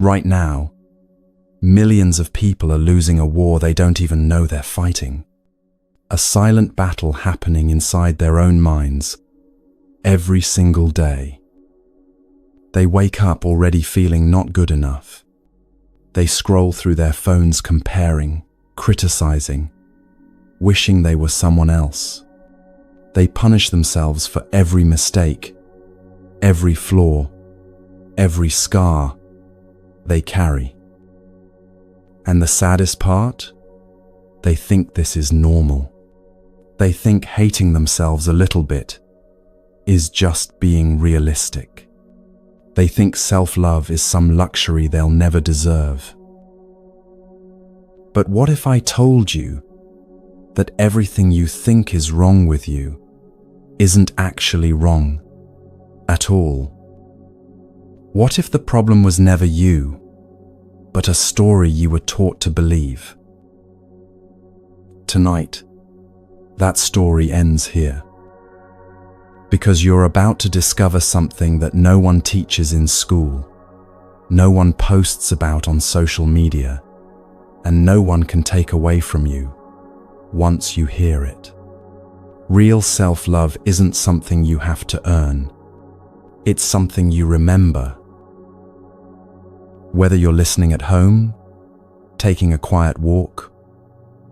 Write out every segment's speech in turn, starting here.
Right now, millions of people are losing a war they don't even know they're fighting. A silent battle happening inside their own minds every single day. They wake up already feeling not good enough. They scroll through their phones comparing, criticizing, wishing they were someone else. They punish themselves for every mistake, every flaw, every scar they carry. And the saddest part? They think this is normal. They think hating themselves a little bit is just being realistic. They think self-love is some luxury they'll never deserve. But what if I told you that everything you think is wrong with you isn't actually wrong at all? What if the problem was never you, but a story you were taught to believe? Tonight, that story ends here. Because you're about to discover something that no one teaches in school, no one posts about on social media, and no one can take away from you once you hear it. Real self-love isn't something you have to earn. It's something you remember. Whether you're listening at home, taking a quiet walk,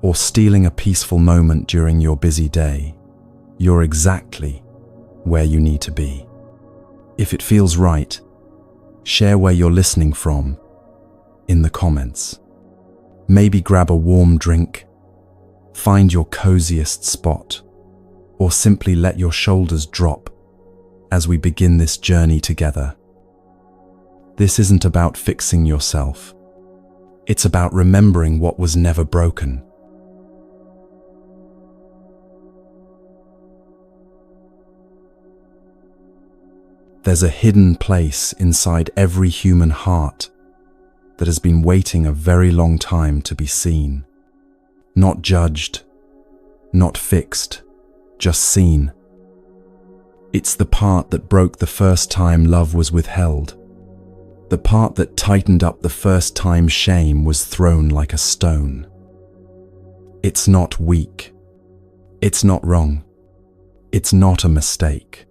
or stealing a peaceful moment during your busy day, you're exactly where you need to be. If it feels right, share where you're listening from in the comments. Maybe grab a warm drink, find your coziest spot, or simply let your shoulders drop as we begin this journey together. This isn't about fixing yourself. It's about remembering what was never broken. There's a hidden place inside every human heart that has been waiting a very long time to be seen. Not judged, not fixed, just seen. It's the part that broke the first time love was withheld. The part that tightened up the first time shame was thrown like a stone. It's not weak. It's not wrong. It's not a mistake.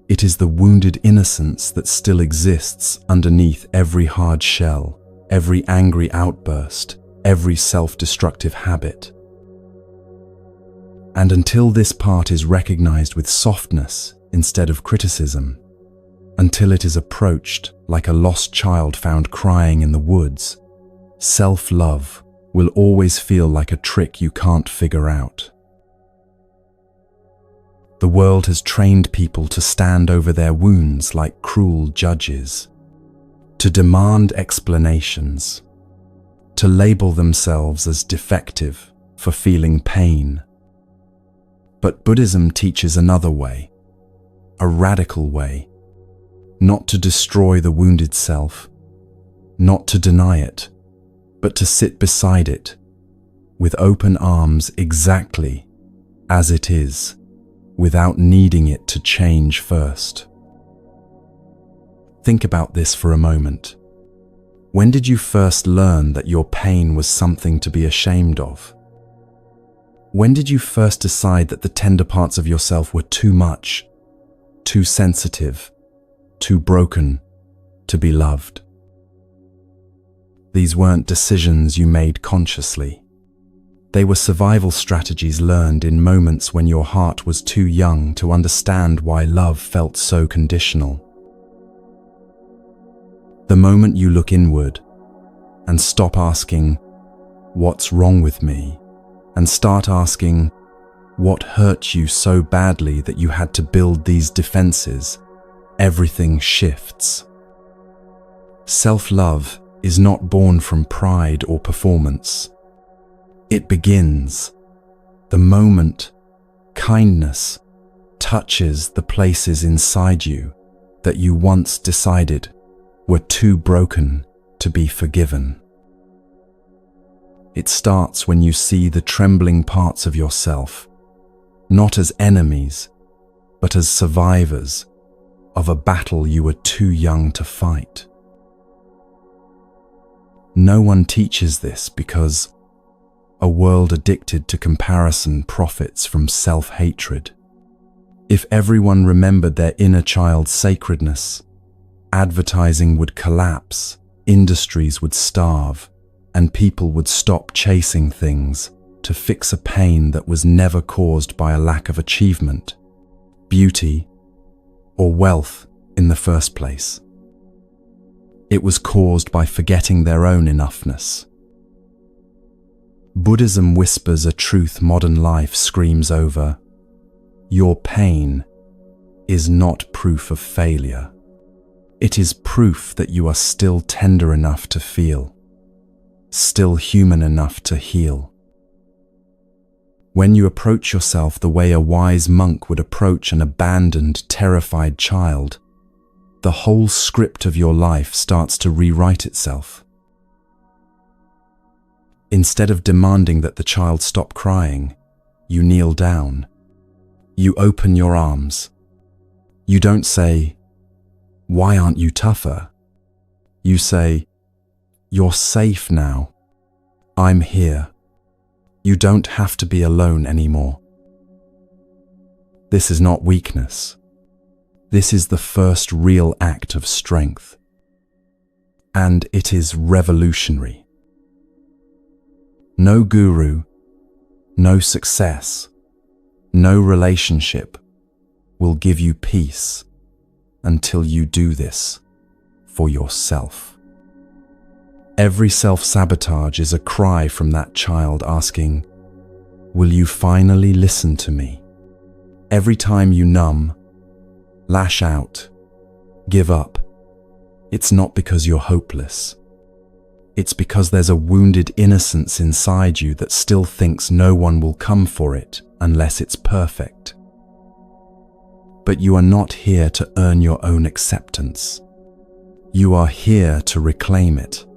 It is the wounded innocence that still exists underneath every hard shell, every angry outburst, every self-destructive habit. And until this part is recognized with softness instead of criticism, until it is approached like a lost child found crying in the woods, self-love will always feel like a trick you can't figure out. The world has trained people to stand over their wounds like cruel judges, to demand explanations, to label themselves as defective for feeling pain. But Buddhism teaches another way, a radical way, not to destroy the wounded self, not to deny it, but to sit beside it with open arms exactly as it is, without needing it to change first. Think about this for a moment. When did you first learn that your pain was something to be ashamed of? When did you first decide that the tender parts of yourself were too much, too sensitive, too broken to be loved? These weren't decisions you made consciously. They were survival strategies learned in moments when your heart was too young to understand why love felt so conditional. The moment you look inward and stop asking, "What's wrong with me?" and start asking, "What hurt you so badly that you had to build these defenses?" everything shifts. Self-love is not born from pride or performance. It begins the moment kindness touches the places inside you that you once decided were too broken to be forgiven. It starts when you see the trembling parts of yourself, not as enemies, but as survivors of a battle you were too young to fight. No one teaches this because a world addicted to comparison profits from self-hatred. If everyone remembered their inner child's sacredness, advertising would collapse, industries would starve, and people would stop chasing things to fix a pain that was never caused by a lack of achievement, beauty, or wealth in the first place. It was caused by forgetting their own enoughness. Buddhism whispers a truth modern life screams over. Your pain is not proof of failure. It is proof that you are still tender enough to feel, still human enough to heal. When you approach yourself the way a wise monk would approach an abandoned, terrified child, the whole script of your life starts to rewrite itself. Instead of demanding that the child stop crying, you kneel down. You open your arms. You don't say, "Why aren't you tougher?" You say, "You're safe now. I'm here. You don't have to be alone anymore." This is not weakness. This is the first real act of strength. And it is revolutionary. No guru, no success, no relationship will give you peace until you do this for yourself. Every self-sabotage is a cry from that child asking, "Will you finally listen to me?" Every time you numb, lash out, give up, it's not because you're hopeless. It's because there's a wounded innocence inside you that still thinks no one will come for it unless it's perfect. But you are not here to earn your own acceptance. You are here to reclaim it.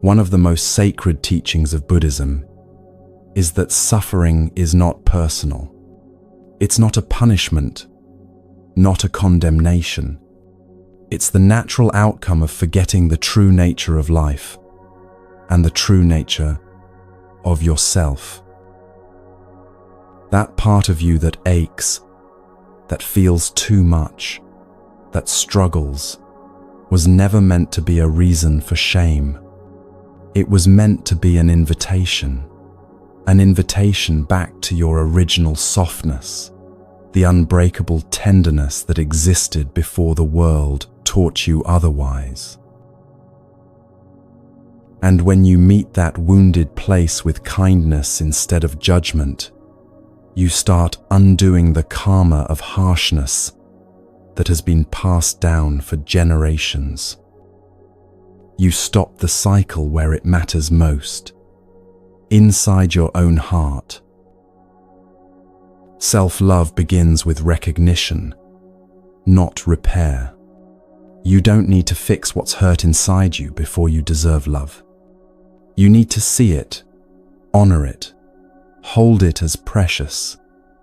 One of the most sacred teachings of Buddhism is that suffering is not personal. It's not a punishment, not a condemnation. It's the natural outcome of forgetting the true nature of life and the true nature of yourself. That part of you that aches, that feels too much, that struggles, was never meant to be a reason for shame. It was meant to be an invitation back to your original softness, the unbreakable tenderness that existed before the world taught you otherwise. And when you meet that wounded place with kindness instead of judgment, you start undoing the karma of harshness that has been passed down for generations. You stop the cycle where it matters most, inside your own heart. Self-love begins with recognition, not repair. You don't need to fix what's hurt inside you before you deserve love. You need to see it, honor it, hold it as precious,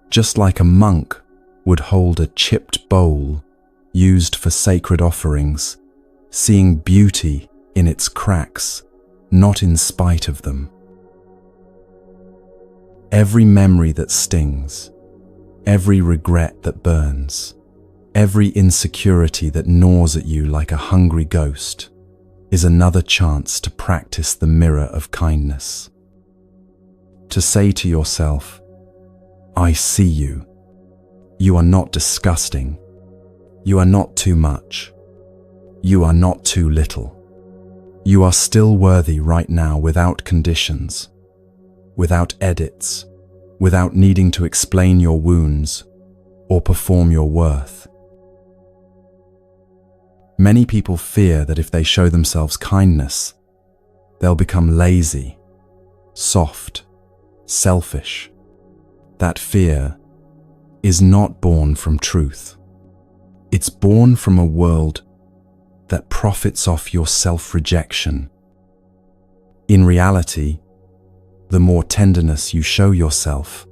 just like a monk would hold a chipped bowl used for sacred offerings, seeing beauty in its cracks, not in spite of them. Every memory that stings, every regret that burns, every insecurity that gnaws at you like a hungry ghost is another chance to practice the mirror of kindness. To say to yourself, "I see you. You are not disgusting. You are not too much. You are not too little. You are still worthy right now without conditions, without edits, without needing to explain your wounds or perform your worth." Many people fear that if they show themselves kindness, they'll become lazy, soft, selfish. That fear is not born from truth. It's born from a world that profits off your self-rejection. In reality, the more tenderness you show yourself,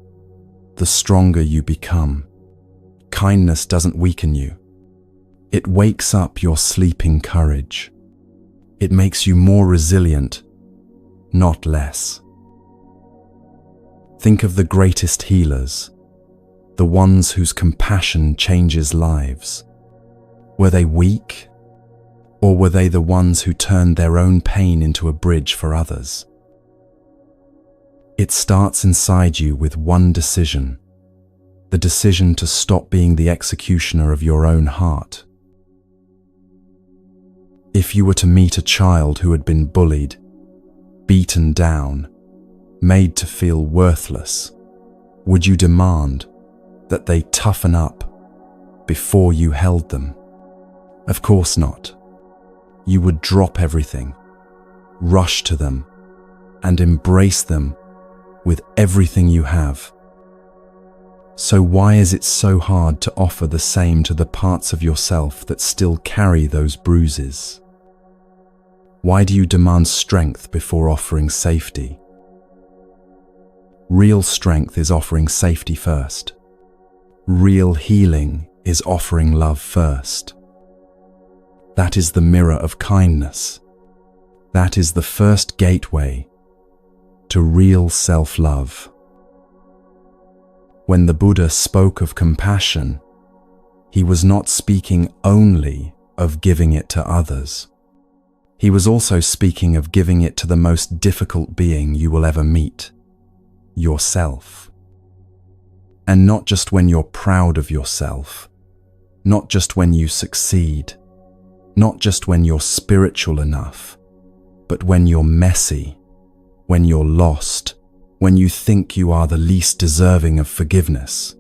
the stronger you become. Kindness doesn't weaken you. It wakes up your sleeping courage. It makes you more resilient, not less. Think of the greatest healers, the ones whose compassion changes lives. Were they weak, or were they the ones who turned their own pain into a bridge for others? It starts inside you with one decision, the decision to stop being the executioner of your own heart. If you were to meet a child who had been bullied, beaten down, made to feel worthless, would you demand that they toughen up before you held them? Of course not. You would drop everything, rush to them, and embrace them with everything you have. So why is it so hard to offer the same to the parts of yourself that still carry those bruises? Why do you demand strength before offering safety? Real strength is offering safety first. Real healing is offering love first. That is the mirror of kindness. That is the first gateway to real self-love. When the Buddha spoke of compassion, he was not speaking only of giving it to others. He was also speaking of giving it to the most difficult being you will ever meet, yourself. And not just when you're proud of yourself, not just when you succeed, not just when you're spiritual enough, but when you're messy, when you're lost, when you think you are the least deserving of forgiveness.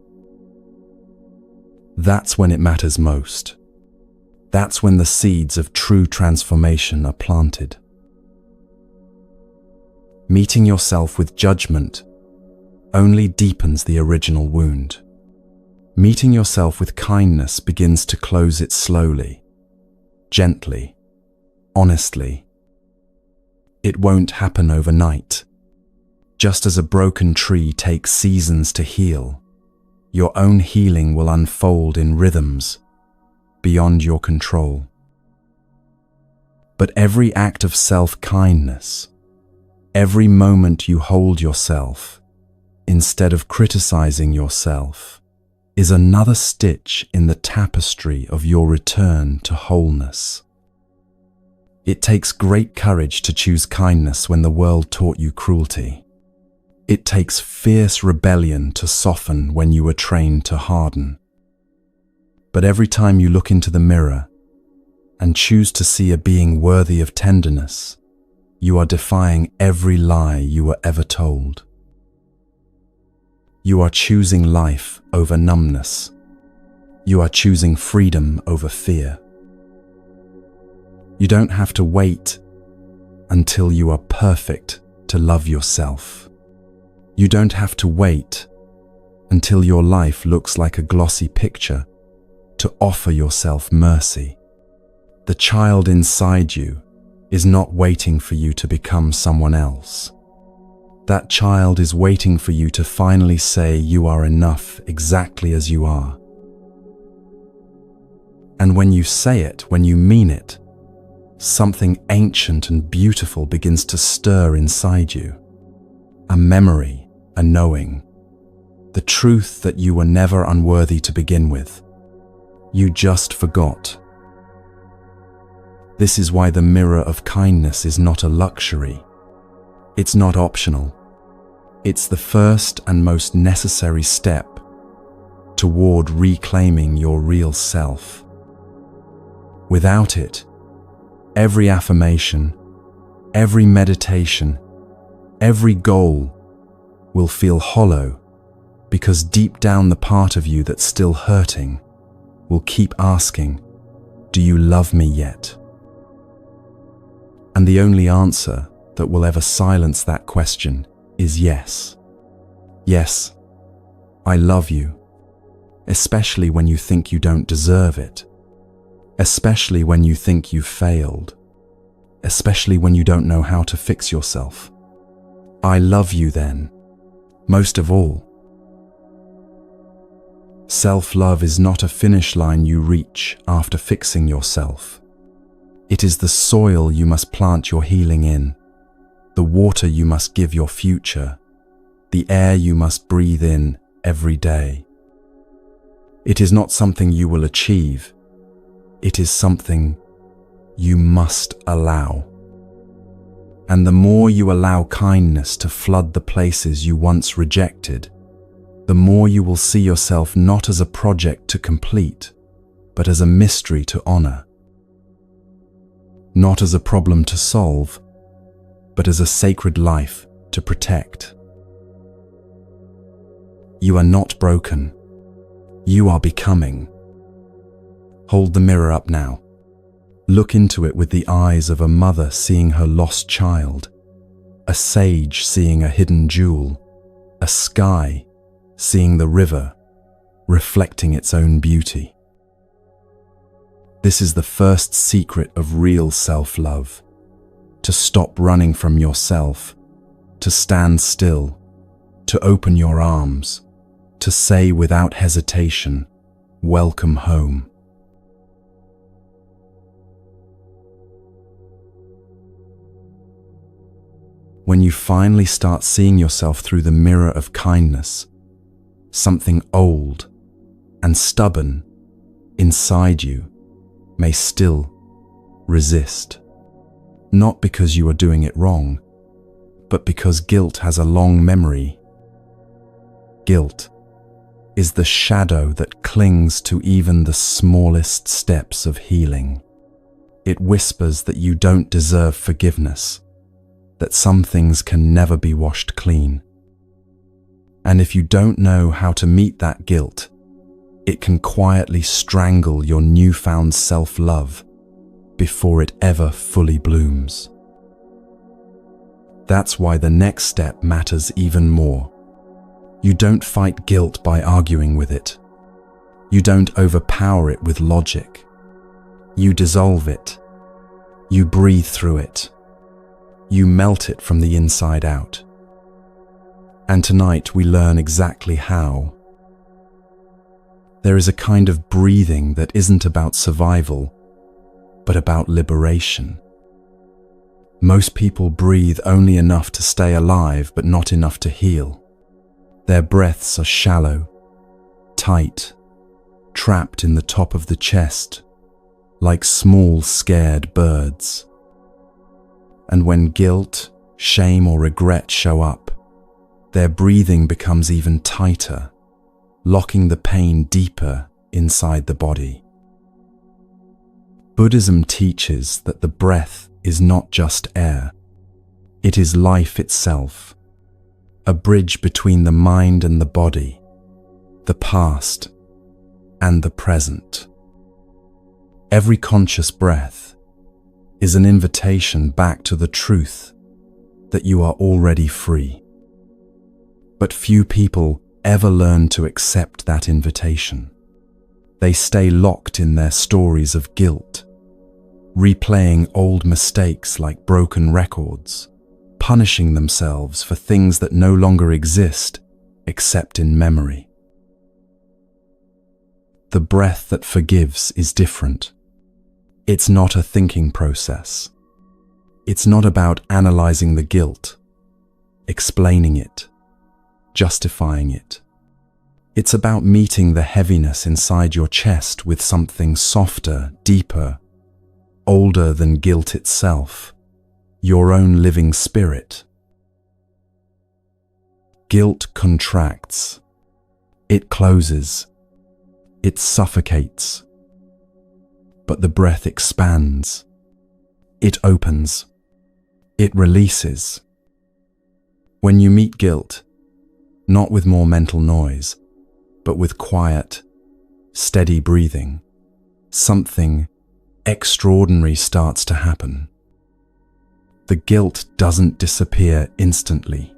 That's when it matters most. That's when the seeds of true transformation are planted. Meeting yourself with judgment only deepens the original wound. Meeting yourself with kindness begins to close it slowly, gently, honestly. It won't happen overnight. Just as a broken tree takes seasons to heal, your own healing will unfold in rhythms beyond your control. But every act of self-kindness, every moment you hold yourself, instead of criticizing yourself, is another stitch in the tapestry of your return to wholeness. It takes great courage to choose kindness when the world taught you cruelty. It takes fierce rebellion to soften when you were trained to harden. But every time you look into the mirror and choose to see a being worthy of tenderness, you are defying every lie you were ever told. You are choosing life over numbness. You are choosing freedom over fear. You don't have to wait until you are perfect to love yourself. You don't have to wait until your life looks like a glossy picture to offer yourself mercy. The child inside you is not waiting for you to become someone else. That child is waiting for you to finally say you are enough exactly as you are. And when you say it, when you mean it, something ancient and beautiful begins to stir inside you. A memory, a knowing, the truth that you were never unworthy to begin with. You just forgot. This is why the mirror of kindness is not a luxury. It's not optional. It's the first and most necessary step toward reclaiming your real self. Without it, every affirmation, every meditation, every goal will feel hollow because deep down the part of you that's still hurting will keep asking, "Do you love me yet?" And the only answer that will ever silence that question is yes. Yes, I love you, especially when you think you don't deserve it, especially when you think you've failed, especially when you don't know how to fix yourself. I love you then, most of all. Self-love is not a finish line you reach after fixing yourself. It is the soil you must plant your healing in, the water you must give your future, the air you must breathe in every day. It is not something you will achieve. It is something you must allow. And the more you allow kindness to flood the places you once rejected, the more you will see yourself not as a project to complete, but as a mystery to honor. Not as a problem to solve, but as a sacred life to protect. You are not broken. You are becoming. Hold the mirror up now. Look into it with the eyes of a mother seeing her lost child, a sage seeing a hidden jewel, a sky seeing the river, reflecting its own beauty. This is the first secret of real self-love. To stop running from yourself, to stand still, to open your arms, to say without hesitation, "Welcome home." When you finally start seeing yourself through the mirror of kindness, something old and stubborn inside you may still resist. Not because you are doing it wrong, but because guilt has a long memory. Guilt is the shadow that clings to even the smallest steps of healing. It whispers that you don't deserve forgiveness, that some things can never be washed clean. And if you don't know how to meet that guilt, it can quietly strangle your newfound self-love before it ever fully blooms. That's why the next step matters even more. You don't fight guilt by arguing with it. You don't overpower it with logic. You dissolve it. You breathe through it. You melt it from the inside out. And tonight we learn exactly how. There is a kind of breathing that isn't about survival, but about liberation. Most people breathe only enough to stay alive, but not enough to heal. Their breaths are shallow, tight, trapped in the top of the chest, like small scared birds. And when guilt, shame, or regret show up, their breathing becomes even tighter, locking the pain deeper inside the body. Buddhism teaches that the breath is not just air. It is life itself, a bridge between the mind and the body, the past and the present. Every conscious breath is an invitation back to the truth that you are already free. But few people ever learn to accept that invitation. They stay locked in their stories of guilt, replaying old mistakes like broken records, punishing themselves for things that no longer exist except in memory. The breath that forgives is different. It's not a thinking process. It's not about analyzing the guilt, explaining it, justifying it. It's about meeting the heaviness inside your chest with something softer, deeper, older than guilt itself, your own living spirit. Guilt contracts. It closes. It suffocates. But the breath expands. It opens. It releases. When you meet guilt, not with more mental noise, but with quiet, steady breathing, something extraordinary starts to happen. The guilt doesn't disappear instantly.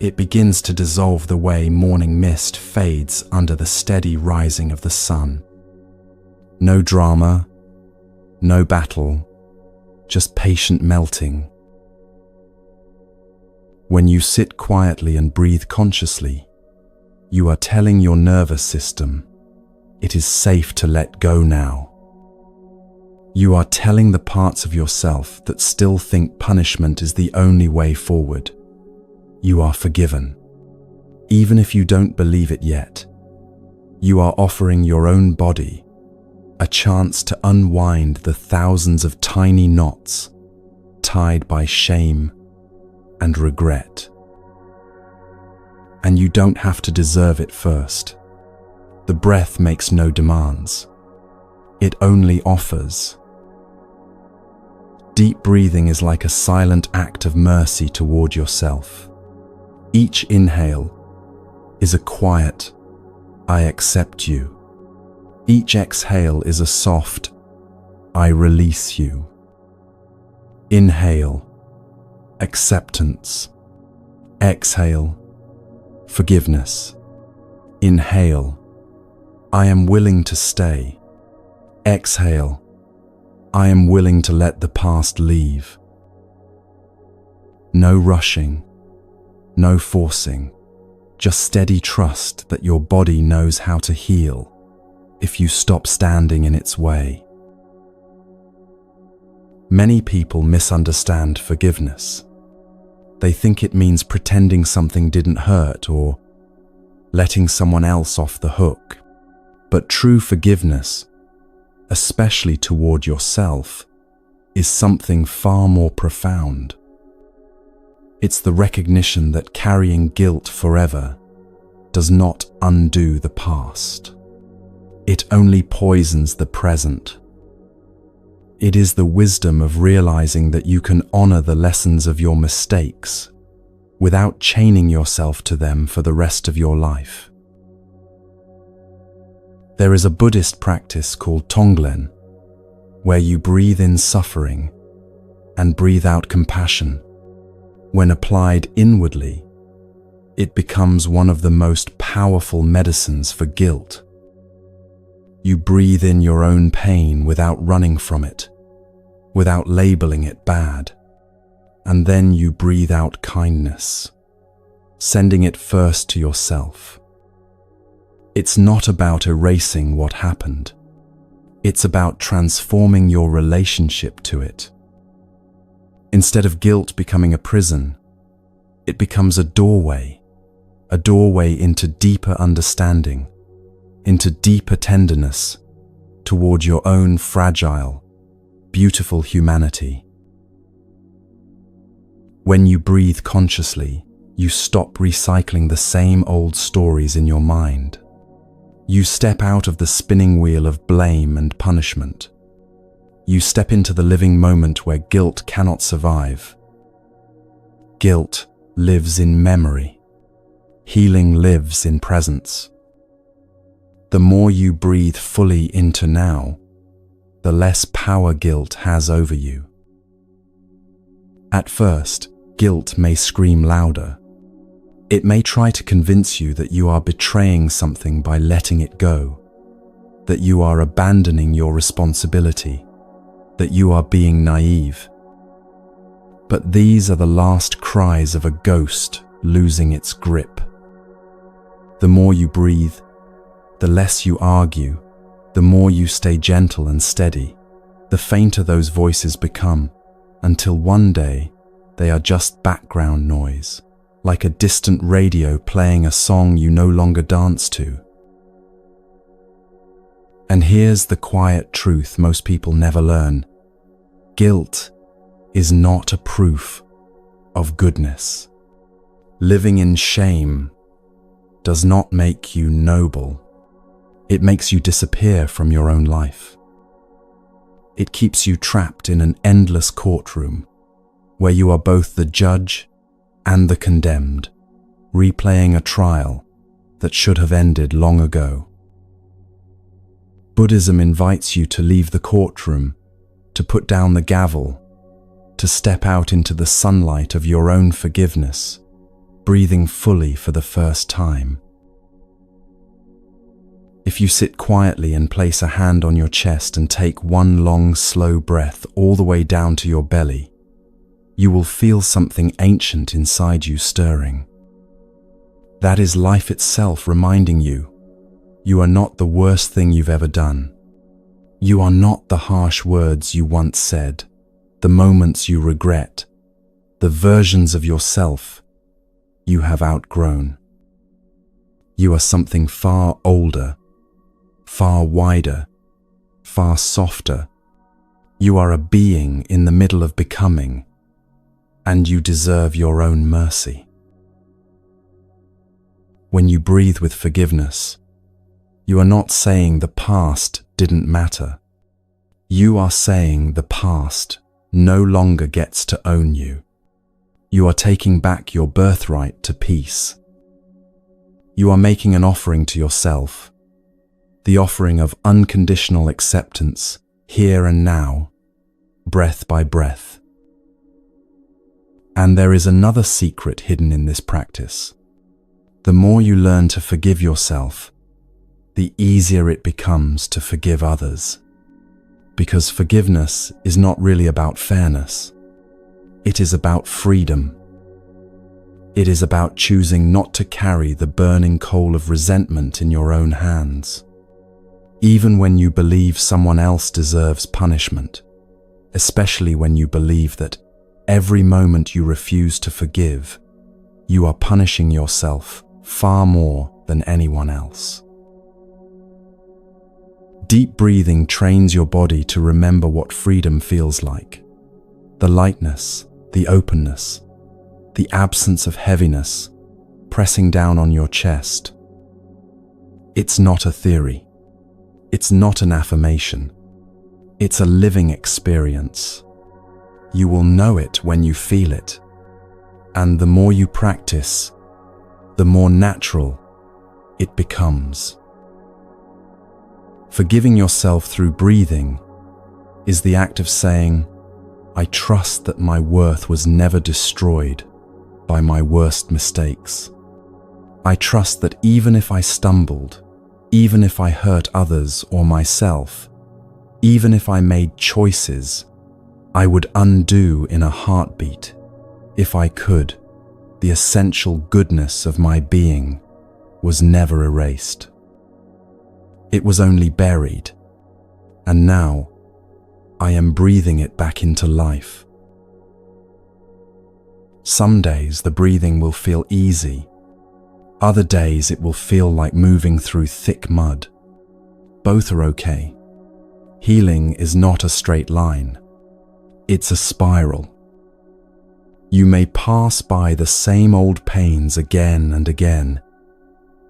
It begins to dissolve the way morning mist fades under the steady rising of the sun. No drama, no battle, just patient melting. When you sit quietly and breathe consciously, you are telling your nervous system, it is safe to let go now. You are telling the parts of yourself that still think punishment is the only way forward. You are forgiven. Even if you don't believe it yet, you are offering your own body a chance to unwind the thousands of tiny knots tied by shame and regret. And you don't have to deserve it first. The breath makes no demands. It only offers. Deep breathing is like a silent act of mercy toward yourself. Each inhale is a quiet, I accept you. Each exhale is a soft, I release you. Inhale, acceptance. Exhale, forgiveness. Inhale, I am willing to stay. Exhale, I am willing to let the past leave. No rushing, no forcing, just steady trust that your body knows how to heal if you stop standing in its way. Many people misunderstand forgiveness. They think it means pretending something didn't hurt or letting someone else off the hook. But true forgiveness, especially toward yourself, is something far more profound. It's the recognition that carrying guilt forever does not undo the past. It only poisons the present. It is the wisdom of realizing that you can honor the lessons of your mistakes without chaining yourself to them for the rest of your life. There is a Buddhist practice called Tonglen, where you breathe in suffering and breathe out compassion. When applied inwardly, it becomes one of the most powerful medicines for guilt. You breathe in your own pain without running from it, without labeling it bad, and then you breathe out kindness, sending it first to yourself. It's not about erasing what happened. It's about transforming your relationship to it. Instead of guilt becoming a prison, it becomes a doorway into deeper understanding, into deeper tenderness toward your own fragile, beautiful humanity. When you breathe consciously, you stop recycling the same old stories in your mind. You step out of the spinning wheel of blame and punishment. You step into the living moment where guilt cannot survive. Guilt lives in memory. Healing lives in presence. The more you breathe fully into now, the less power guilt has over you. At first, guilt may scream louder. It may try to convince you that you are betraying something by letting it go, that you are abandoning your responsibility, that you are being naive. But these are the last cries of a ghost losing its grip. The more you breathe, the less you argue, the more you stay gentle and steady, the fainter those voices become, until one day they are just background noise, like a distant radio playing a song you no longer dance to. And here's the quiet truth most people never learn. Guilt is not a proof of goodness. Living in shame does not make you noble. It makes you disappear from your own life. It keeps you trapped in an endless courtroom where you are both the judge and the condemned, replaying a trial that should have ended long ago. Buddhism invites you to leave the courtroom, to put down the gavel, to step out into the sunlight of your own forgiveness, breathing fully for the first time. If you sit quietly and place a hand on your chest and take one long, slow breath all the way down to your belly, you will feel something ancient inside you stirring. That is life itself reminding you, you are not the worst thing you've ever done. You are not the harsh words you once said, the moments you regret, the versions of yourself you have outgrown. You are something far older, far wider, far softer. You are a being in the middle of becoming, and you deserve your own mercy. When you breathe with forgiveness, you are not saying the past didn't matter. You are saying the past no longer gets to own you. You are taking back your birthright to peace. You are making an offering to yourself, the offering of unconditional acceptance, here and now, breath by breath. And there is another secret hidden in this practice. The more you learn to forgive yourself, the easier it becomes to forgive others. Because forgiveness is not really about fairness. It is about freedom. It is about choosing not to carry the burning coal of resentment in your own hands. Even when you believe someone else deserves punishment, especially when you believe that every moment you refuse to forgive, you are punishing yourself far more than anyone else. Deep breathing trains your body to remember what freedom feels like. The lightness, the openness, the absence of heaviness pressing down on your chest. It's not a theory. It's not an affirmation. It's a living experience. You will know it when you feel it. And the more you practice, the more natural it becomes. Forgiving yourself through breathing is the act of saying, I trust that my worth was never destroyed by my worst mistakes. I trust that even if I stumbled, even if I hurt others or myself, even if I made choices, I would undo in a heartbeat, if I could. The essential goodness of my being was never erased. It was only buried, and now I am breathing it back into life. Some days the breathing will feel easy. Other days it will feel like moving through thick mud. Both are okay. Healing is not a straight line. It's a spiral. You may pass by the same old pains again and again,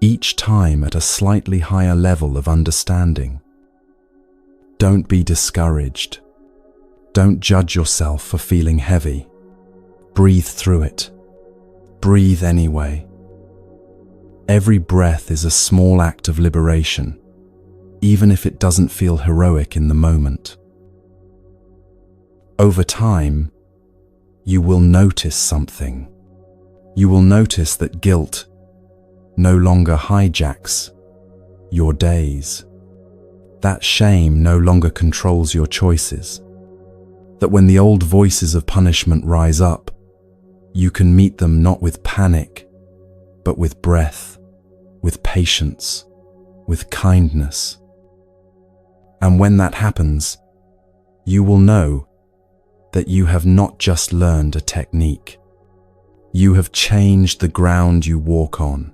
each time at a slightly higher level of understanding. Don't be discouraged. Don't judge yourself for feeling heavy. Breathe through it. Breathe anyway. Every breath is a small act of liberation, even if it doesn't feel heroic in the moment. Over time, you will notice something. You will notice that guilt no longer hijacks your days. That shame no longer controls your choices. That when the old voices of punishment rise up, you can meet them not with panic, but with breath, with patience, with kindness. And when that happens, you will know that you have not just learned a technique. You have changed the ground you walk on.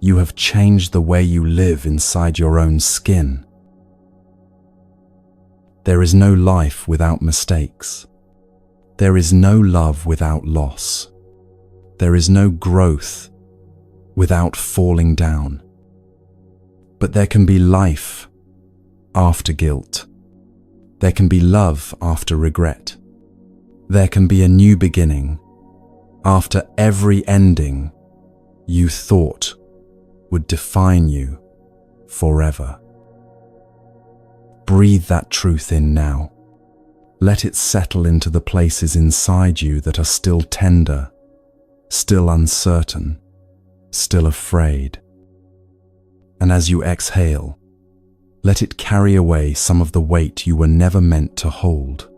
You have changed the way you live inside your own skin. There is no life without mistakes. There is no love without loss. There is no growth without falling down. But there can be life after guilt. There can be love after regret. There can be a new beginning after every ending you thought would define you forever. Breathe that truth in now. Let it settle into the places inside you that are still tender, still uncertain, still afraid. And as you exhale, let it carry away some of the weight you were never meant to hold.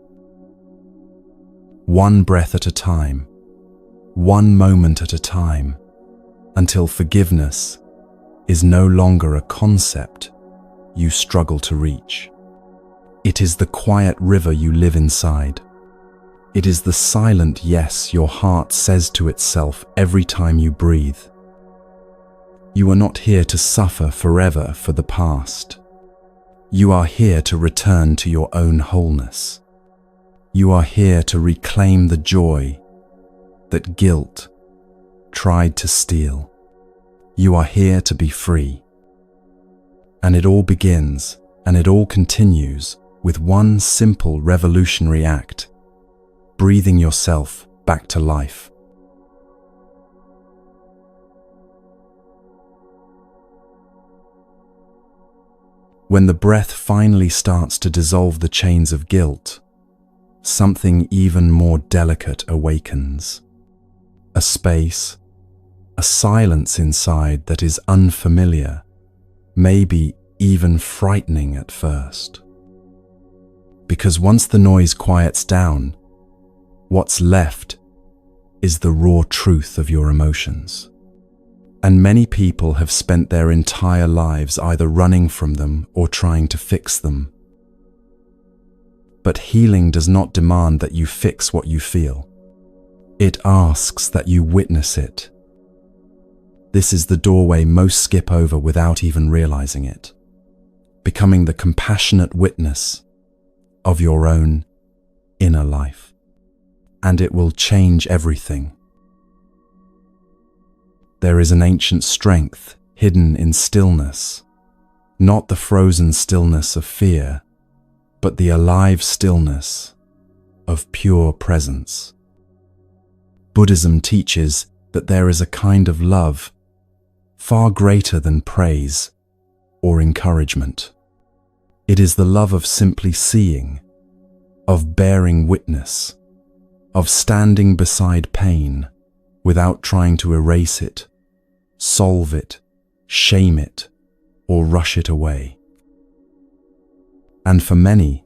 One breath at a time, one moment at a time, until forgiveness is no longer a concept you struggle to reach. It is the quiet river you live inside. It is the silent yes your heart says to itself every time you breathe. You are not here to suffer forever for the past. You are here to return to your own wholeness. You are here to reclaim the joy that guilt tried to steal. You are here to be free. And it all begins, and it all continues with one simple revolutionary act: breathing yourself back to life. When the breath finally starts to dissolve the chains of guilt, something even more delicate awakens. A space, a silence inside that is unfamiliar, maybe even frightening at first. Because once the noise quiets down, what's left is the raw truth of your emotions. And many people have spent their entire lives either running from them or trying to fix them. But healing does not demand that you fix what you feel. It asks that you witness it. This is the doorway most skip over without even realizing it, becoming the compassionate witness of your own inner life. And it will change everything. There is an ancient strength hidden in stillness, not the frozen stillness of fear, but the alive stillness of pure presence. Buddhism teaches that there is a kind of love far greater than praise or encouragement. It is the love of simply seeing, of bearing witness, of standing beside pain without trying to erase it, solve it, shame it, or rush it away. And for many,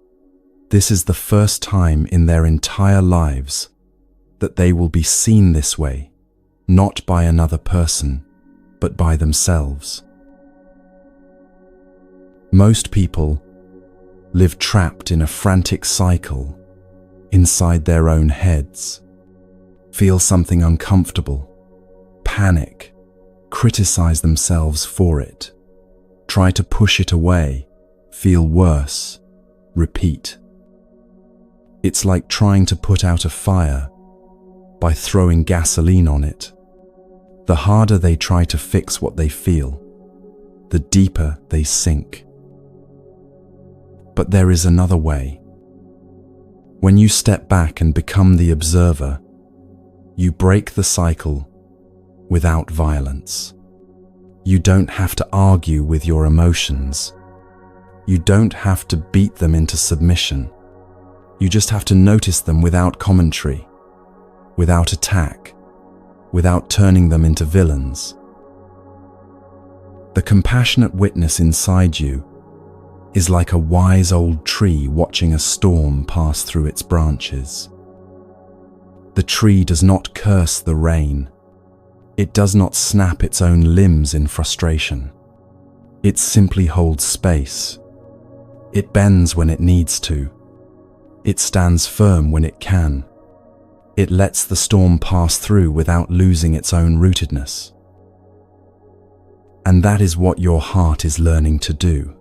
this is the first time in their entire lives that they will be seen this way, not by another person, but by themselves. Most people live trapped in a frantic cycle inside their own heads, feel something uncomfortable, panic, criticize themselves for it, try to push it away, feel worse, repeat. It's like trying to put out a fire by throwing gasoline on it. The harder they try to fix what they feel, the deeper they sink. But there is another way. When you step back and become the observer, you break the cycle without violence. You don't have to argue with your emotions. You don't have to beat them into submission. You just have to notice them without commentary, without attack, without turning them into villains. The compassionate witness inside you is like a wise old tree watching a storm pass through its branches. The tree does not curse the rain. It does not snap its own limbs in frustration. It simply holds space. It bends when it needs to. It stands firm when it can. It lets the storm pass through without losing its own rootedness. And that is what your heart is learning to do.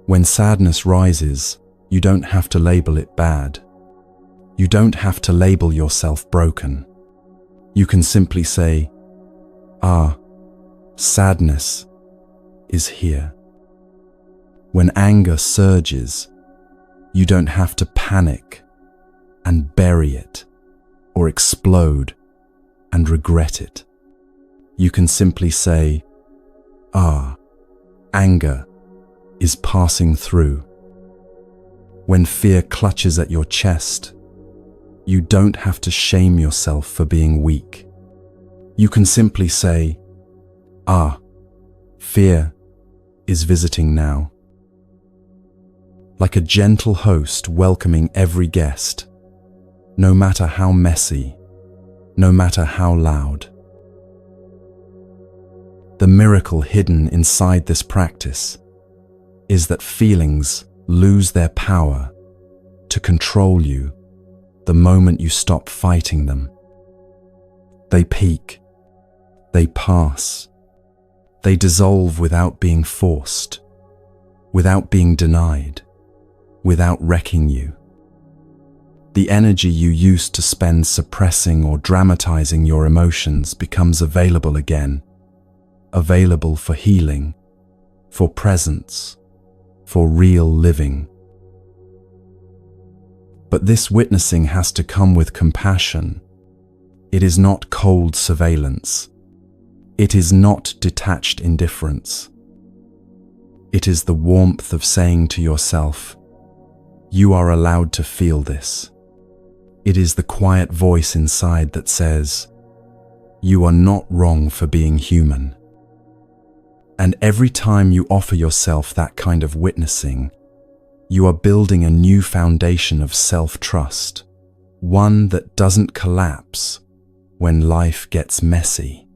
When sadness rises, you don't have to label it bad. You don't have to label yourself broken. You can simply say, sadness is here. When anger surges, you don't have to panic and bury it or explode and regret it. You can simply say, anger is passing through. When fear clutches at your chest, you don't have to shame yourself for being weak. You can simply say, fear is visiting now. Like a gentle host welcoming every guest, no matter how messy, no matter how loud. The miracle hidden inside this practice is that feelings lose their power to control you the moment you stop fighting them. They peak, they pass, they dissolve without being forced, without being denied, without wrecking you. The energy you used to spend suppressing or dramatizing your emotions becomes available again, available for healing, for presence, for real living. But this witnessing has to come with compassion. It is not cold surveillance. It is not detached indifference. It is the warmth of saying to yourself, "You are allowed to feel this." It is the quiet voice inside that says, "You are not wrong for being human." And every time you offer yourself that kind of witnessing, you are building a new foundation of self-trust, one that doesn't collapse when life gets messy.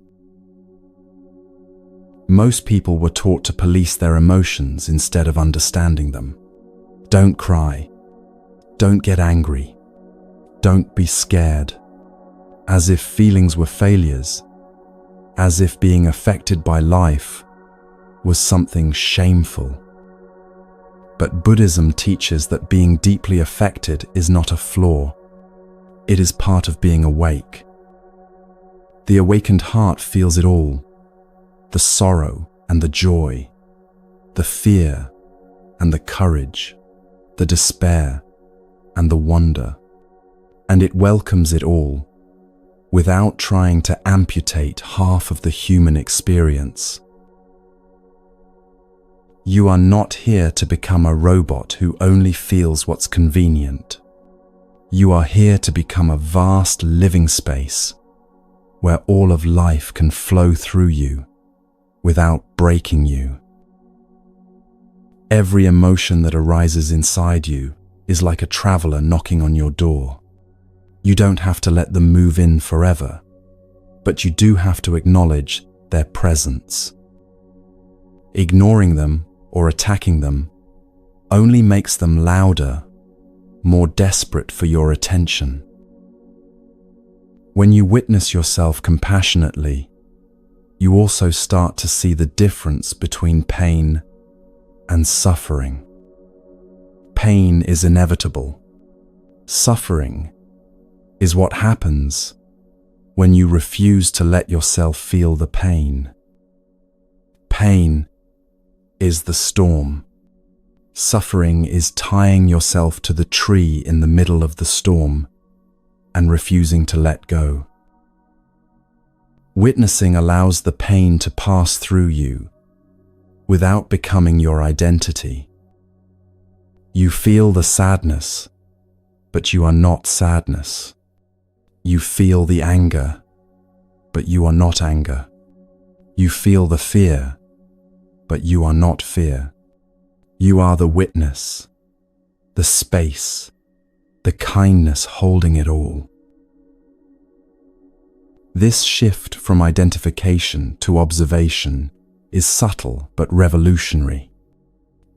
Most people were taught to police their emotions instead of understanding them. Don't cry. Don't get angry. Don't be scared. As if feelings were failures. As if being affected by life was something shameful. But Buddhism teaches that being deeply affected is not a flaw. It is part of being awake. The awakened heart feels it all. The sorrow and the joy, the fear and the courage, the despair and the wonder. And it welcomes it all, without trying to amputate half of the human experience. You are not here to become a robot who only feels what's convenient. You are here to become a vast living space where all of life can flow through you without breaking you. Every emotion that arises inside you is like a traveler knocking on your door. You don't have to let them move in forever, but you do have to acknowledge their presence. Ignoring them or attacking them only makes them louder, more desperate for your attention. When you witness yourself compassionately, you also start to see the difference between pain and suffering. Pain is inevitable. Suffering is what happens when you refuse to let yourself feel the pain. Pain is the storm. Suffering is tying yourself to the tree in the middle of the storm and refusing to let go. Witnessing allows the pain to pass through you without becoming your identity. You feel the sadness, but you are not sadness. You feel the anger, but you are not anger. You feel the fear, but you are not fear. You are the witness, the space, the kindness holding it all. This shift from identification to observation is subtle but revolutionary.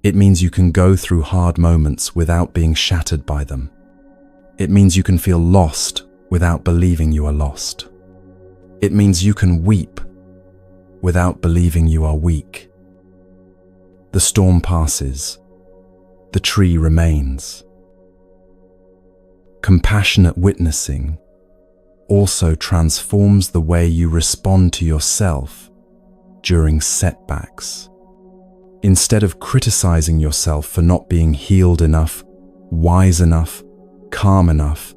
It means you can go through hard moments without being shattered by them. It means you can feel lost without believing you are lost. It means you can weep without believing you are weak. The storm passes. The tree remains. Compassionate witnessing also transforms the way you respond to yourself during setbacks. Instead of criticizing yourself for not being healed enough, wise enough, calm enough,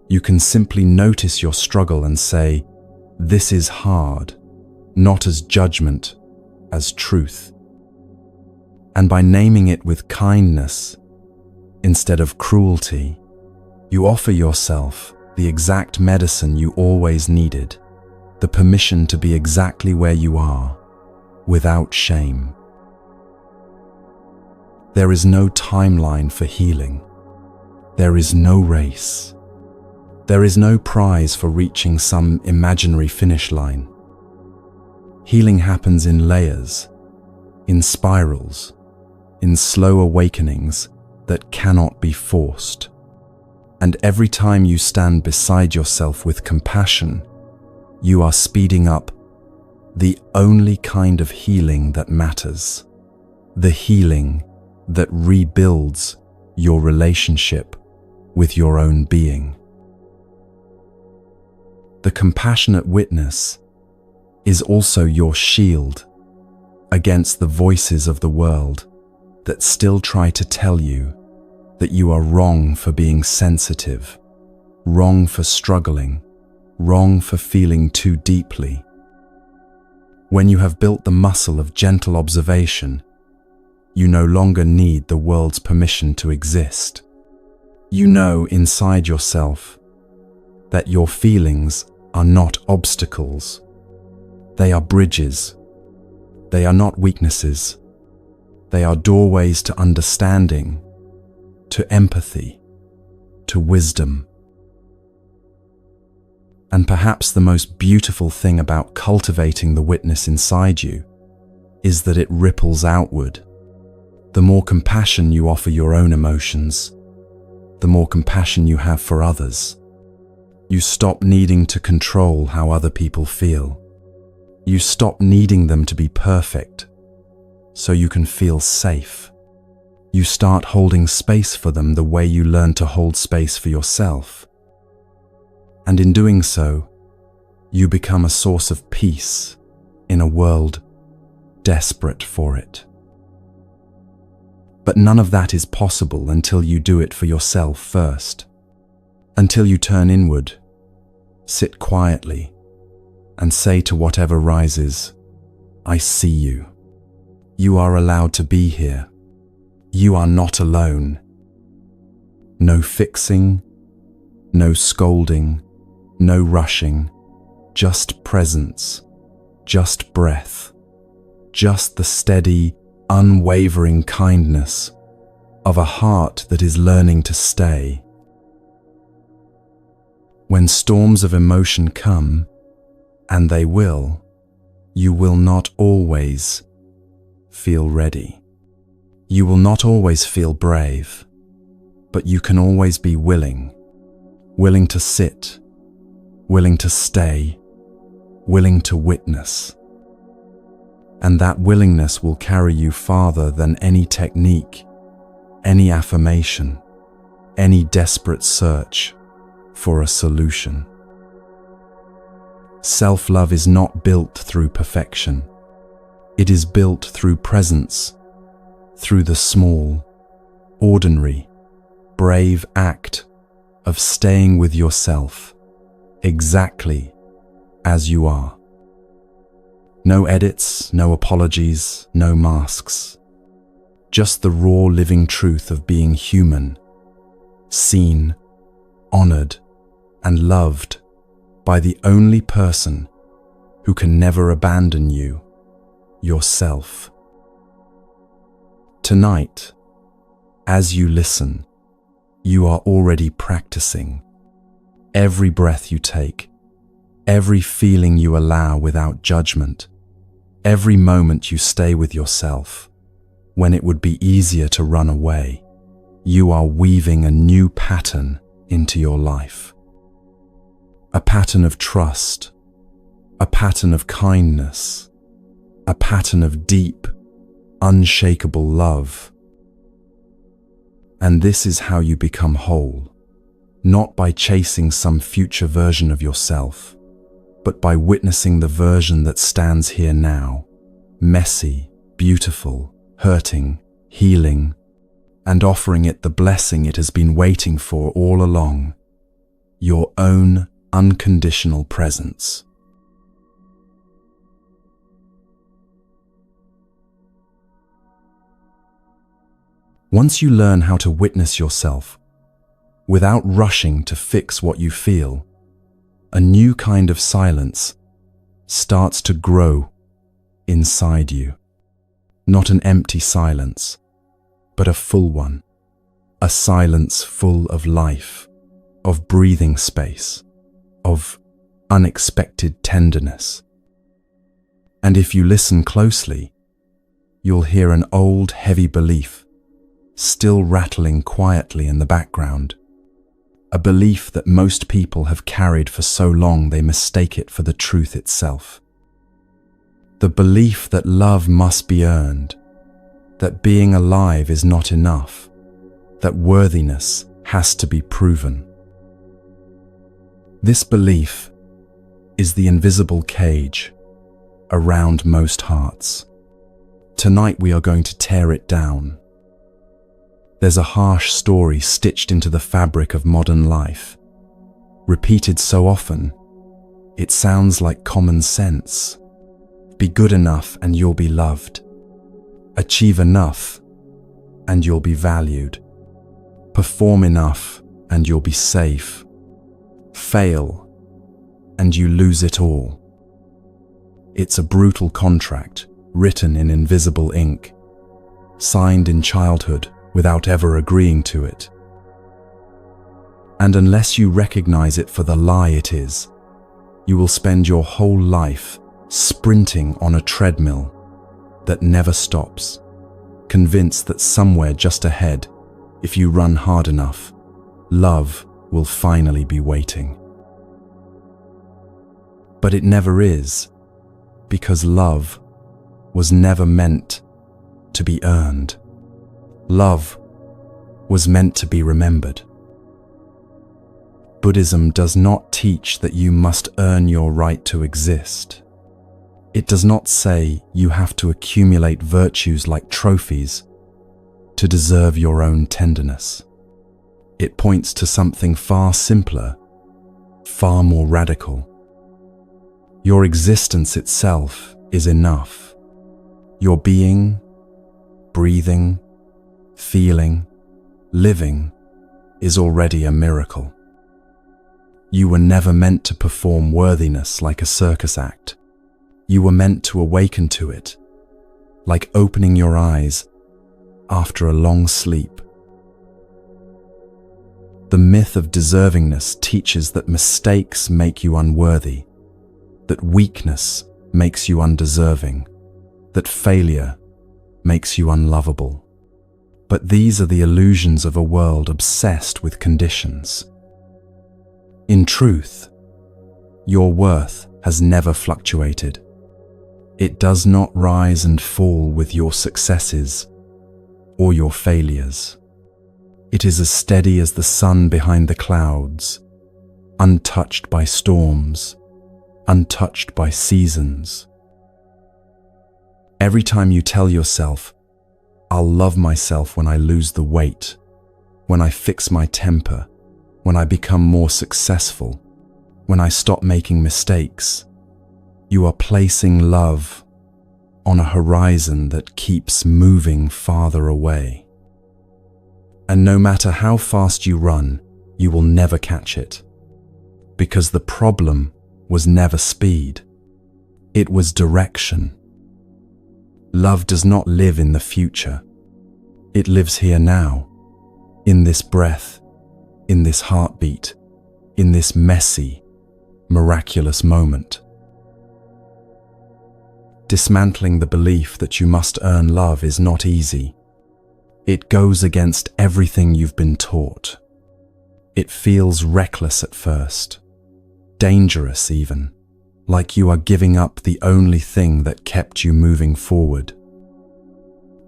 you can simply notice your struggle and say, "This is hard," not as judgment, as truth. And by naming it with kindness instead of cruelty, you offer yourself the exact medicine you always needed, the permission to be exactly where you are, without shame. There is no timeline for healing. There is no race. There is no prize for reaching some imaginary finish line. Healing happens in layers, in spirals, in slow awakenings that cannot be forced. And every time you stand beside yourself with compassion, you are speeding up the only kind of healing that matters, the healing that rebuilds your relationship with your own being. The compassionate witness is also your shield against the voices of the world that still try to tell you that you are wrong for being sensitive, wrong for struggling, wrong for feeling too deeply. When you have built the muscle of gentle observation, you no longer need the world's permission to exist. You know inside yourself that your feelings are not obstacles. They are bridges. They are not weaknesses. They are doorways to understanding, to empathy, to wisdom. And perhaps the most beautiful thing about cultivating the witness inside you is that it ripples outward. The more compassion you offer your own emotions, the more compassion you have for others. You stop needing to control how other people feel. You stop needing them to be perfect so you can feel safe. You start holding space for them the way you learn to hold space for yourself. And in doing so, you become a source of peace in a world desperate for it. But none of that is possible until you do it for yourself first. Until you turn inward, sit quietly, and say to whatever rises, I see you. You are allowed to be here. You are not alone. No fixing, no scolding, no rushing, just presence, just breath, just the steady, unwavering kindness of a heart that is learning to stay. When storms of emotion come, and they will, you will not always feel ready. You will not always feel brave, but you can always be willing to sit, willing to stay, willing to witness. And that willingness will carry you farther than any technique, any affirmation, any desperate search for a solution. Self-love is not built through perfection. It is built through presence, through the small, ordinary, brave act of staying with yourself exactly as you are. No edits, no apologies, no masks. Just the raw living truth of being human, seen, honored, and loved by the only person who can never abandon you, yourself. Tonight, as you listen, you are already practicing. Every breath you take, every feeling you allow without judgment, every moment you stay with yourself, when it would be easier to run away, you are weaving a new pattern into your life. A pattern of trust, a pattern of kindness, a pattern of deep, unshakable love. And this is how you become whole, not by chasing some future version of yourself, but by witnessing the version that stands here now, messy, beautiful, hurting, healing, and offering it the blessing it has been waiting for all along, your own unconditional presence. Once you learn how to witness yourself, without rushing to fix what you feel, a new kind of silence starts to grow inside you. Not an empty silence, but a full one. A silence full of life, of breathing space, of unexpected tenderness. And if you listen closely, you'll hear an old, heavy belief still rattling quietly in the background. A belief that most people have carried for so long they mistake it for the truth itself. The belief that love must be earned, that being alive is not enough, that worthiness has to be proven. This belief is the invisible cage around most hearts. Tonight we are going to tear it down. There's a harsh story stitched into the fabric of modern life. Repeated so often, it sounds like common sense. Be good enough and you'll be loved. Achieve enough and you'll be valued. Perform enough and you'll be safe. Fail and you lose it all. It's a brutal contract written in invisible ink, signed in childhood without ever agreeing to it. And unless you recognize it for the lie it is, you will spend your whole life sprinting on a treadmill that never stops, convinced that somewhere just ahead, if you run hard enough, love will finally be waiting. But it never is, because love was never meant to be earned. Love was meant to be remembered. Buddhism does not teach that you must earn your right to exist. It does not say you have to accumulate virtues like trophies to deserve your own tenderness. It points to something far simpler, far more radical. Your existence itself is enough. Your being, breathing, feeling, living is already a miracle. You were never meant to perform worthiness like a circus act. You were meant to awaken to it, like opening your eyes after a long sleep. The myth of deservingness teaches that mistakes make you unworthy, that weakness makes you undeserving, that failure makes you unlovable. But these are the illusions of a world obsessed with conditions. In truth, your worth has never fluctuated. It does not rise and fall with your successes or your failures. It is as steady as the sun behind the clouds, untouched by storms, untouched by seasons. Every time you tell yourself, "I'll love myself when I lose the weight, when I fix my temper, when I become more successful, when I stop making mistakes," you are placing love on a horizon that keeps moving farther away. And no matter how fast you run, you will never catch it. Because the problem was never speed. It was direction. Love does not live in the future. It lives here now, in this breath, in this heartbeat, in this messy, miraculous moment. Dismantling the belief that you must earn love is not easy. It goes against everything you've been taught. It feels reckless at first, dangerous even, like you are giving up the only thing that kept you moving forward.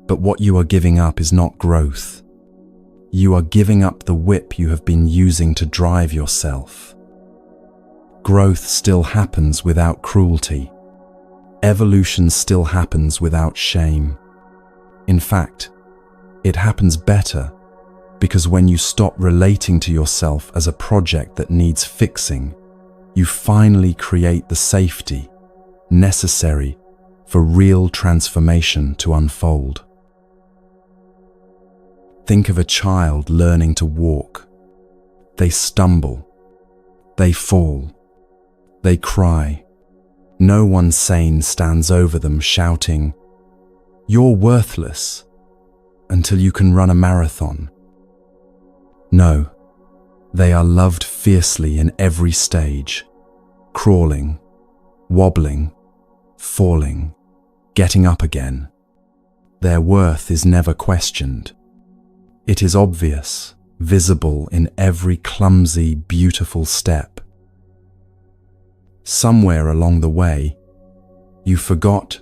But what you are giving up is not growth. You are giving up the whip you have been using to drive yourself. Growth still happens without cruelty. Evolution still happens without shame. In fact, it happens better because when you stop relating to yourself as a project that needs fixing, you finally create the safety necessary for real transformation to unfold. Think of a child learning to walk. They stumble, they fall, they cry. No one sane stands over them shouting, "You're worthless," until you can run a marathon. No, they are loved fiercely in every stage, crawling, wobbling, falling, getting up again. Their worth is never questioned. It is obvious, visible in every clumsy, beautiful step. Somewhere along the way, you forgot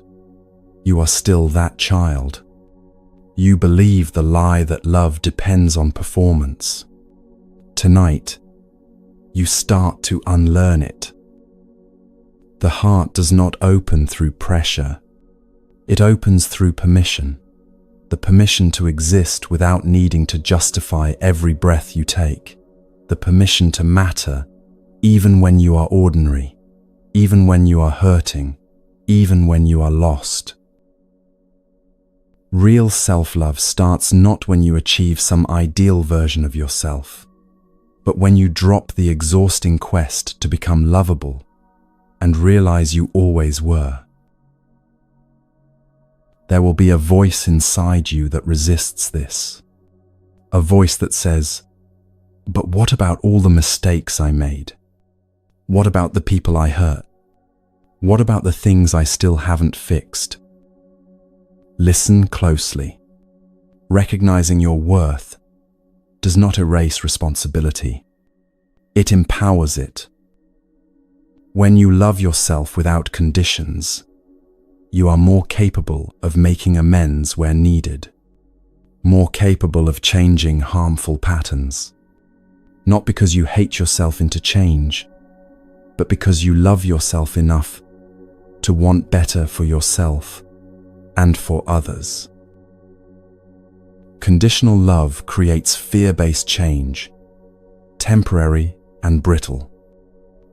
you are still that child. You believe the lie that love depends on performance. Tonight, you start to unlearn it. The heart does not open through pressure. It opens through permission. The permission to exist without needing to justify every breath you take. The permission to matter even when you are ordinary, even when you are hurting, even when you are lost. Real self-love starts not when you achieve some ideal version of yourself, but when you drop the exhausting quest to become lovable and realize you always were. There will be a voice inside you that resists this. A voice that says, "But what about all the mistakes I made? What about the people I hurt? What about the things I still haven't fixed?" Listen closely. Recognizing your worth does not erase responsibility. It empowers it. When you love yourself without conditions, you are more capable of making amends where needed, more capable of changing harmful patterns. Not because you hate yourself into change, but because you love yourself enough to want better for yourself and for others. Conditional love creates fear-based change, temporary and brittle.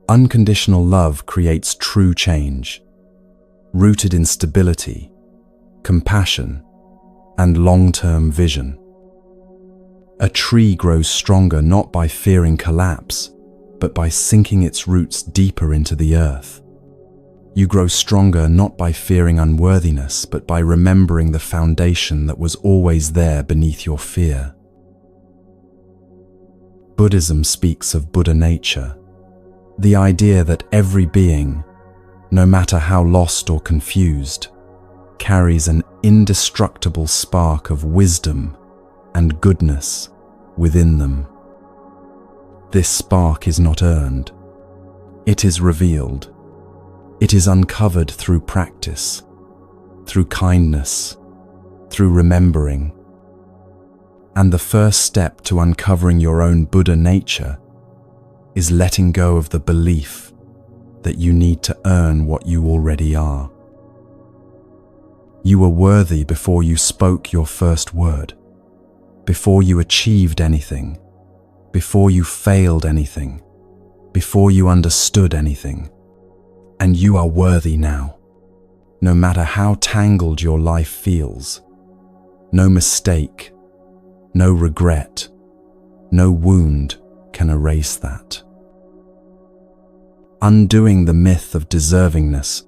Unconditional love creates true change, rooted in stability, compassion, and long-term vision. A tree grows stronger not by fearing collapse, but by sinking its roots deeper into the earth. You grow stronger not by fearing unworthiness, but by remembering the foundation that was always there beneath your fear. Buddhism speaks of Buddha nature, the idea that every being, no matter how lost or confused, carries an indestructible spark of wisdom and goodness within them. This spark is not earned. It is revealed. It is uncovered through practice, through kindness, through remembering. And the first step to uncovering your own Buddha nature is letting go of the belief that you need to earn what you already are. You were worthy before you spoke your first word, before you achieved anything, before you failed anything, before you understood anything. And you are worthy now, no matter how tangled your life feels. No mistake, no regret, no wound can erase that. Undoing the myth of deservingness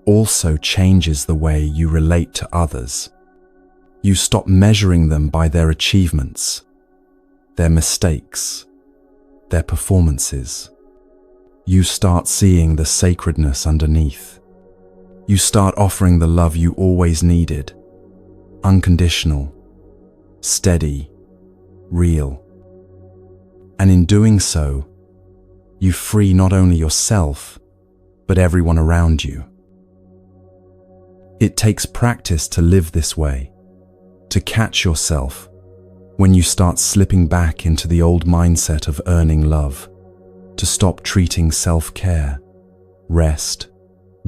also changes the way you relate to others. You stop measuring them by their achievements, their mistakes, their performances. You start seeing the sacredness underneath. You start offering the love you always needed, unconditional, steady, real. And in doing so, you free not only yourself, but everyone around you. It takes practice to live this way, to catch yourself when you start slipping back into the old mindset of earning love, to stop treating self-care, rest,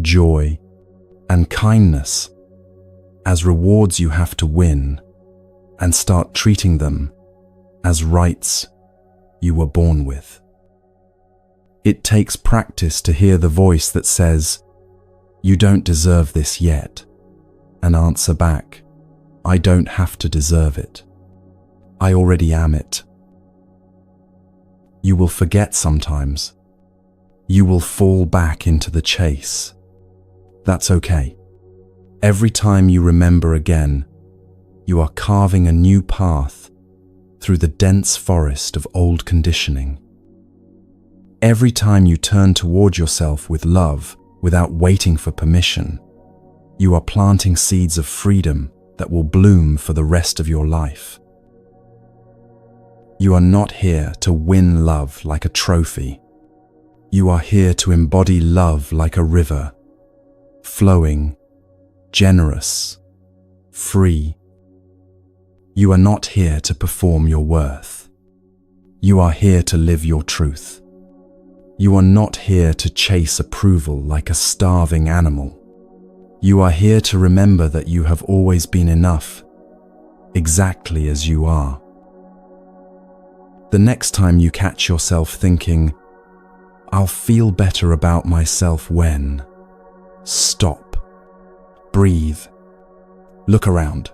joy, and kindness as rewards you have to win, and start treating them as rights you were born with. It takes practice to hear the voice that says, "You don't deserve this yet," and answer back, "I don't have to deserve it. I already am it." You will forget sometimes. You will fall back into the chase. That's okay. Every time you remember again, you are carving a new path through the dense forest of old conditioning. Every time you turn toward yourself with love without waiting for permission, you are planting seeds of freedom that will bloom for the rest of your life. You are not here to win love like a trophy. You are here to embody love like a river, flowing, generous, free. You are not here to perform your worth. You are here to live your truth. You are not here to chase approval like a starving animal. You are here to remember that you have always been enough, exactly as you are. The next time you catch yourself thinking, "I'll feel better about myself when," stop, breathe, look around.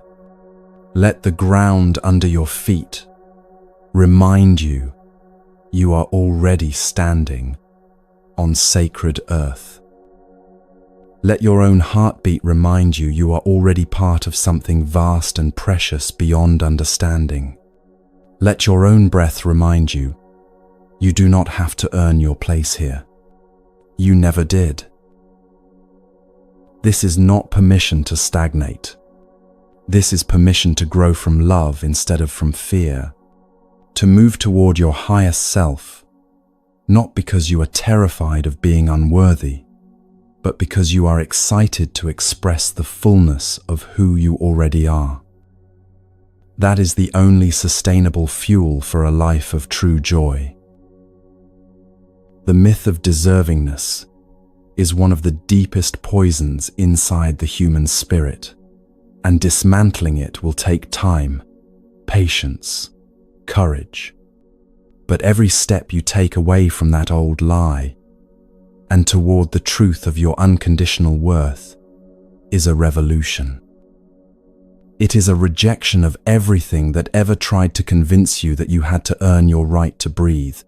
Let the ground under your feet remind you you are already standing on sacred earth. Let your own heartbeat remind you you are already part of something vast and precious beyond understanding. Let your own breath remind you you do not have to earn your place here. You never did. This is not permission to stagnate. This is permission to grow from love instead of from fear, to move toward your highest self, not because you are terrified of being unworthy, but because you are excited to express the fullness of who you already are. That is the only sustainable fuel for a life of true joy. The myth of deservingness is one of the deepest poisons inside the human spirit, and dismantling it will take time, patience, courage. But every step you take away from that old lie and toward the truth of your unconditional worth is a revolution. It is a rejection of everything that ever tried to convince you that you had to earn your right to breathe,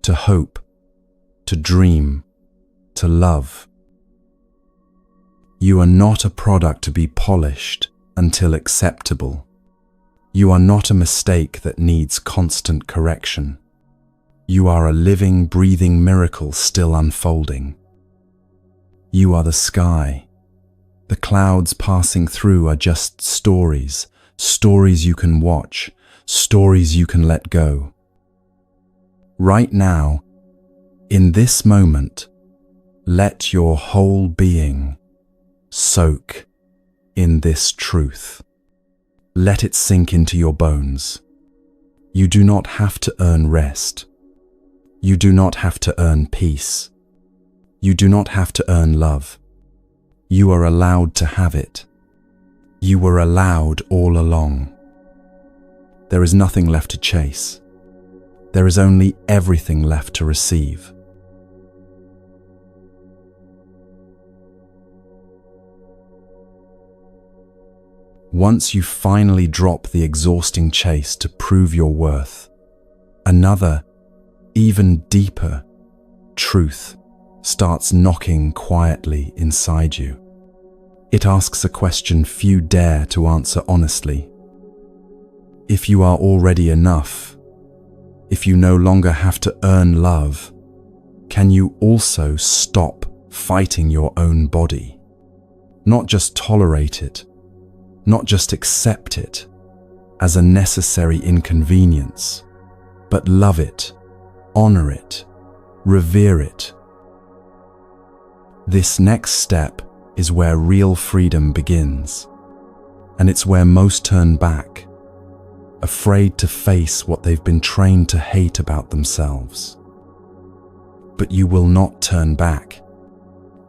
to hope, to dream, to love. You are not a product to be polished until acceptable. You are not a mistake that needs constant correction. You are a living, breathing miracle still unfolding. You are the sky. The clouds passing through are just stories, stories you can watch, stories you can let go. Right now, in this moment, let your whole being soak in this truth. Let it sink into your bones. You do not have to earn rest. You do not have to earn peace. You do not have to earn love. You are allowed to have it. You were allowed all along. There is nothing left to chase. There is only everything left to receive. Once you finally drop the exhausting chase to prove your worth, another, even deeper, truth starts knocking quietly inside you. It asks a question few dare to answer honestly. If you are already enough, if you no longer have to earn love, can you also stop fighting your own body? Not just tolerate it, not just accept it as a necessary inconvenience, but love it, honor it, revere it. This next step is where real freedom begins, and it's where most turn back, afraid to face what they've been trained to hate about themselves. But you will not turn back.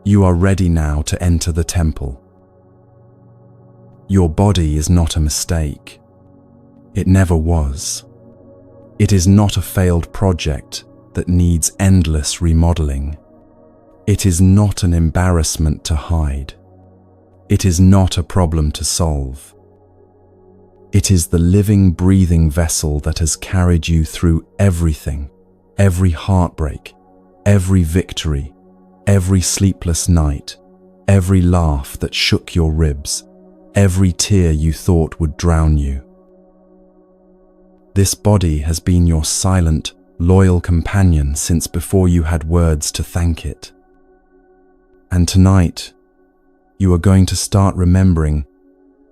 You are ready now to enter the temple. Your body is not a mistake. It never was. It is not a failed project that needs endless remodeling. It is not an embarrassment to hide. It is not a problem to solve. It is the living, breathing vessel that has carried you through everything, every heartbreak, every victory, every sleepless night, every laugh that shook your ribs, every tear you thought would drown you. This body has been your silent, loyal companion since before you had words to thank it. And tonight, you are going to start remembering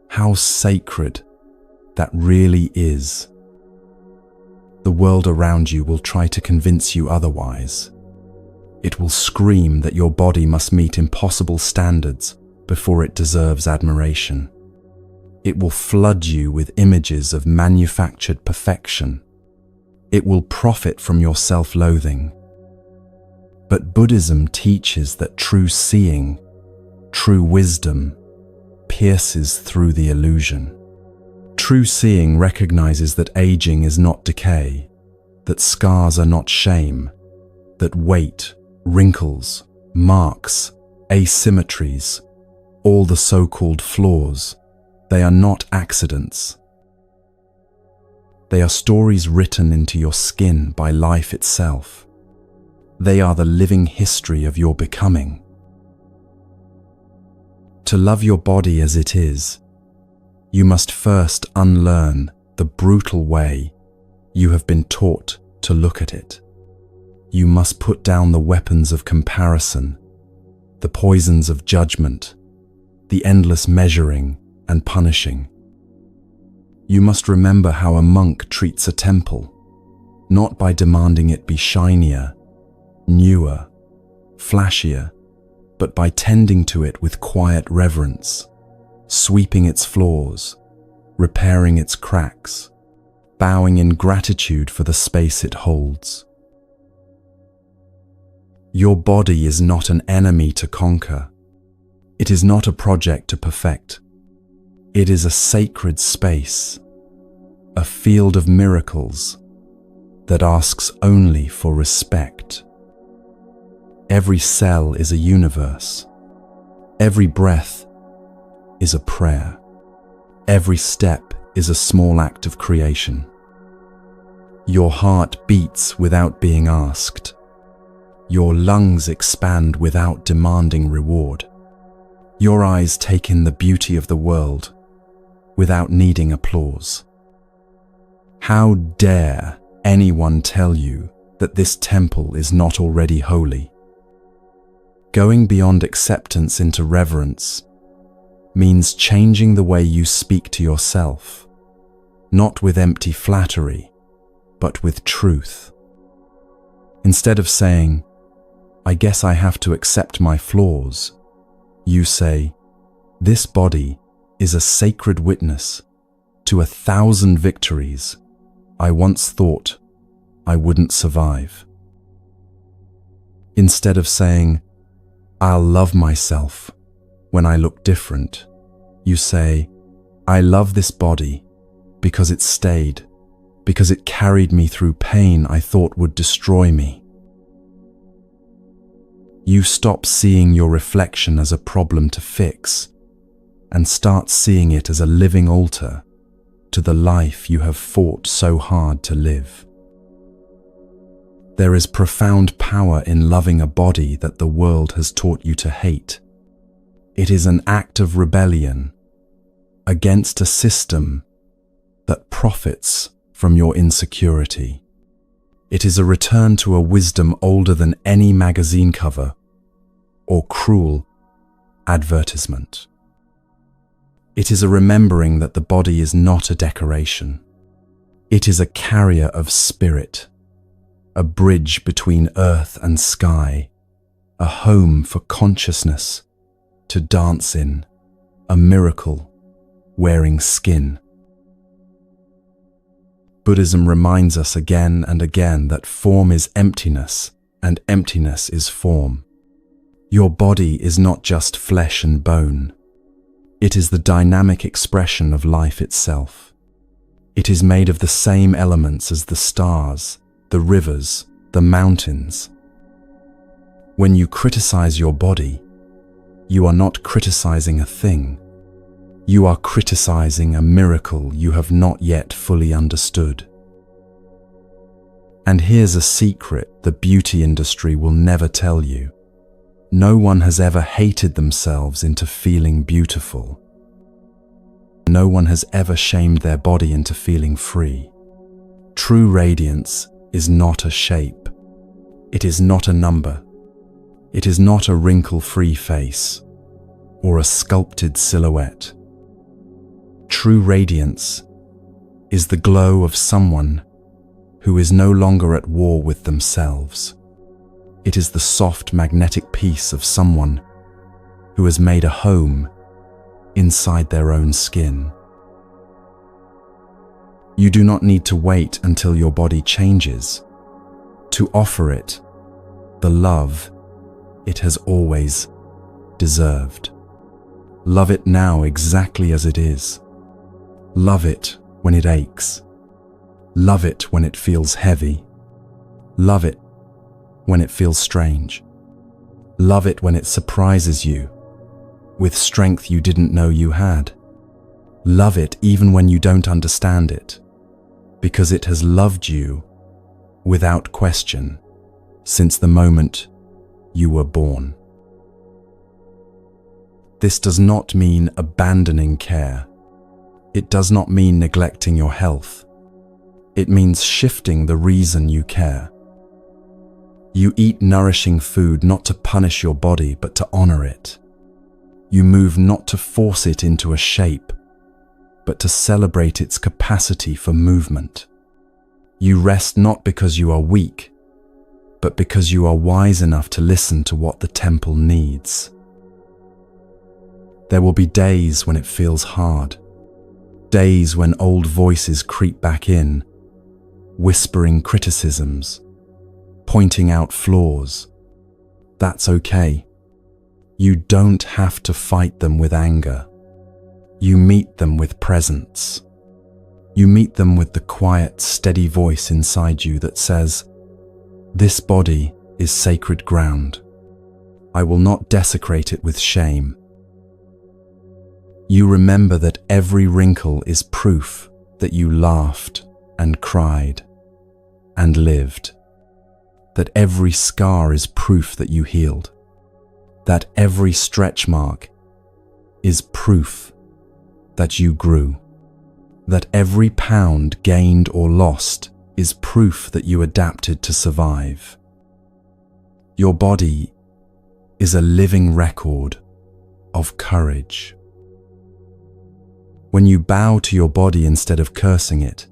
how sacred that really is. The world around you will try to convince you otherwise. It will scream that your body must meet impossible standards before it deserves admiration. It will flood you with images of manufactured perfection. It will profit from your self-loathing. But Buddhism teaches that true seeing, true wisdom, pierces through the illusion. True seeing recognizes that aging is not decay, that scars are not shame, that weight, wrinkles, marks, asymmetries, all the so-called flaws, they are not accidents. They are stories written into your skin by life itself. They are the living history of your becoming. To love your body as it is, you must first unlearn the brutal way you have been taught to look at it. You must put down the weapons of comparison, the poisons of judgment, the endless measuring and punishing. You must remember how a monk treats a temple, not by demanding it be shinier, newer, flashier, but by tending to it with quiet reverence, sweeping its floors, repairing its cracks, bowing in gratitude for the space it holds. Your body is not an enemy to conquer. It is not a project to perfect. It is a sacred space, a field of miracles that asks only for respect. Every cell is a universe. Every breath is a prayer. Every step is a small act of creation. Your heart beats without being asked. Your lungs expand without demanding reward. Your eyes take in the beauty of the world without needing applause. How dare anyone tell you that this temple is not already holy? Going beyond acceptance into reverence means changing the way you speak to yourself, not with empty flattery, but with truth. Instead of saying, "I guess I have to accept my flaws," you say, "This body is a sacred witness to 1,000 victories I once thought I wouldn't survive." Instead of saying, "I'll love myself when I look different," you say, "I love this body because it stayed, because it carried me through pain I thought would destroy me." You stop seeing your reflection as a problem to fix and start seeing it as a living altar to the life you have fought so hard to live. There is profound power in loving a body that the world has taught you to hate. It is an act of rebellion against a system that profits from your insecurity. It is a return to a wisdom older than any magazine cover or cruel advertisement. It is a remembering that the body is not a decoration. It is a carrier of spirit, a bridge between earth and sky, a home for consciousness to dance in, a miracle wearing skin. Buddhism reminds us again and again that form is emptiness and emptiness is form. Your body is not just flesh and bone. It is the dynamic expression of life itself. It is made of the same elements as the stars, the rivers, the mountains. When you criticize your body, you are not criticizing a thing. You are criticizing a miracle you have not yet fully understood. And here's a secret the beauty industry will never tell you. No one has ever hated themselves into feeling beautiful. No one has ever shamed their body into feeling free. True radiance is not a shape. It is not a number. It is not a wrinkle-free face or a sculpted silhouette. True radiance is the glow of someone who is no longer at war with themselves. It is the soft magnetic peace of someone who has made a home inside their own skin. You do not need to wait until your body changes to offer it the love it has always deserved. Love it now exactly as it is. Love it when it aches. Love it when it feels heavy. Love it when it feels strange. Love it when it surprises you with strength you didn't know you had. Love it even when you don't understand it, because it has loved you without question since the moment you were born. This does not mean abandoning care. It does not mean neglecting your health. It means shifting the reason you care. You eat nourishing food not to punish your body, but to honor it. You move not to force it into a shape, but to celebrate its capacity for movement. You rest not because you are weak, but because you are wise enough to listen to what the temple needs. There will be days when it feels hard, days when old voices creep back in, whispering criticisms, pointing out flaws. That's okay. You don't have to fight them with anger. You meet them with presence. You meet them with the quiet, steady voice inside you that says, "This body is sacred ground. I will not desecrate it with shame." You remember that every wrinkle is proof that you laughed and cried and lived. That every scar is proof that you healed. That every stretch mark is proof that you grew. That every pound gained or lost is proof that you adapted to survive. Your body is a living record of courage. When you bow to your body instead of cursing it,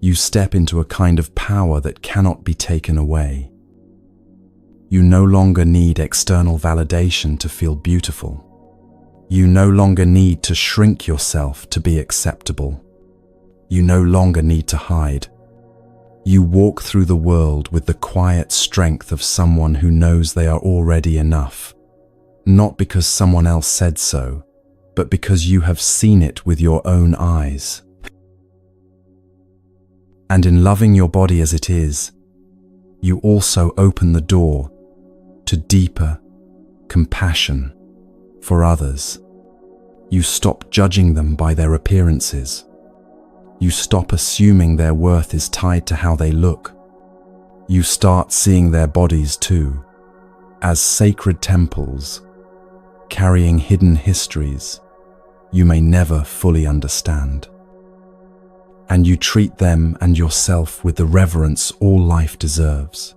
you step into a kind of power that cannot be taken away. You no longer need external validation to feel beautiful. You no longer need to shrink yourself to be acceptable. You no longer need to hide. You walk through the world with the quiet strength of someone who knows they are already enough, not because someone else said so, but because you have seen it with your own eyes. And in loving your body as it is, you also open the door to deeper compassion for others. You stop judging them by their appearances. You stop assuming their worth is tied to how they look. You start seeing their bodies too, as sacred temples, carrying hidden histories you may never fully understand. And you treat them and yourself with the reverence all life deserves.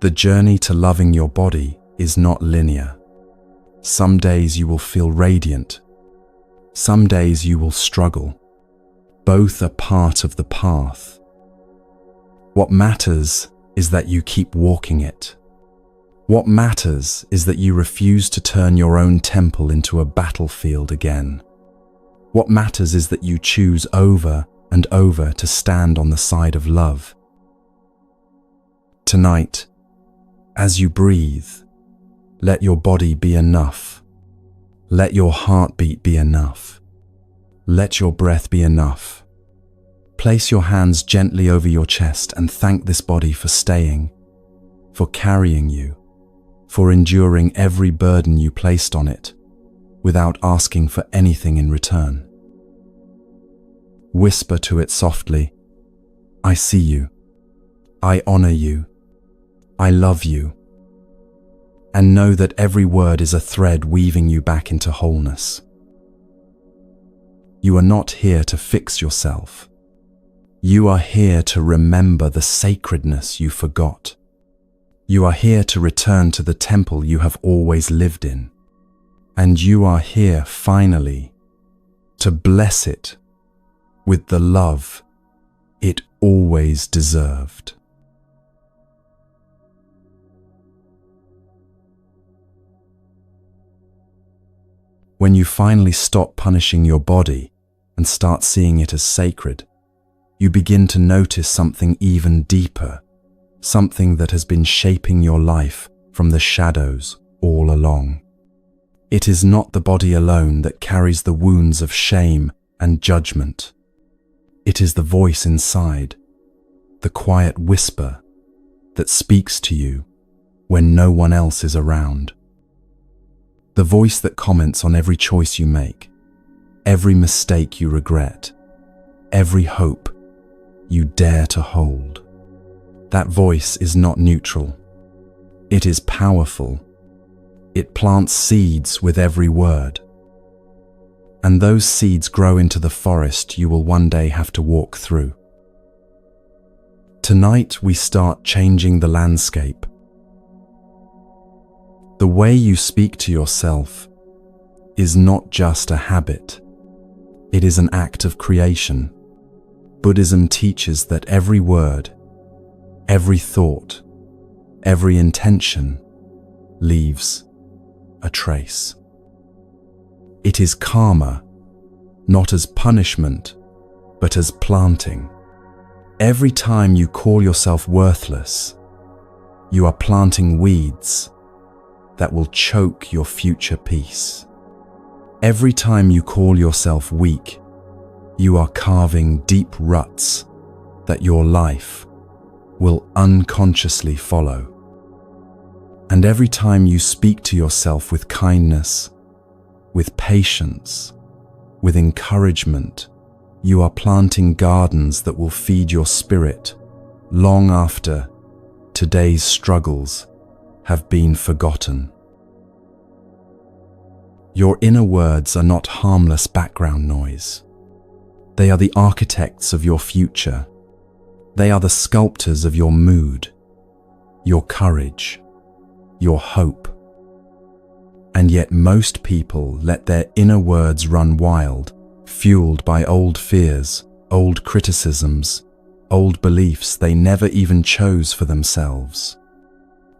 The journey to loving your body is not linear. Some days you will feel radiant. Some days you will struggle. Both are part of the path. What matters is that you keep walking it. What matters is that you refuse to turn your own temple into a battlefield again. What matters is that you choose over and over to stand on the side of love. Tonight, as you breathe, let your body be enough. Let your heartbeat be enough. Let your breath be enough. Place your hands gently over your chest and thank this body for staying, for carrying you, for enduring every burden you placed on it, without asking for anything in return. Whisper to it softly, "I see you. I honor you. I love you." And know that every word is a thread weaving you back into wholeness. You are not here to fix yourself. You are here to remember the sacredness you forgot. You are here to return to the temple you have always lived in. And you are here, finally, to bless it with the love it always deserved. When you finally stop punishing your body and start seeing it as sacred, you begin to notice something even deeper, something that has been shaping your life from the shadows all along. It is not the body alone that carries the wounds of shame and judgment. It is the voice inside, the quiet whisper that speaks to you when no one else is around. The voice that comments on every choice you make, every mistake you regret, every hope you dare to hold. That voice is not neutral. It is powerful. It plants seeds with every word. And those seeds grow into the forest you will one day have to walk through. Tonight we start changing the landscape. The way you speak to yourself is not just a habit. It is an act of creation. Buddhism teaches that every word, every thought, every intention leaves a trace. It is karma, not as punishment, but as planting. Every time you call yourself worthless, you are planting weeds that will choke your future peace. Every time you call yourself weak, you are carving deep ruts that your life will unconsciously follow. And every time you speak to yourself with kindness, with patience, with encouragement, you are planting gardens that will feed your spirit long after today's struggles have been forgotten. Your inner words are not harmless background noise. They are the architects of your future. They are the sculptors of your mood, your courage, your hope. And yet most people let their inner words run wild, fueled by old fears, old criticisms, old beliefs they never even chose for themselves.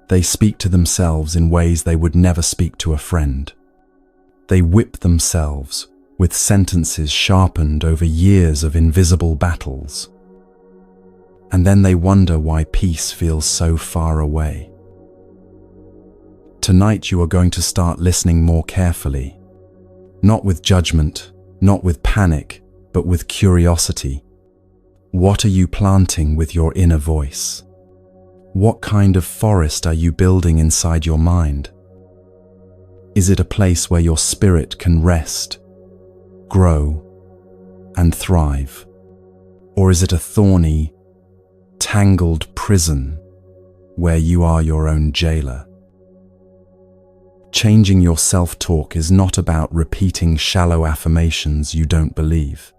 They speak to themselves in ways they would never speak to a friend. They whip themselves with sentences sharpened over years of invisible battles. And then they wonder why peace feels so far away. Tonight you are going to start listening more carefully, not with judgment, not with panic, but with curiosity. What are you planting with your inner voice? What kind of forest are you building inside your mind? Is it a place where your spirit can rest, grow, and thrive? Or is it a thorny, tangled prison where you are your own jailer? Changing your self-talk is not about repeating shallow affirmations you don't believe.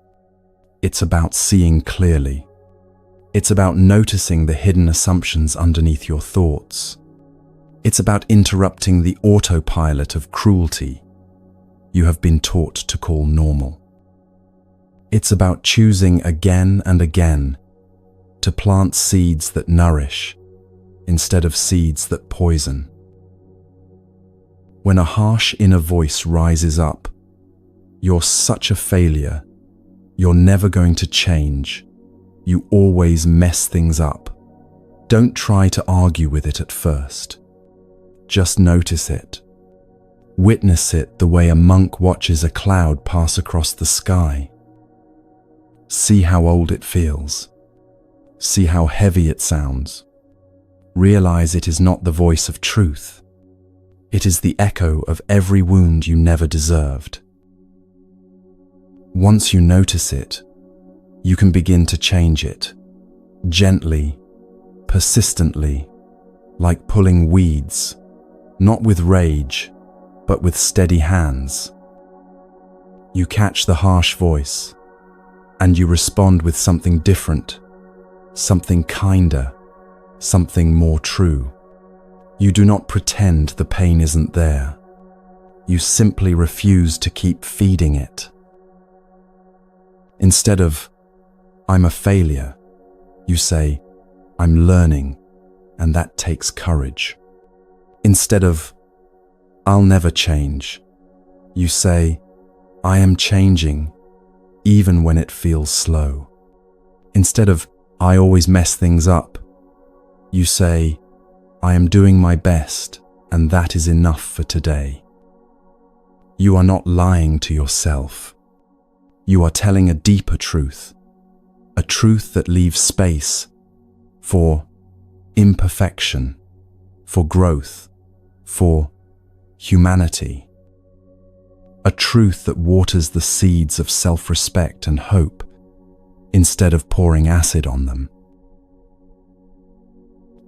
It's about seeing clearly. It's about noticing the hidden assumptions underneath your thoughts. It's about interrupting the autopilot of cruelty you have been taught to call normal. It's about choosing again and again to plant seeds that nourish instead of seeds that poison. When a harsh inner voice rises up, "You're such a failure. You're never going to change. You always mess things up." Don't try to argue with it at first. Just notice it. Witness it the way a monk watches a cloud pass across the sky. See how old it feels. See how heavy it sounds. Realize it is not the voice of truth. It is the echo of every wound you never deserved. Once you notice it, you can begin to change it, gently, persistently, like pulling weeds, not with rage, but with steady hands. You catch the harsh voice, and you respond with something different, something kinder, something more true. You do not pretend the pain isn't there. You simply refuse to keep feeding it. Instead of, "I'm a failure," You say, I'm learning, and that takes courage. Instead of, I'll never change, you say, I am changing, even when it feels slow. Instead of, I always mess things up, you say, I am doing my best, and that is enough for today. You are not lying to yourself. You are telling a deeper truth, a truth that leaves space for imperfection, for growth, for humanity. A truth that waters the seeds of self-respect and hope instead of pouring acid on them.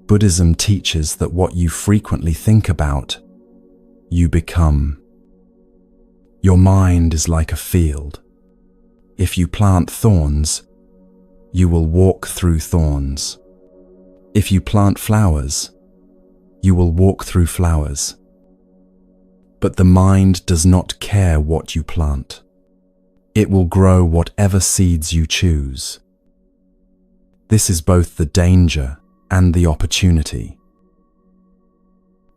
Buddhism teaches that what you frequently think about, you become. Your mind is like a field. If you plant thorns, you will walk through thorns. If you plant flowers, you will walk through flowers. But the mind does not care what you plant. It will grow whatever seeds you choose. This is both the danger and the opportunity.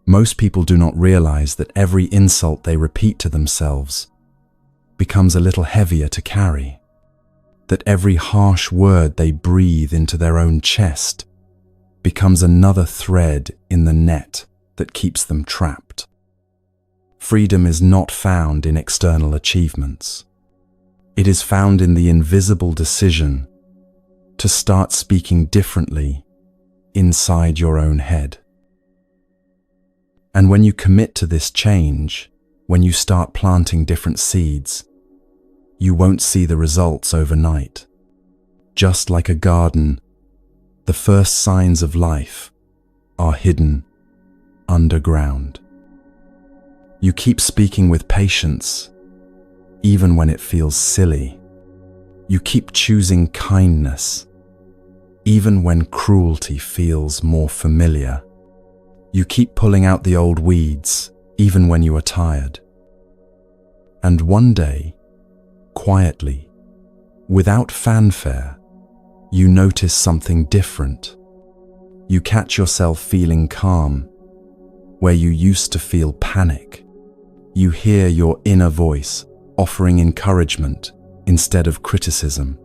Most people do not realize that every insult they repeat to themselves becomes a little heavier to carry, that every harsh word they breathe into their own chest becomes another thread in the net that keeps them trapped. Freedom is not found in external achievements. It is found in the invisible decision to start speaking differently inside your own head. And when you commit to this change, when you start planting different seeds, you won't see the results overnight. Just like a garden, the first signs of life are hidden underground. You keep speaking with patience, even when it feels silly. You keep choosing kindness, even when cruelty feels more familiar. You keep pulling out the old weeds, even when you are tired. And one day, quietly, without fanfare, you notice something different. You catch yourself feeling calm, where you used to feel panic. You hear your inner voice offering encouragement instead of criticism.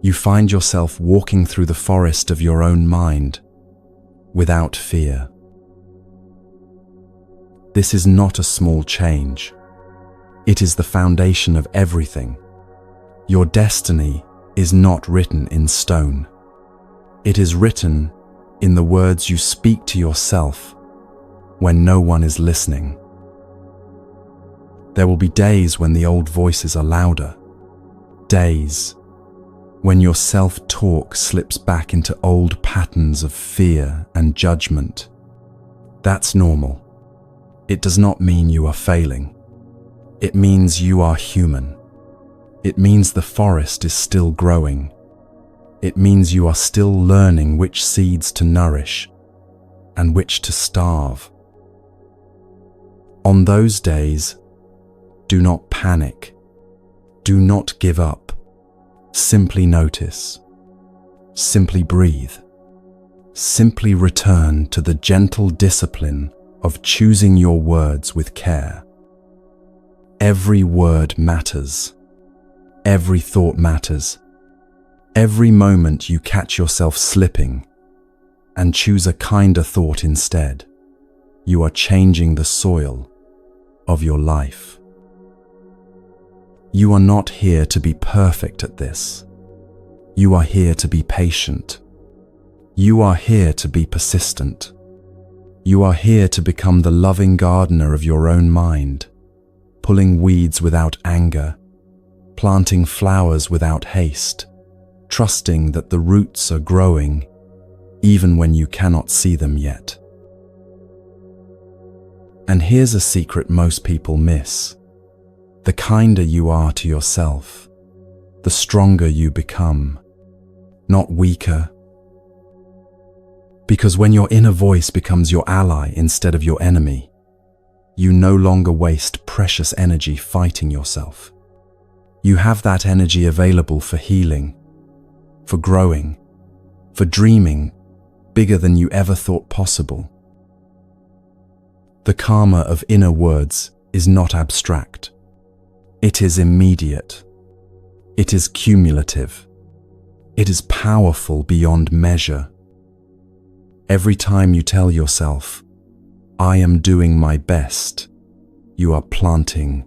You find yourself walking through the forest of your own mind without fear. This is not a small change. It is the foundation of everything. Your destiny is not written in stone. It is written in the words you speak to yourself when no one is listening. There will be days when the old voices are louder. Days when your self-talk slips back into old patterns of fear and judgment. That's normal. It does not mean you are failing. It means you are human. It means the forest is still growing. It means you are still learning which seeds to nourish and which to starve. On those days, do not panic. Do not give up. Simply notice. Simply breathe. Simply return to the gentle discipline of choosing your words with care. Every word matters. Every thought matters. Every moment you catch yourself slipping and choose a kinder thought instead, you are changing the soil of your life. You are not here to be perfect at this. You are here to be patient. You are here to be persistent. You are here to become the loving gardener of your own mind, pulling weeds without anger, planting flowers without haste, trusting that the roots are growing even when you cannot see them yet. And here's a secret most people miss. The kinder you are to yourself, the stronger you become, not weaker. Because when your inner voice becomes your ally instead of your enemy, you no longer waste precious energy fighting yourself. You have that energy available for healing, for growing, for dreaming bigger than you ever thought possible. The karma of inner words is not abstract. It is immediate. It is cumulative. It is powerful beyond measure. Every time you tell yourself, "I am doing my best," you are planting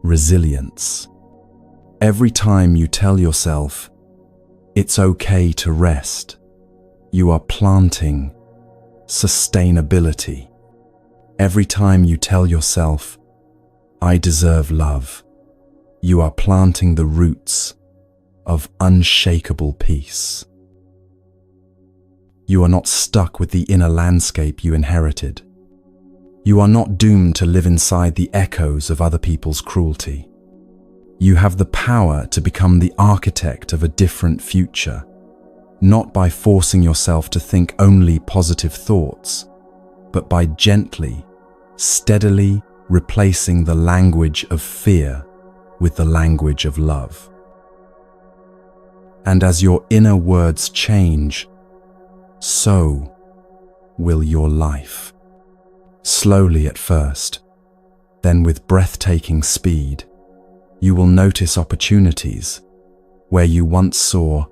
resilience. Every time you tell yourself, "It's okay to rest," you are planting sustainability. Every time you tell yourself, "I deserve love," you are planting the roots of unshakable peace. You are not stuck with the inner landscape you inherited. You are not doomed to live inside the echoes of other people's cruelty. You have the power to become the architect of a different future, not by forcing yourself to think only positive thoughts, but by gently, steadily replacing the language of fear with the language of love. And as your inner words change, so will your life. Slowly at first, then with breathtaking speed, you will notice opportunities where you once saw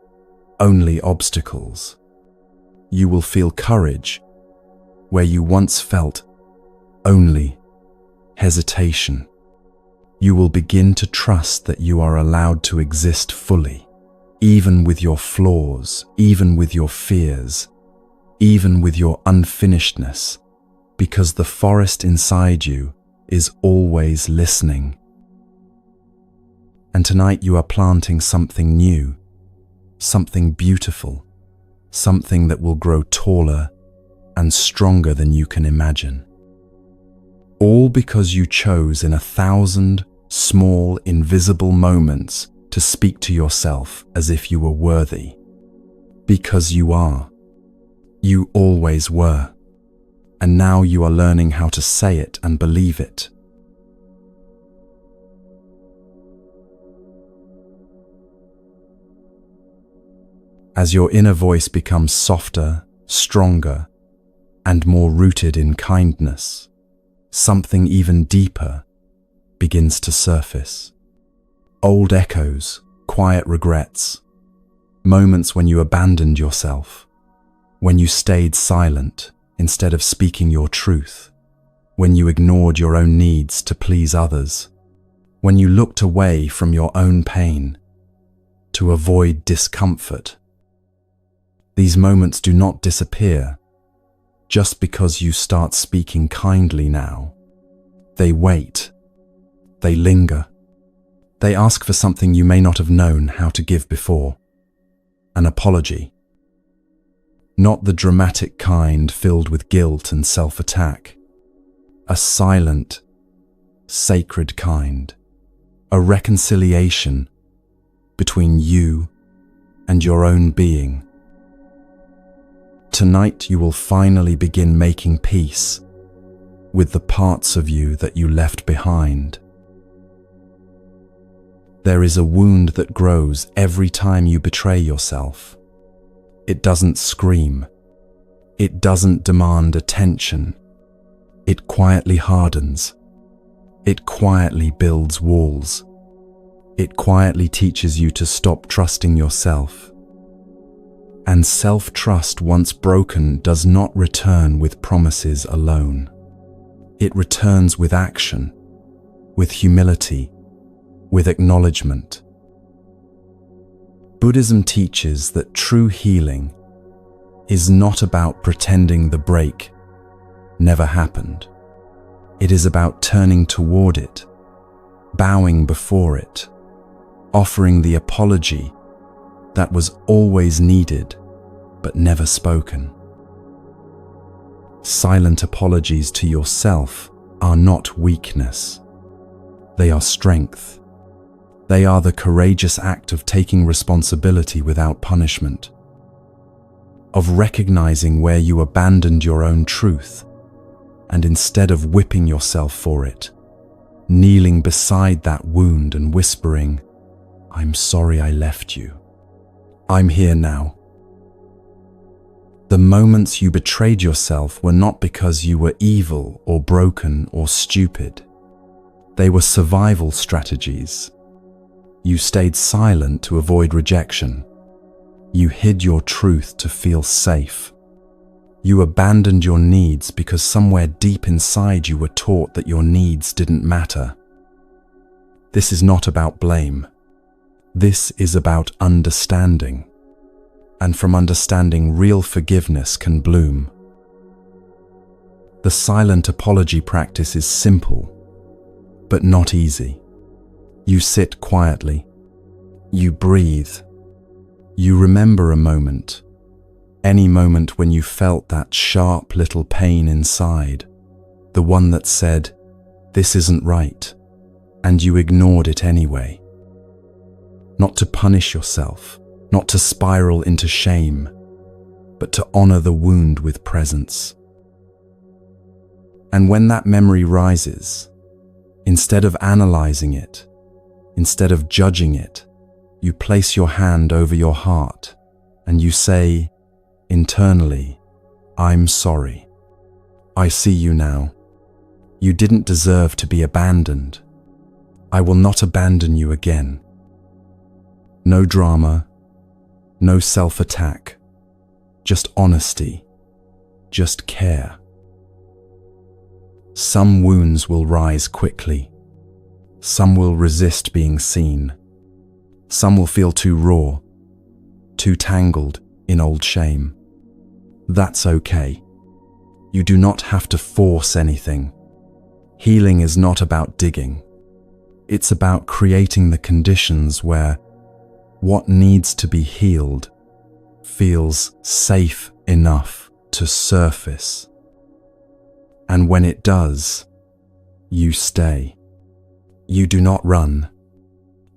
only obstacles. You will feel courage where you once felt only hesitation. You will begin to trust that you are allowed to exist fully, even with your flaws, even with your fears, even with your unfinishedness, because the forest inside you is always listening. And tonight you are planting something new, something beautiful, something that will grow taller and stronger than you can imagine. All because you chose in 1,000 small, invisible moments to speak to yourself as if you were worthy. Because you are. You always were. And now you are learning how to say it and believe it. As your inner voice becomes softer, stronger, and more rooted in kindness, something even deeper begins to surface. Old echoes, quiet regrets, moments when you abandoned yourself, when you stayed silent instead of speaking your truth, when you ignored your own needs to please others, when you looked away from your own pain to avoid discomfort. These moments do not disappear just because you start speaking kindly now. They wait. They linger. They ask for something you may not have known how to give before. An apology. Not the dramatic kind filled with guilt and self-attack. A silent, sacred kind. A reconciliation between you and your own being. Tonight you will finally begin making peace with the parts of you that you left behind. There is a wound that grows every time you betray yourself. It doesn't scream. It doesn't demand attention. It quietly hardens. It quietly builds walls. It quietly teaches you to stop trusting yourself. And self-trust, once broken, does not return with promises alone. It returns with action, with humility, with acknowledgement. Buddhism teaches that true healing is not about pretending the break never happened. It is about turning toward it, bowing before it, offering the apology that was always needed but never spoken. Silent apologies to yourself are not weakness. They are strength. They are the courageous act of taking responsibility without punishment, of recognizing where you abandoned your own truth, and instead of whipping yourself for it, kneeling beside that wound and whispering, "I'm sorry I left you. I'm here now. The moments you betrayed yourself were not because you were evil or broken or stupid. They were survival strategies. You stayed silent to avoid rejection. You hid your truth to feel safe. You abandoned your needs because somewhere deep inside you were taught that your needs didn't matter. This is not about blame. This is about understanding. And from understanding, real forgiveness can bloom. The silent apology practice is simple, but not easy. You sit quietly. You breathe. You remember a moment, any moment when you felt that sharp little pain inside, the one that said, "This isn't right," and you ignored it anyway. Not to punish yourself, not to spiral into shame, but to honor the wound with presence. And when that memory rises, instead of analyzing it, instead of judging it, you place your hand over your heart and you say, internally, "I'm sorry. I see you now. You didn't deserve to be abandoned. I will not abandon you again." No drama, no self-attack, just honesty, just care. Some wounds will rise quickly. Some will resist being seen. Some will feel too raw, too tangled in old shame. That's okay. You do not have to force anything. Healing is not about digging. It's about creating the conditions where what needs to be healed feels safe enough to surface. And when it does, you stay. You do not run.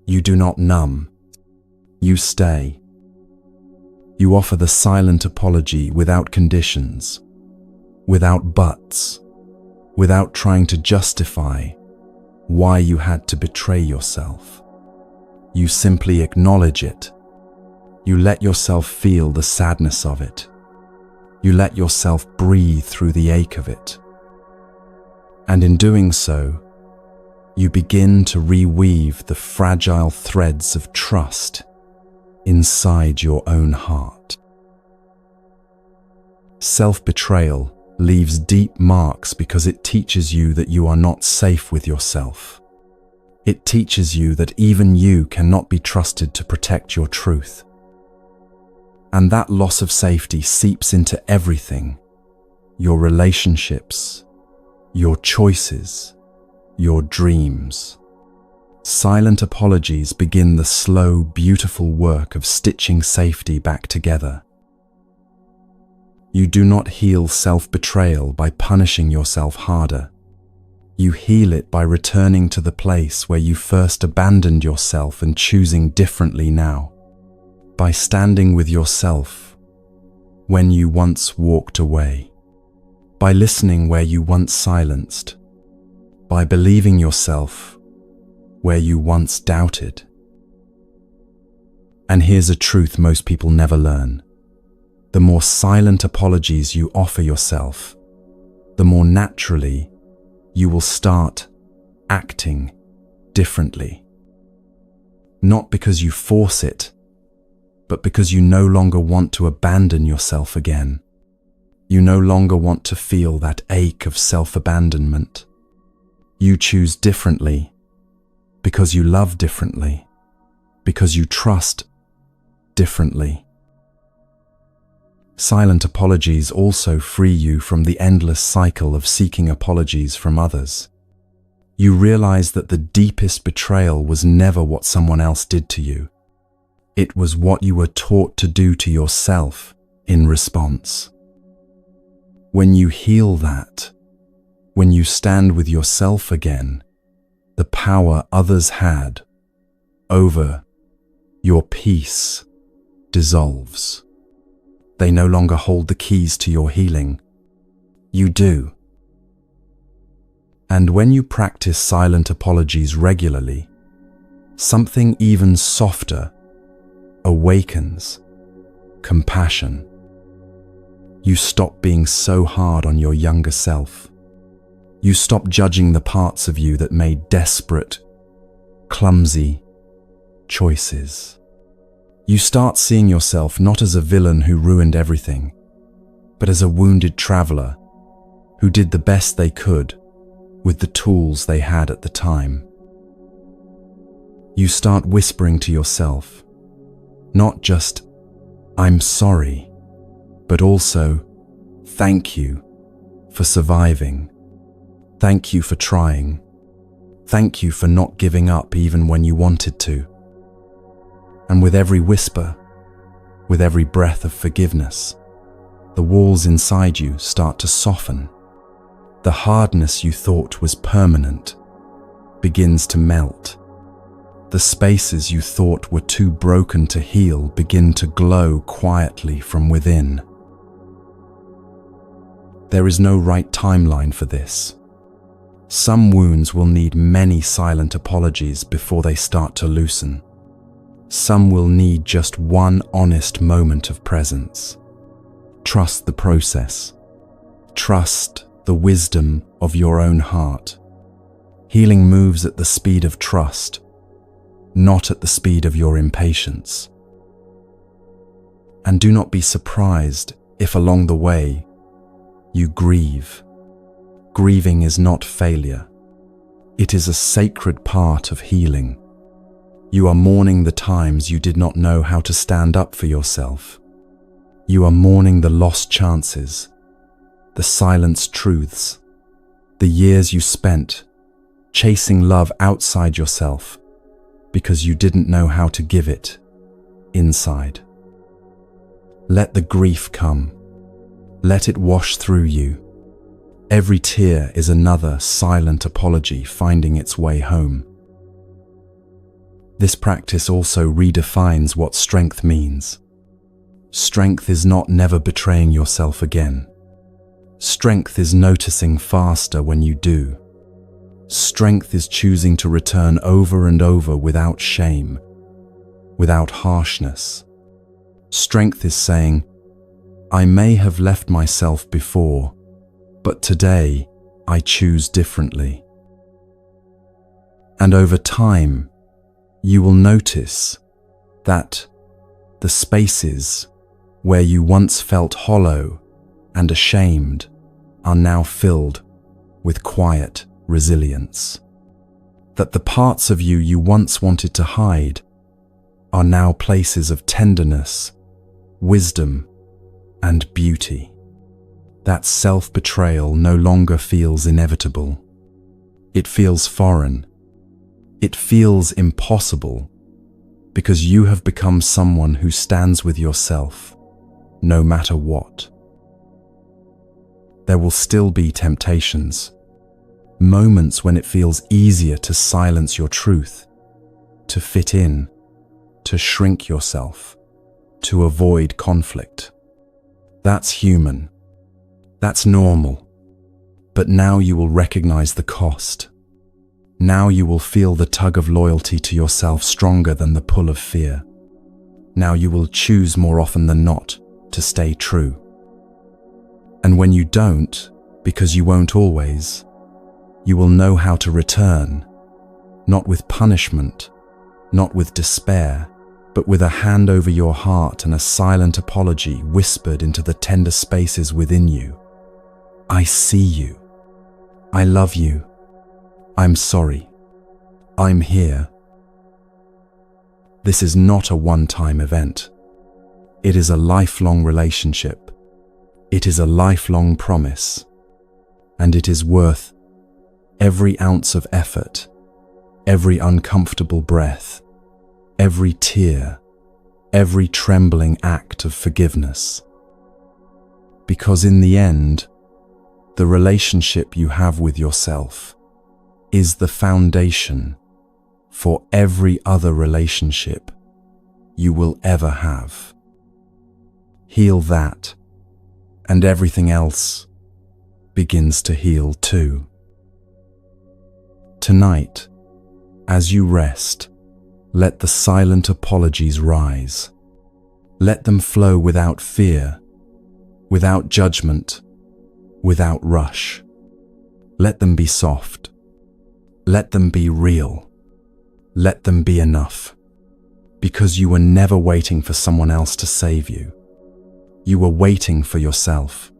You do not numb. You stay. You offer the silent apology without conditions, without buts, without trying to justify why you had to betray yourself. You simply acknowledge it. You let yourself feel the sadness of it. You let yourself breathe through the ache of it. And in doing so, you begin to reweave the fragile threads of trust inside your own heart. Self-betrayal leaves deep marks because it teaches you that you are not safe with yourself. It teaches you that even you cannot be trusted to protect your truth. And that loss of safety seeps into everything: your relationships, your choices, your dreams. Silent apologies begin the slow, beautiful work of stitching safety back together. You do not heal self-betrayal by punishing yourself harder. You heal it by returning to the place where you first abandoned yourself and choosing differently now. By standing with yourself when you once walked away. By listening where you once silenced. By believing yourself where you once doubted. And here's a truth most people never learn. The more silent apologies you offer yourself, the more naturally you will start acting differently. Not because you force it, but because you no longer want to abandon yourself again. You no longer want to feel that ache of self-abandonment. You choose differently because you love differently, because you trust differently. Silent apologies also free you from the endless cycle of seeking apologies from others. You realize that the deepest betrayal was never what someone else did to you. It was what you were taught to do to yourself in response. When you heal that, when you stand with yourself again, the power others had over your peace dissolves. They no longer hold the keys to your healing. You do. And when you practice silent apologies regularly, something even softer awakens: compassion. You stop being so hard on your younger self. You stop judging the parts of you that made desperate, clumsy choices. You start seeing yourself not as a villain who ruined everything, but as a wounded traveler who did the best they could with the tools they had at the time. You start whispering to yourself, not just, "I'm sorry," but also, "Thank you for surviving. Thank you for trying. Thank you for not giving up even when you wanted to." And with every whisper, with every breath of forgiveness, the walls inside you start to soften. The hardness you thought was permanent begins to melt. The spaces you thought were too broken to heal begin to glow quietly from within. There is no right timeline for this. Some wounds will need many silent apologies before they start to loosen. Some will need just one honest moment of presence. Trust the process. Trust the wisdom of your own heart. Healing moves at the speed of trust, not at the speed of your impatience. And do not be surprised if along the way you grieve. Grieving is not failure. It is a sacred part of healing. You are mourning the times you did not know how to stand up for yourself. You are mourning the lost chances, the silenced truths, the years you spent chasing love outside yourself because you didn't know how to give it inside. Let the grief come. Let it wash through you. Every tear is another silent apology finding its way home. This practice also redefines what strength means. Strength is not never betraying yourself again. Strength is noticing faster when you do. Strength is choosing to return over and over without shame, without harshness. Strength is saying, "I may have left myself before, but today I choose differently." And over time, you will notice that the spaces where you once felt hollow and ashamed are now filled with quiet resilience. That the parts of you you once wanted to hide are now places of tenderness, wisdom, and beauty. That self-betrayal no longer feels inevitable. It feels foreign. It feels impossible because you have become someone who stands with yourself, no matter what. There will still be temptations, moments when it feels easier to silence your truth, to fit in, to shrink yourself, to avoid conflict. That's human. That's normal. But now you will recognize the cost. Now you will feel the tug of loyalty to yourself stronger than the pull of fear. Now you will choose more often than not to stay true. And when you don't, because you won't always, you will know how to return, not with punishment, not with despair, but with a hand over your heart and a silent apology whispered into the tender spaces within you. I see you. I love you. I'm sorry. I'm here. This is not a one-time event. It is a lifelong relationship. It is a lifelong promise. And it is worth every ounce of effort, every uncomfortable breath, every tear, every trembling act of forgiveness. Because in the end, the relationship you have with yourself is the foundation for every other relationship you will ever have. Heal that, and everything else begins to heal too. Tonight, as you rest, let the silent apologies rise. Let them flow without fear, without judgment, without rush. Let them be soft. Let them be real. Let them be enough. Because you were never waiting for someone else to save you. You were waiting for yourself.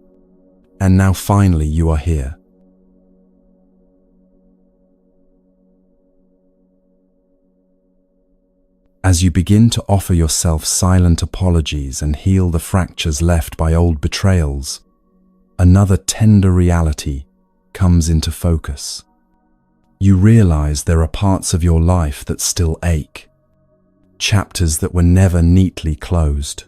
And now finally you are here. As you begin to offer yourself silent apologies and heal the fractures left by old betrayals, another tender reality comes into focus. You realize there are parts of your life that still ache, chapters that were never neatly closed,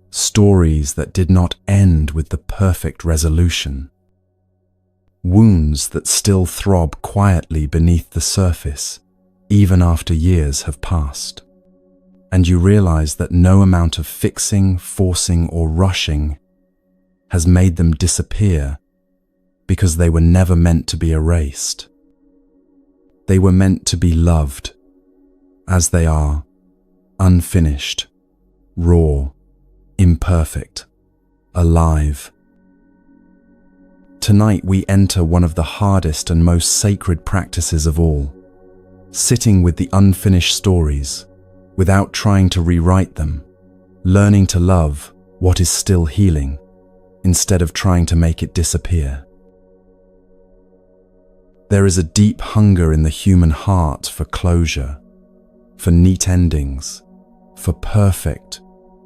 stories that did not end with the perfect resolution, wounds that still throb quietly beneath the surface, even after years have passed. And you realize that no amount of fixing, forcing, or rushing has made them disappear because they were never meant to be erased. They were meant to be loved as they are, unfinished, raw, imperfect, alive. Tonight we enter one of the hardest and most sacred practices of all, sitting with the unfinished stories, without trying to rewrite them, learning to love what is still healing, instead of trying to make it disappear. There is a deep hunger in the human heart for closure, for neat endings, for perfect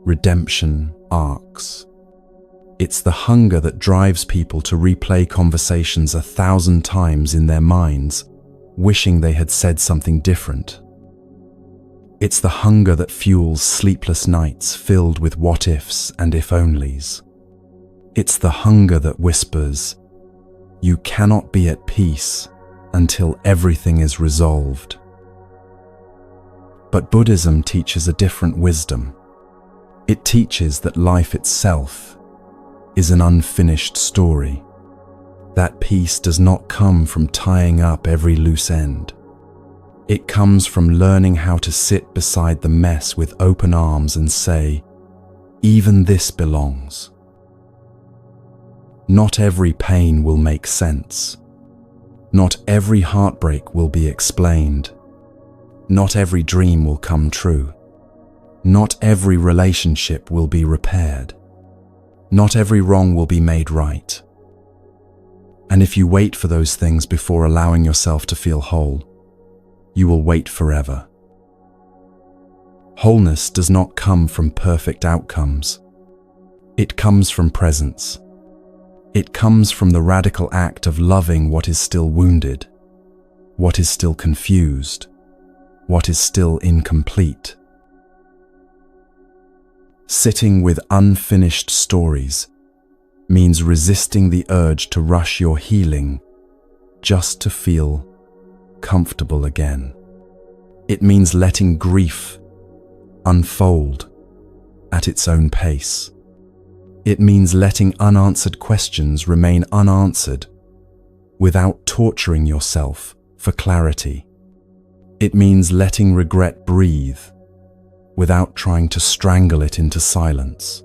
redemption arcs. It's the hunger that drives people to replay conversations 1,000 times in their minds, wishing they had said something different. It's the hunger that fuels sleepless nights filled with what-ifs and if-onlys. It's the hunger that whispers, "You cannot be at peace until everything is resolved." But Buddhism teaches a different wisdom. It teaches that life itself is an unfinished story. That peace does not come from tying up every loose end. It comes from learning how to sit beside the mess with open arms and say, "Even this belongs." Not every pain will make sense. Not every heartbreak will be explained. Not every dream will come true. Not every relationship will be repaired. Not every wrong will be made right. And if you wait for those things before allowing yourself to feel whole, you will wait forever. Wholeness does not come from perfect outcomes. It comes from presence. It comes from the radical act of loving what is still wounded, what is still confused, what is still incomplete. Sitting with unfinished stories means resisting the urge to rush your healing just to feel comfortable again. It means letting grief unfold at its own pace. It means letting unanswered questions remain unanswered without torturing yourself for clarity. It means letting regret breathe without trying to strangle it into silence.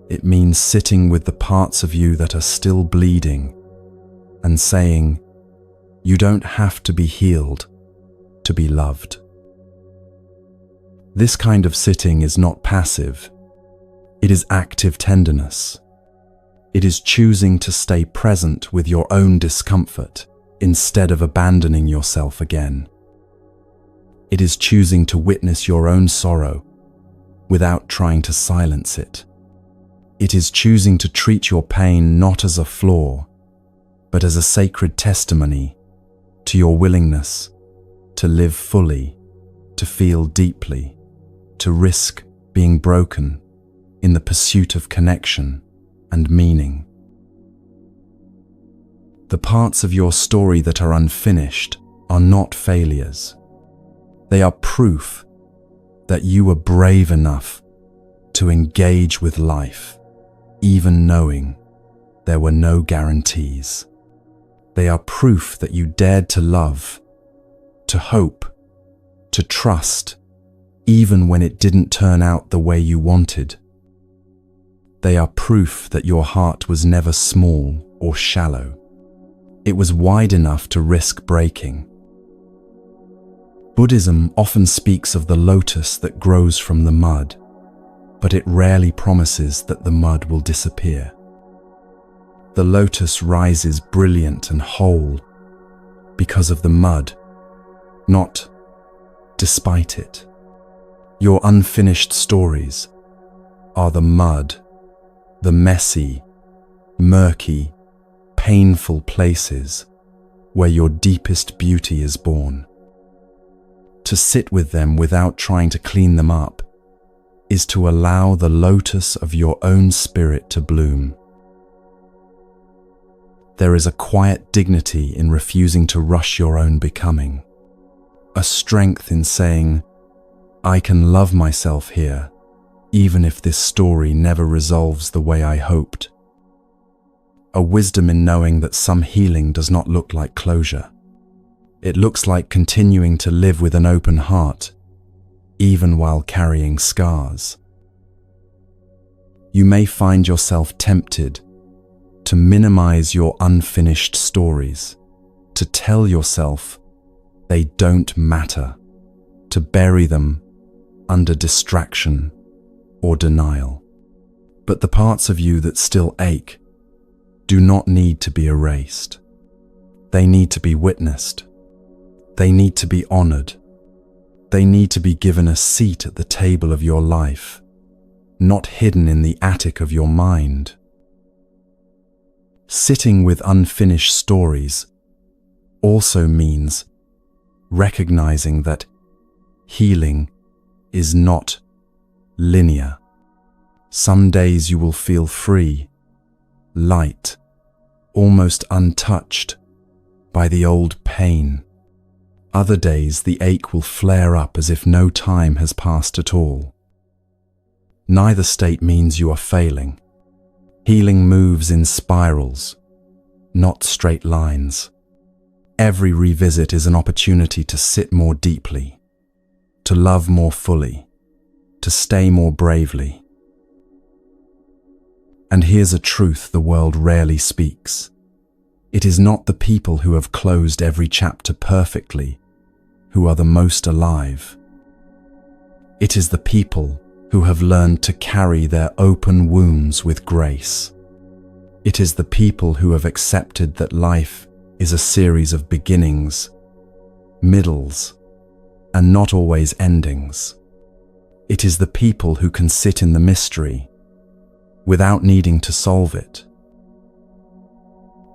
It means sitting with the parts of you that are still bleeding and saying, "You don't have to be healed to be loved." This kind of sitting is not passive. It is active tenderness. It is choosing to stay present with your own discomfort instead of abandoning yourself again. It is choosing to witness your own sorrow without trying to silence it. It is choosing to treat your pain not as a flaw, but as a sacred testimony to your willingness to live fully, to feel deeply, to risk being broken in the pursuit of connection and meaning. The parts of your story that are unfinished are not failures. They are proof that you were brave enough to engage with life, even knowing there were no guarantees. They are proof that you dared to love, to hope, to trust, even when it didn't turn out the way you wanted. They are proof that your heart was never small or shallow. It was wide enough to risk breaking. Buddhism often speaks of the lotus that grows from the mud, but it rarely promises that the mud will disappear. The lotus rises brilliant and whole because of the mud, not despite it. Your unfinished stories are the mud, the messy, murky, painful places where your deepest beauty is born. To sit with them without trying to clean them up is to allow the lotus of your own spirit to bloom. There is a quiet dignity in refusing to rush your own becoming, a strength in saying, I can love myself here, even if this story never resolves the way I hoped. A wisdom in knowing that some healing does not look like closure. It looks like continuing to live with an open heart, even while carrying scars. You may find yourself tempted to minimize your unfinished stories, to tell yourself they don't matter, to bury them under distraction or denial. But the parts of you that still ache do not need to be erased. They need to be witnessed. They need to be honored. They need to be given a seat at the table of your life, not hidden in the attic of your mind. Sitting with unfinished stories also means recognizing that healing is not linear. Some days you will feel free, light, almost untouched by the old pain. Other days the ache will flare up as if no time has passed at all. Neither state means you are failing. Healing moves in spirals, not straight lines. Every revisit is an opportunity to sit more deeply, to love more fully, to stay more bravely. And here's a truth the world rarely speaks. It is not the people who have closed every chapter perfectly who are the most alive. It is the people who have learned to carry their open wounds with grace. It is the people who have accepted that life is a series of beginnings, middles, and not always endings. It is the people who can sit in the mystery without needing to solve it.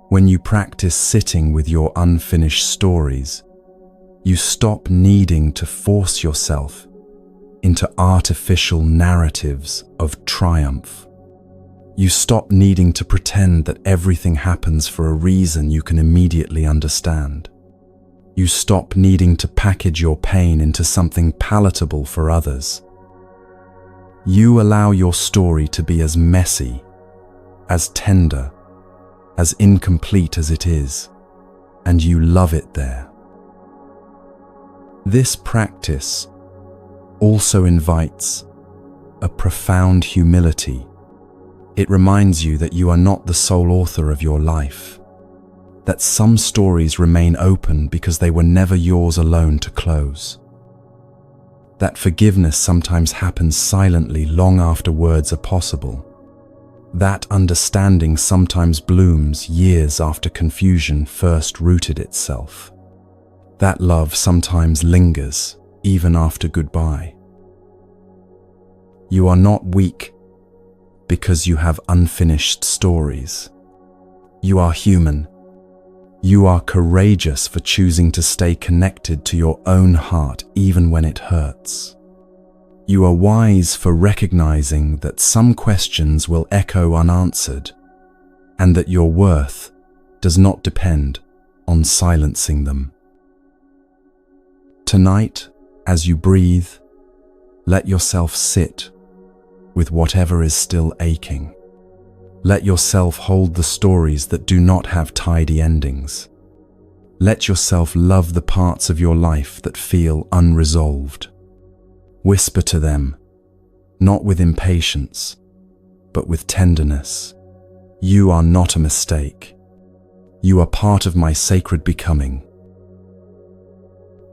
When you practice sitting with your unfinished stories, you stop needing to force yourself into artificial narratives of triumph. You stop needing to pretend that everything happens for a reason you can immediately understand. You stop needing to package your pain into something palatable for others. You allow your story to be as messy, as tender, as incomplete as it is, and you love it there. This practice also invites a profound humility. It reminds you that you are not the sole author of your life, that some stories remain open because they were never yours alone to close, that forgiveness sometimes happens silently long after words are possible, that understanding sometimes blooms years after confusion first rooted itself, that love sometimes lingers even after goodbye. You are not weak because you have unfinished stories. You are human. You are courageous for choosing to stay connected to your own heart even when it hurts. You are wise for recognizing that some questions will echo unanswered and that your worth does not depend on silencing them. Tonight, as you breathe, let yourself sit with whatever is still aching. Let yourself hold the stories that do not have tidy endings. Let yourself love the parts of your life that feel unresolved. Whisper to them, not with impatience, but with tenderness. You are not a mistake. You are part of my sacred becoming.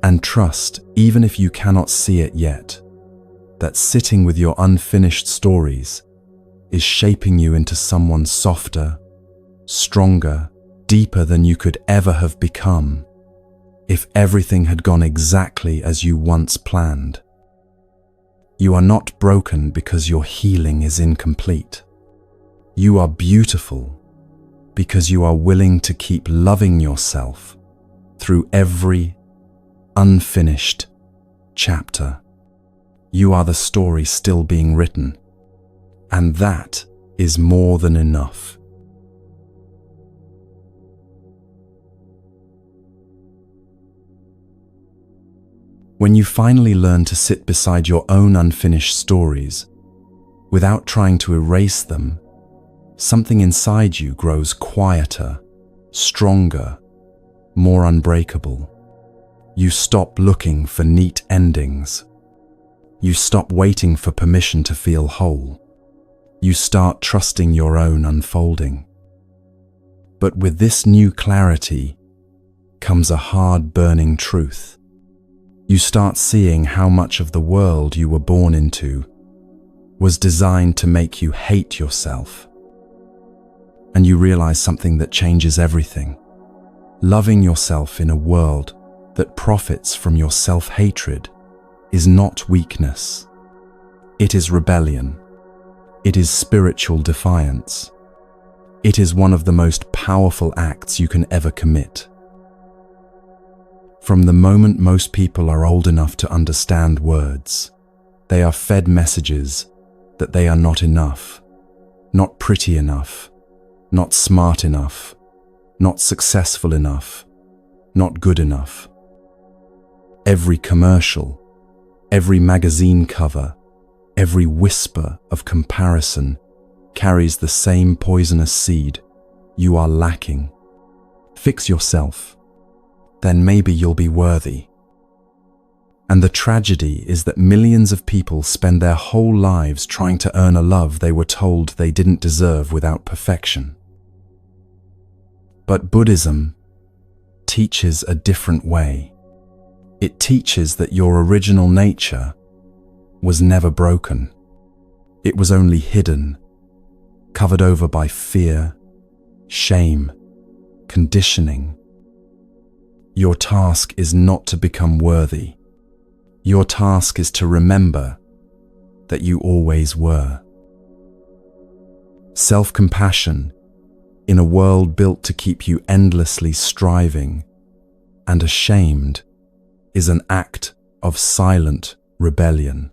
And trust, even if you cannot see it yet, that sitting with your unfinished stories is shaping you into someone softer, stronger, deeper than you could ever have become if everything had gone exactly as you once planned. You are not broken because your healing is incomplete. You are beautiful because you are willing to keep loving yourself through every unfinished chapter. You are the story still being written, and that is more than enough. When you finally learn to sit beside your own unfinished stories, without trying to erase them, something inside you grows quieter, stronger, more unbreakable. You stop looking for neat endings. You stop waiting for permission to feel whole. You start trusting your own unfolding. But with this new clarity comes a hard, burning truth. You start seeing how much of the world you were born into was designed to make you hate yourself. And you realize something that changes everything. Loving yourself in a world that profits from your self-hatred is not weakness. It is rebellion. It is spiritual defiance. It is one of the most powerful acts you can ever commit. From the moment most people are old enough to understand words, they are fed messages that they are not enough, not pretty enough, not smart enough, not successful enough, not good enough. Every commercial, every magazine cover, every whisper of comparison carries the same poisonous seed. You are lacking. Fix yourself. Then maybe you'll be worthy. And the tragedy is that millions of people spend their whole lives trying to earn a love they were told they didn't deserve without perfection. But Buddhism teaches a different way. It teaches that your original nature was never broken. It was only hidden, covered over by fear, shame, conditioning. Your task is not to become worthy. Your task is to remember that you always were. Self-compassion in a world built to keep you endlessly striving and ashamed is an act of silent rebellion.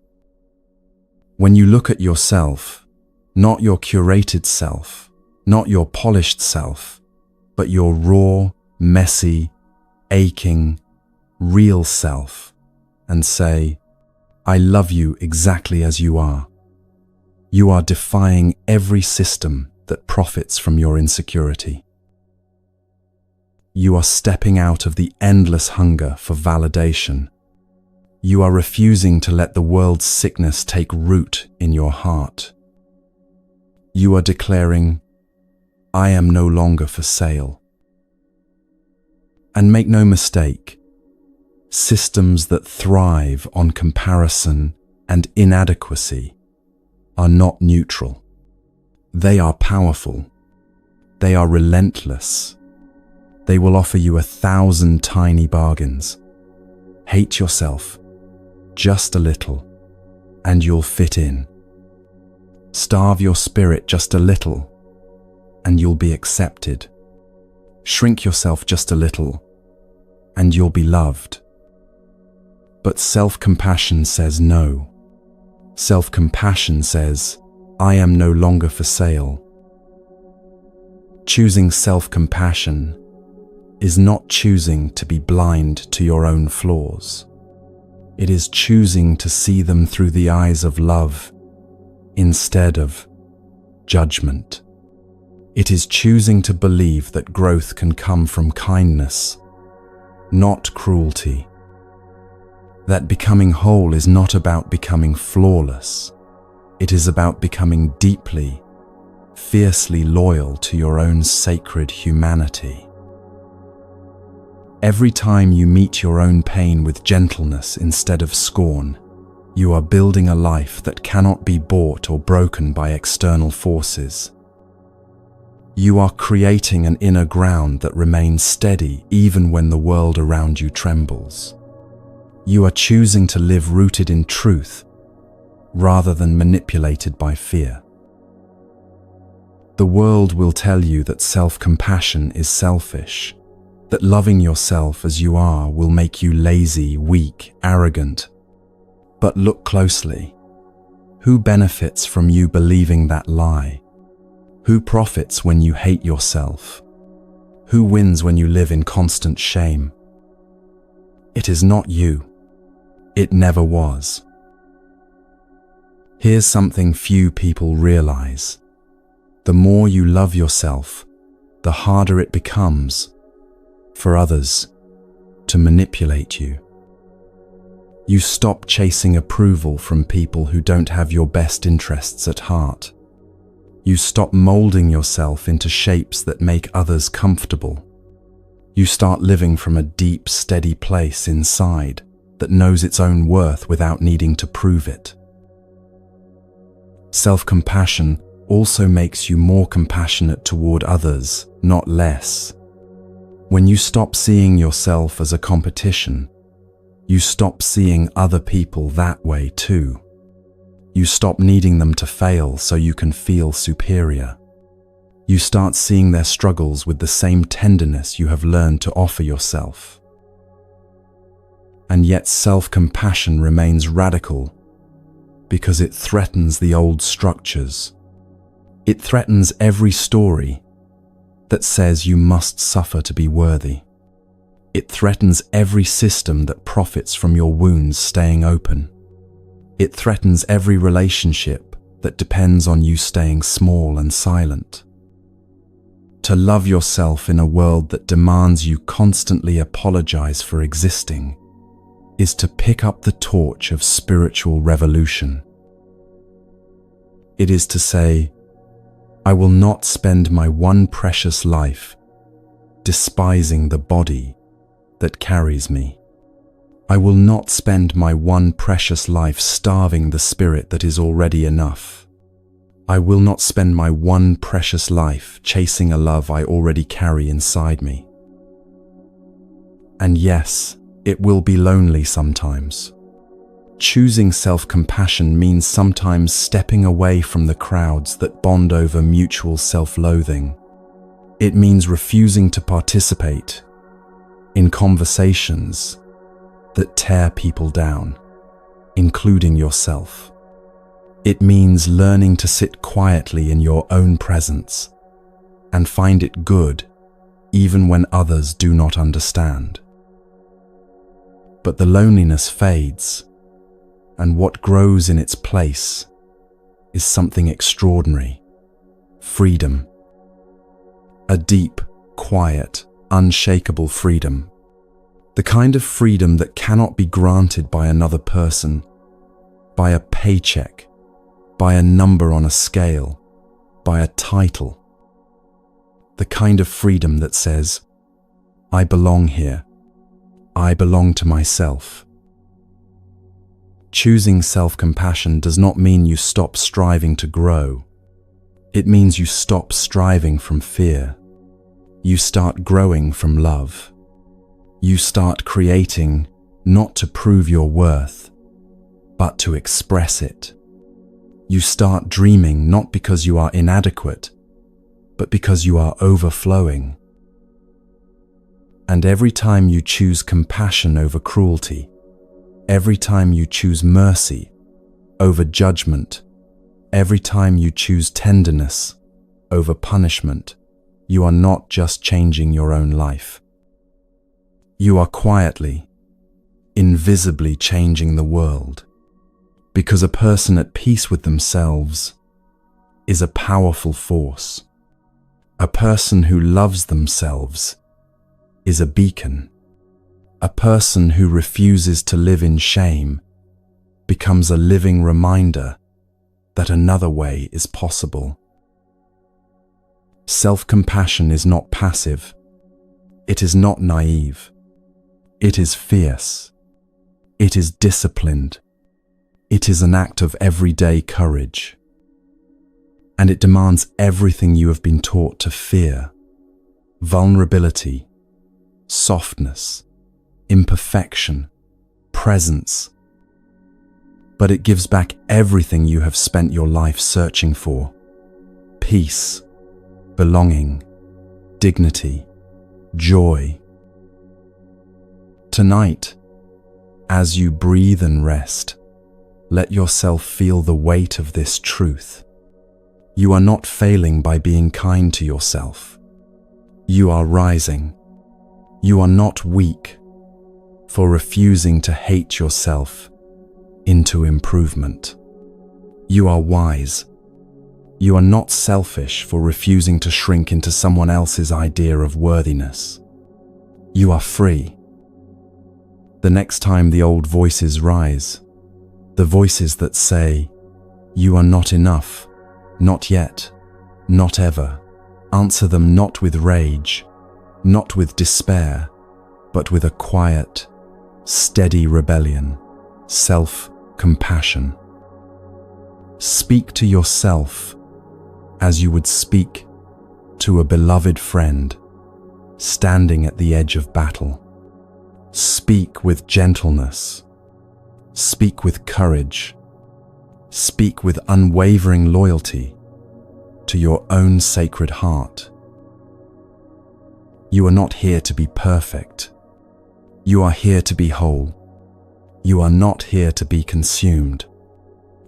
When you look at yourself, not your curated self, not your polished self, but your raw, messy, aching, real self, and say, I love you exactly as you are. You are defying every system that profits from your insecurity. You are stepping out of the endless hunger for validation. You are refusing to let the world's sickness take root in your heart. You are declaring, I am no longer for sale. And make no mistake, systems that thrive on comparison and inadequacy are not neutral. They are powerful. They are relentless. They will offer you 1,000 tiny bargains. Hate yourself just a little, and you'll fit in. Starve your spirit just a little, and you'll be accepted. Shrink yourself just a little, and you'll be loved. But self-compassion says no. Self-compassion says, I am no longer for sale. Choosing self-compassion is not choosing to be blind to your own flaws. It is choosing to see them through the eyes of love instead of judgment. It is choosing to believe that growth can come from kindness, not cruelty. That becoming whole is not about becoming flawless. It is about becoming deeply fiercely loyal to your own sacred humanity. Every time you meet your own pain with gentleness instead of scorn, you are building a life that cannot be bought or broken by external forces. You are creating an inner ground that remains steady even when the world around you trembles. You are choosing to live rooted in truth rather than manipulated by fear. The world will tell you that self-compassion is selfish, that loving yourself as you are will make you lazy, weak, arrogant. But look closely. Who benefits from you believing that lie? Who profits when you hate yourself? Who wins when you live in constant shame? It is not you. It never was. Here's something few people realize. The more you love yourself, the harder it becomes for others to manipulate you. You stop chasing approval from people who don't have your best interests at heart. You stop molding yourself into shapes that make others comfortable. You start living from a deep, steady place inside that knows its own worth without needing to prove it. Self-compassion also makes you more compassionate toward others, not less. When you stop seeing yourself as a competition, you stop seeing other people that way too. You stop needing them to fail so you can feel superior. You start seeing their struggles with the same tenderness you have learned to offer yourself. And yet self-compassion remains radical because it threatens the old structures. It threatens every story that says you must suffer to be worthy. It threatens every system that profits from your wounds staying open. It threatens every relationship that depends on you staying small and silent. To love yourself in a world that demands you constantly apologize for existing is to pick up the torch of spiritual revolution. It is to say, I will not spend my one precious life despising the body that carries me. I will not spend my one precious life starving the spirit that is already enough. I will not spend my one precious life chasing a love I already carry inside me. And yes, it will be lonely sometimes. Choosing self-compassion means sometimes stepping away from the crowds that bond over mutual self-loathing. It means refusing to participate in conversations that tear people down, including yourself. It means learning to sit quietly in your own presence and find it good even when others do not understand. But the loneliness fades, and what grows in its place is something extraordinary: freedom. A deep, quiet, unshakable freedom. The kind of freedom that cannot be granted by another person, by a paycheck, by a number on a scale, by a title. The kind of freedom that says, I belong here. I belong to myself. Choosing self-compassion does not mean you stop striving to grow. It means you stop striving from fear. You start growing from love. You start creating not to prove your worth, but to express it. You start dreaming not because you are inadequate, but because you are overflowing. And every time you choose compassion over cruelty, every time you choose mercy over judgment, every time you choose tenderness over punishment, you are not just changing your own life. You are quietly, invisibly changing the world, because a person at peace with themselves is a powerful force. A person who loves themselves is a beacon. A person who refuses to live in shame becomes a living reminder that another way is possible. Self-compassion is not passive. It is not naive. It is fierce. It is disciplined. It is an act of everyday courage. And it demands everything you have been taught to fear: vulnerability, softness, imperfection, presence. But it gives back everything you have spent your life searching for: peace, belonging, dignity, joy. Tonight, as you breathe and rest, let yourself feel the weight of this truth. You are not failing by being kind to yourself. You are rising. You are not weak for refusing to hate yourself into improvement. You are wise. You are not selfish for refusing to shrink into someone else's idea of worthiness. You are free. The next time the old voices rise, the voices that say, "You are not enough, not yet, not ever," answer them not with rage, not with despair, but with a quiet, steady rebellion, self-compassion. Speak to yourself as you would speak to a beloved friend standing at the edge of battle. Speak with gentleness. Speak with courage. Speak with unwavering loyalty to your own sacred heart. You are not here to be perfect. You are here to be whole. You are not here to be consumed.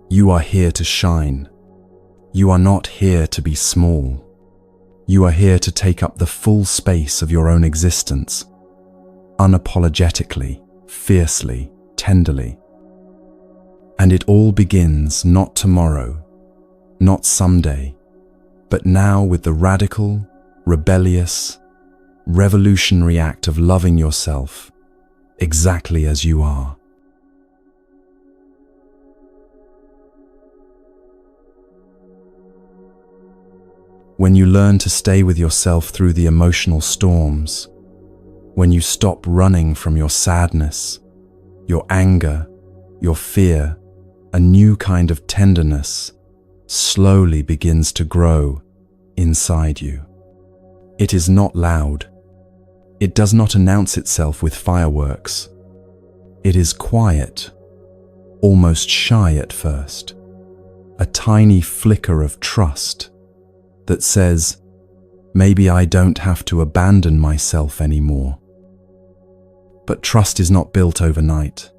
You are here to shine. You are not here to be small. You are here to take up the full space of your own existence, unapologetically, fiercely, tenderly. And it all begins not tomorrow, not someday, but now with the radical, rebellious, revolutionary act of loving yourself exactly as you are. When you learn to stay with yourself through the emotional storms, when you stop running from your sadness, your anger, your fear, a new kind of tenderness slowly begins to grow inside you. It is not loud. It does not announce itself with fireworks. It is quiet, almost shy at first, a tiny flicker of trust that says, maybe I don't have to abandon myself anymore. But trust is not built overnight.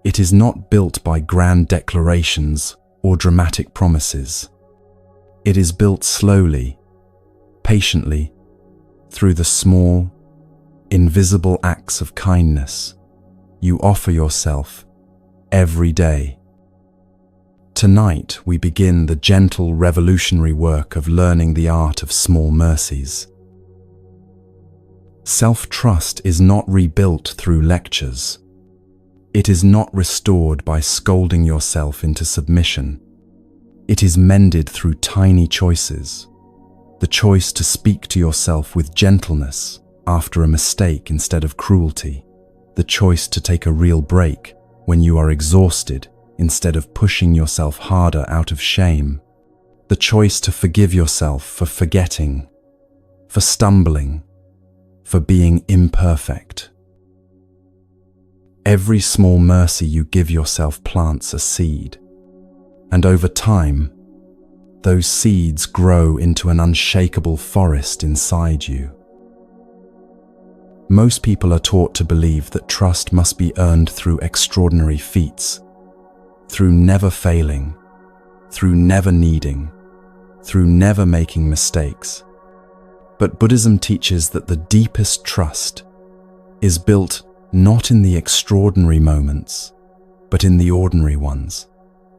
It is not built by grand declarations or dramatic promises. It is built slowly, patiently, through the small, invisible acts of kindness you offer yourself every day. Tonight, we begin the gentle revolutionary work of learning the art of small mercies. Self-trust is not rebuilt through lectures. It is not restored by scolding yourself into submission. It is mended through tiny choices. The choice to speak to yourself with gentleness after a mistake instead of cruelty. The choice to take a real break when you are exhausted instead of pushing yourself harder out of shame. The choice to forgive yourself for forgetting, for stumbling, for being imperfect. Every small mercy you give yourself plants a seed, and over time, those seeds grow into an unshakable forest inside you. Most people are taught to believe that trust must be earned through extraordinary feats, through never failing, through never needing, through never making mistakes. But Buddhism teaches that the deepest trust is built not in the extraordinary moments, but in the ordinary ones,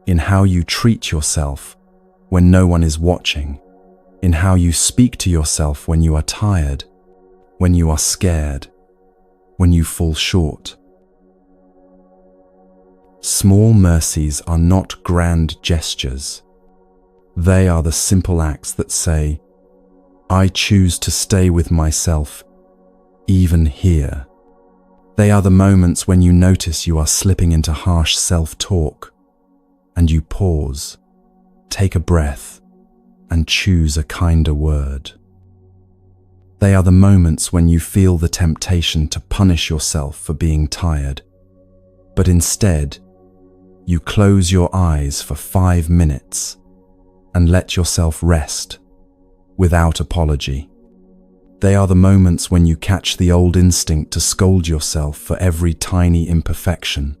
in how you treat yourself when no one is watching, in how you speak to yourself when you are tired, when you are scared, when you fall short. Small mercies are not grand gestures. They are the simple acts that say, I choose to stay with myself, even here. They are the moments when you notice you are slipping into harsh self-talk, and you pause, take a breath, and choose a kinder word. They are the moments when you feel the temptation to punish yourself for being tired, but instead, you close your eyes for 5 minutes and let yourself rest without apology. They are the moments when you catch the old instinct to scold yourself for every tiny imperfection,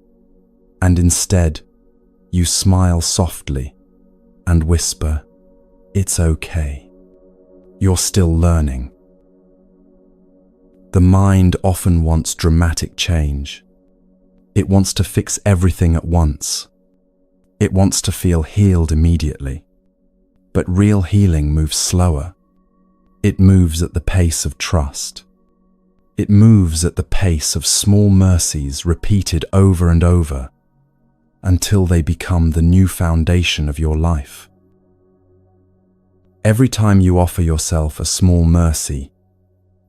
and instead, you smile softly and whisper, "It's okay. You're still learning." The mind often wants dramatic change. It wants to fix everything at once. It wants to feel healed immediately. But real healing moves slower. It moves at the pace of trust. It moves at the pace of small mercies repeated over and over until they become the new foundation of your life. Every time you offer yourself a small mercy,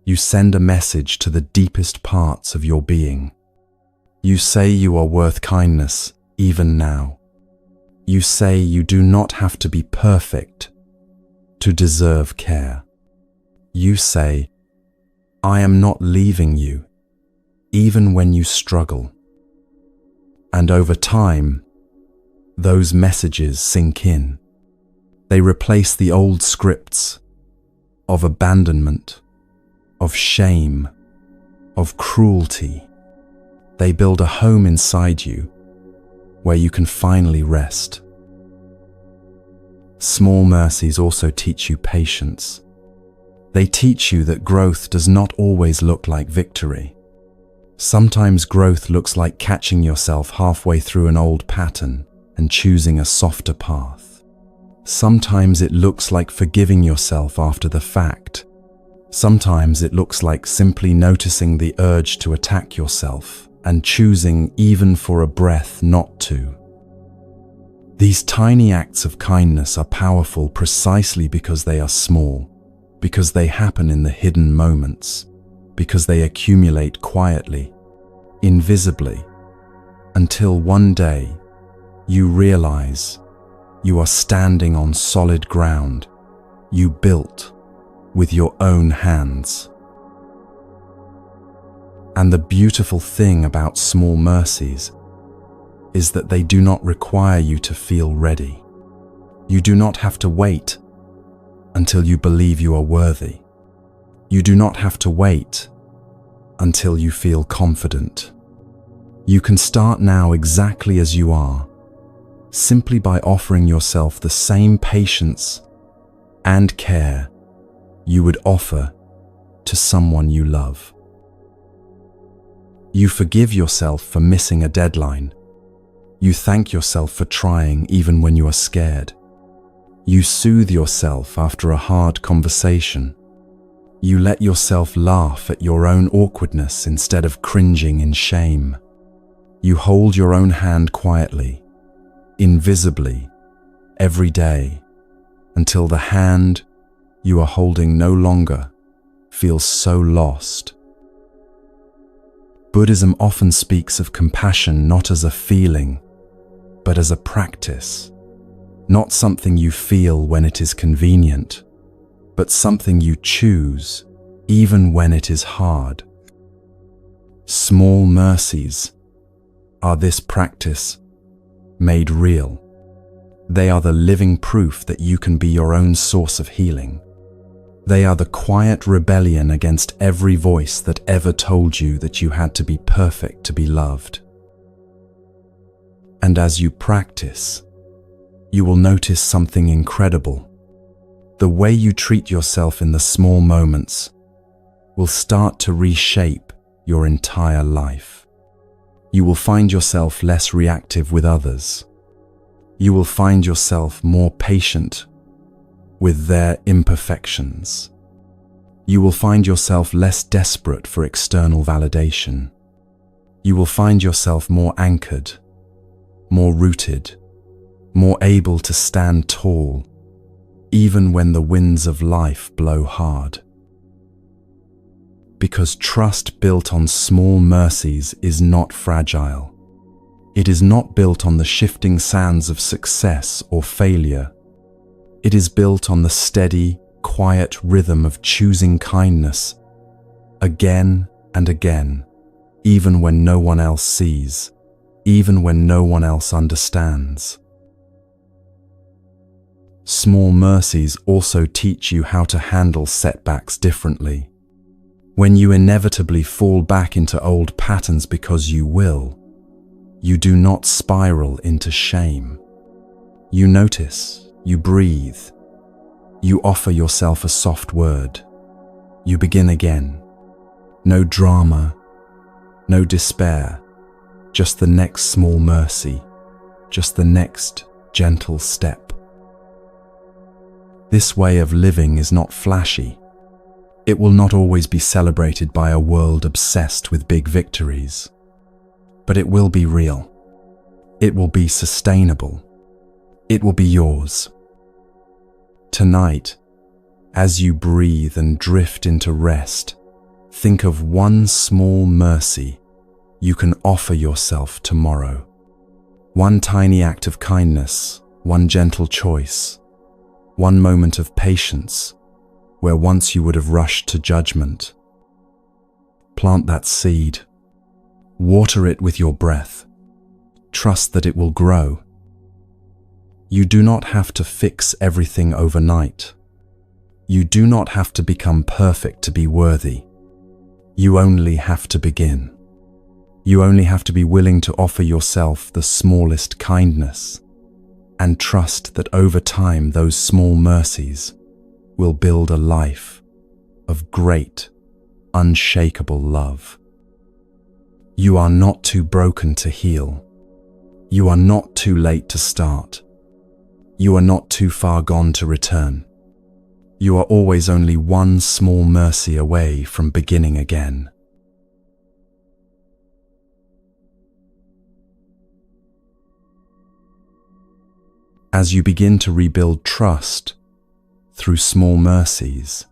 you send a message to the deepest parts of your being. You say you are worth kindness, even now. You say you do not have to be perfect to deserve care. You say, "I am not leaving you, even when you struggle." And over time, those messages sink in. They replace the old scripts of abandonment, of shame, of cruelty. They build a home inside you where you can finally rest. Small mercies also teach you patience. They teach you that growth does not always look like victory. Sometimes growth looks like catching yourself halfway through an old pattern and choosing a softer path. Sometimes it looks like forgiving yourself after the fact. Sometimes it looks like simply noticing the urge to attack yourself and choosing, even for a breath, not to. These tiny acts of kindness are powerful precisely because they are small, because they happen in the hidden moments, because they accumulate quietly, invisibly, until one day you realize you are standing on solid ground you built with your own hands. And the beautiful thing about small mercies is that they do not require you to feel ready. You do not have to wait until you believe you are worthy. You do not have to wait until you feel confident. You can start now exactly as you are, simply by offering yourself the same patience and care you would offer to someone you love. You forgive yourself for missing a deadline. You thank yourself for trying even when you are scared. You soothe yourself after a hard conversation. You let yourself laugh at your own awkwardness instead of cringing in shame. You hold your own hand quietly, invisibly, every day, until the hand you are holding no longer feels so lost. Buddhism often speaks of compassion not as a feeling, but as a practice. Not something you feel when it is convenient, but something you choose even when it is hard. Small mercies are this practice made real. They are the living proof that you can be your own source of healing. They are the quiet rebellion against every voice that ever told you that you had to be perfect to be loved. And as you practice, you will notice something incredible. The way you treat yourself in the small moments will start to reshape your entire life. You will find yourself less reactive with others. You will find yourself more patient with their imperfections. You will find yourself less desperate for external validation. You will find yourself more anchored, more rooted, more able to stand tall even when the winds of life blow hard. Because trust built on small mercies is not fragile. It is not built on the shifting sands of success or failure. It is built on the steady, quiet rhythm of choosing kindness again and again, even when no one else sees, even when no one else understands. Small mercies also teach you how to handle setbacks differently. When you inevitably fall back into old patterns because you will, you do not spiral into shame. You notice, you breathe, you offer yourself a soft word. You begin again. No drama, no despair, just the next small mercy, just the next gentle step. This way of living is not flashy. It will not always be celebrated by a world obsessed with big victories. But it will be real. It will be sustainable. It will be yours. Tonight, as you breathe and drift into rest, think of one small mercy you can offer yourself tomorrow. One tiny act of kindness, one gentle choice, one moment of patience where once you would have rushed to judgment. Plant that seed. Water it with your breath. Trust that it will grow. You do not have to fix everything overnight. You do not have to become perfect to be worthy. You only have to begin. You only have to be willing to offer yourself the smallest kindness and trust that over time those small mercies will build a life of great, unshakable love. You are not too broken to heal. You are not too late to start. You are not too far gone to return. You are always only one small mercy away from beginning again. As you begin to rebuild trust through small mercies,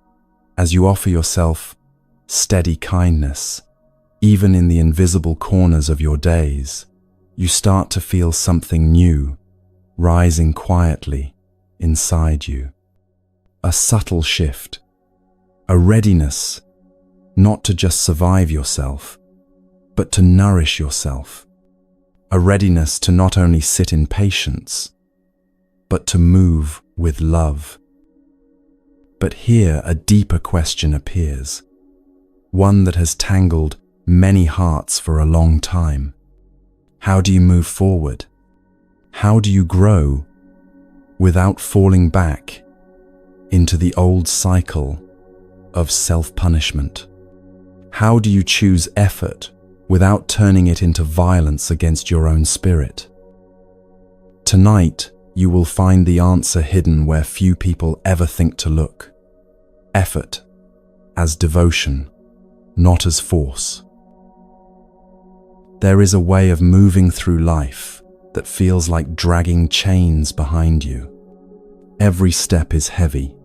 as you offer yourself steady kindness, even in the invisible corners of your days, you start to feel something new rising quietly inside you. A subtle shift, a readiness not to just survive yourself, but to nourish yourself. A readiness to not only sit in patience, but to move with love. But here a deeper question appears, one that has tangled many hearts for a long time. How do you move forward? How do you grow without falling back into the old cycle of self-punishment? How do you choose effort without turning it into violence against your own spirit? Tonight, you will find the answer hidden where few people ever think to look. Effort as devotion, not as force. There is a way of moving through life that feels like dragging chains behind you. Every step is heavy.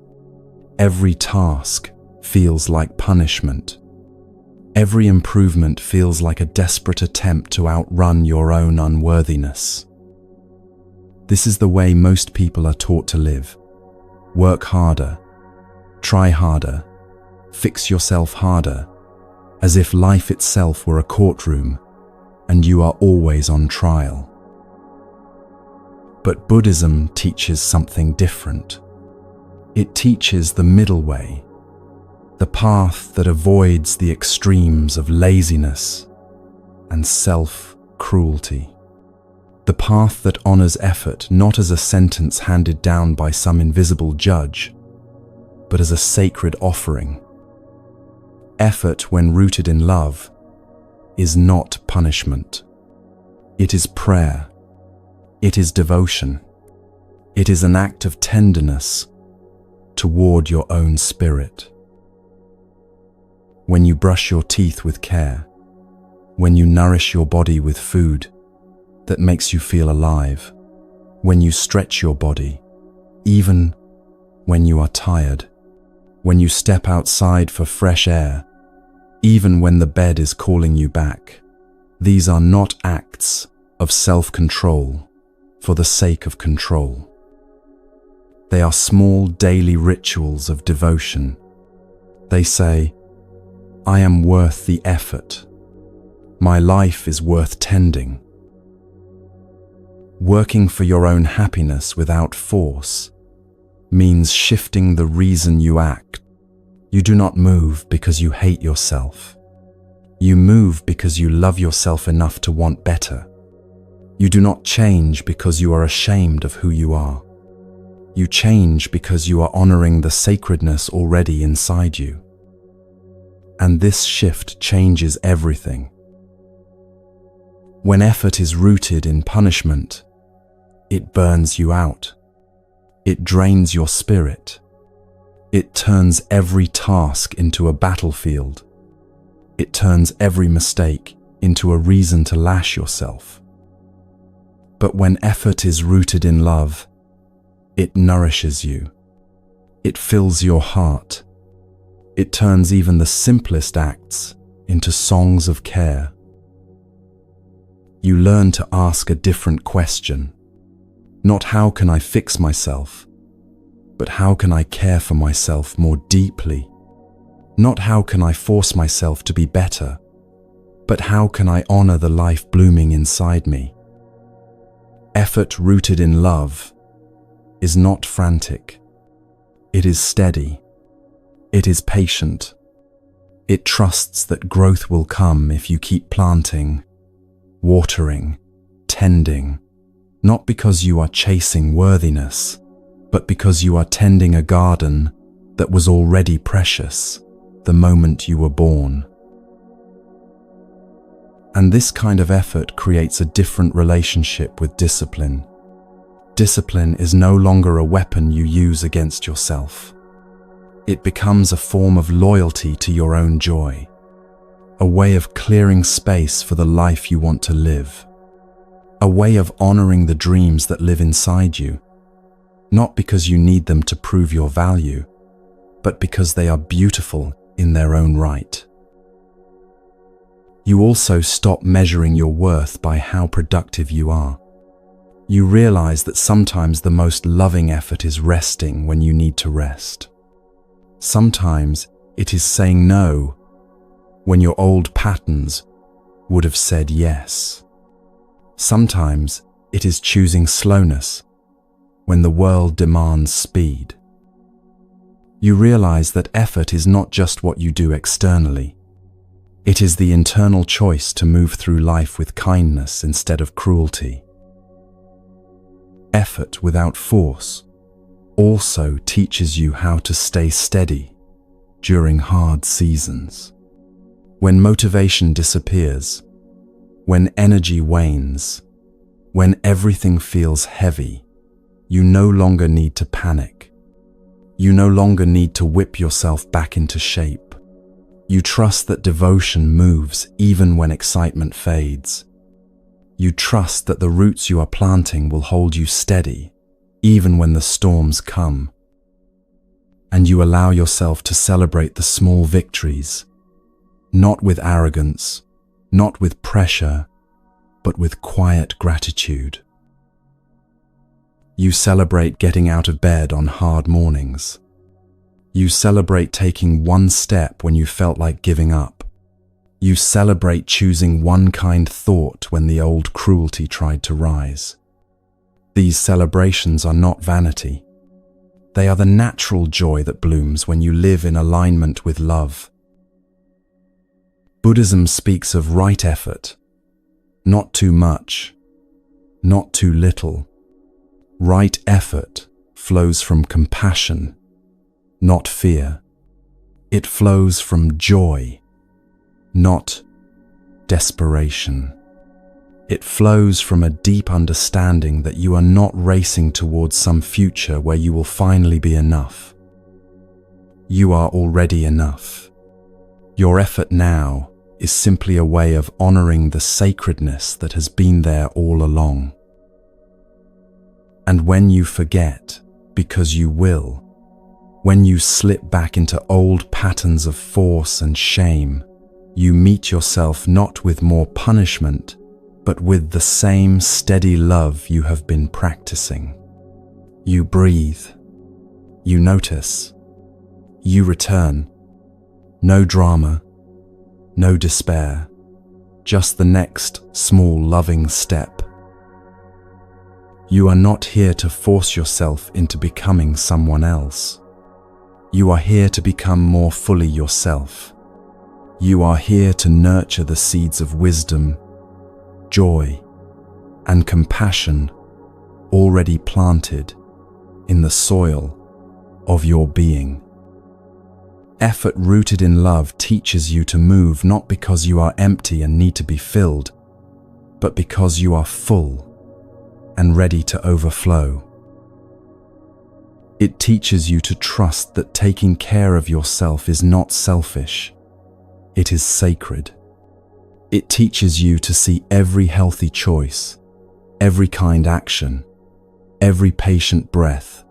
Every task feels like punishment. Every improvement feels like a desperate attempt to outrun your own unworthiness. This is the way most people are taught to live. Work harder, try harder, fix yourself harder, as if life itself were a courtroom and you are always on trial. But Buddhism teaches something different. It teaches the middle way, the path that avoids the extremes of laziness and self-cruelty. The path that honors effort not as a sentence handed down by some invisible judge, but as a sacred offering. Effort, when rooted in love, is not punishment. It is prayer. It is devotion. It is an act of tenderness toward your own spirit. When you brush your teeth with care, when you nourish your body with food that makes you feel alive, when you stretch your body, even when you are tired, when you step outside for fresh air, even when the bed is calling you back. These are not acts of self-control for the sake of control. They are small daily rituals of devotion. They say, I am worth the effort. My life is worth tending. Working for your own happiness without force means shifting the reason you act. You do not move because you hate yourself. You move because you love yourself enough to want better. You do not change because you are ashamed of who you are. You change because you are honoring the sacredness already inside you. And this shift changes everything. When effort is rooted in punishment, it burns you out. It drains your spirit. It turns every task into a battlefield. It turns every mistake into a reason to lash yourself. But when effort is rooted in love, it nourishes you. It fills your heart. It turns even the simplest acts into songs of care. You learn to ask a different question. Not how can I fix myself, but how can I care for myself more deeply? Not how can I force myself to be better, but how can I honor the life blooming inside me? Effort rooted in love is not frantic. It is steady. It is patient. It trusts that growth will come if you keep planting, watering, tending, not because you are chasing worthiness, but because you are tending a garden that was already precious the moment you were born. And this kind of effort creates a different relationship with discipline. Discipline is no longer a weapon you use against yourself. It becomes a form of loyalty to your own joy, a way of clearing space for the life you want to live, a way of honoring the dreams that live inside you, not because you need them to prove your value, but because they are beautiful in their own right. You also stop measuring your worth by how productive you are. You realize that sometimes the most loving effort is resting when you need to rest. Sometimes it is saying no when your old patterns would have said yes. Sometimes it is choosing slowness when the world demands speed. You realize that effort is not just what you do externally. It is the internal choice to move through life with kindness instead of cruelty. Effort without force also teaches you how to stay steady during hard seasons. When motivation disappears, when energy wanes, when everything feels heavy, you no longer need to panic. You no longer need to whip yourself back into shape. You trust that devotion moves even when excitement fades. You trust that the roots you are planting will hold you steady even when the storms come. And you allow yourself to celebrate the small victories, not with arrogance, not with pressure, but with quiet gratitude. You celebrate getting out of bed on hard mornings. You celebrate taking one step when you felt like giving up. You celebrate choosing one kind thought when the old cruelty tried to rise. These celebrations are not vanity. They are the natural joy that blooms when you live in alignment with love. Buddhism speaks of right effort, not too much, not too little. Right effort flows from compassion, not fear. It flows from joy, not desperation. It flows from a deep understanding that you are not racing towards some future where you will finally be enough. You are already enough. Your effort now is simply a way of honoring the sacredness that has been there all along. And when you forget, because you will, When you slip back into old patterns of force and shame, you meet yourself not with more punishment, but with the same steady love you have been practicing. You breathe. You notice. You return. No drama, no despair, just the next small loving step. You are not here to force yourself into becoming someone else. You are here to become more fully yourself. You are here to nurture the seeds of wisdom, joy, and compassion already planted in the soil of your being. Effort rooted in love teaches you to move not because you are empty and need to be filled, but because you are full and ready to overflow. It teaches you to trust that taking care of yourself is not selfish, it is sacred. It teaches you to see every healthy choice, every kind action, every patient breath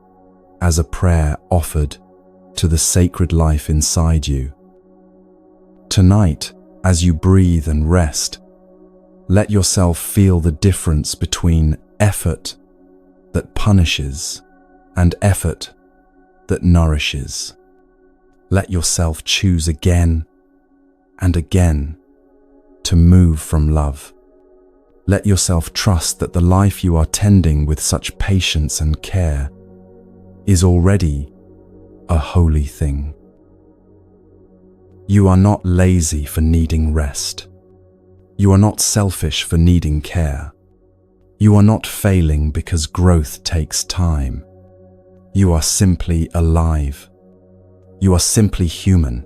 as a prayer offered to the sacred life inside you. Tonight, as you breathe and rest, let yourself feel the difference between effort that punishes and effort that nourishes. Let yourself choose again and again to move from love. Let yourself trust that the life you are tending with such patience and care is already a holy thing. You are not lazy for needing rest. You are not selfish for needing care. You are not failing because growth takes time. You are simply alive. You are simply human.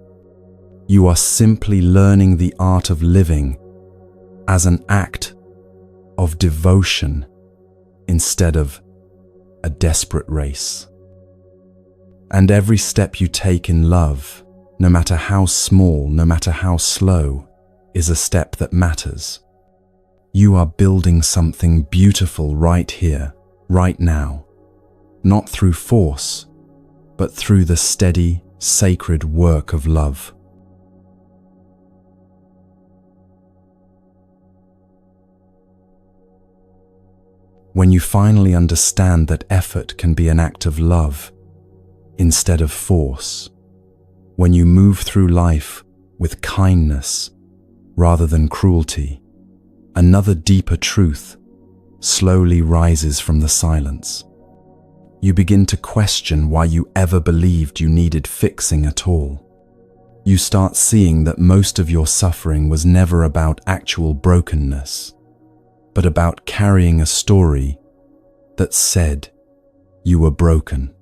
You are simply learning the art of living as an act of devotion instead of a desperate race. And every step you take in love, no matter how small, no matter how slow, is a step that matters. You are building something beautiful right here, right now, not through force, but through the steady, sacred work of love. When you finally understand that effort can be an act of love instead of force, when you move through life with kindness rather than cruelty, another deeper truth slowly rises from the silence. You begin to question why you ever believed you needed fixing at all. You start seeing that most of your suffering was never about actual brokenness, but about carrying a story that said you were broken.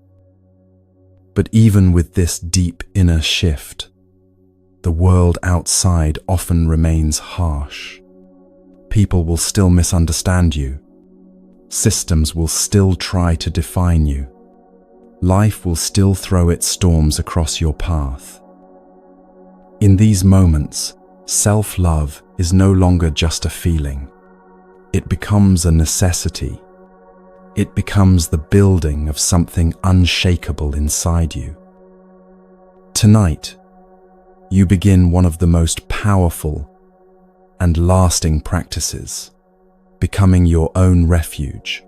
But even with this deep inner shift, the world outside often remains harsh. People will still misunderstand you. Systems will still try to define you. Life will still throw its storms across your path. In these moments, self-love is no longer just a feeling. It becomes a necessity. It becomes the building of something unshakable inside you. Tonight, you begin one of the most powerful and lasting practices, becoming your own refuge.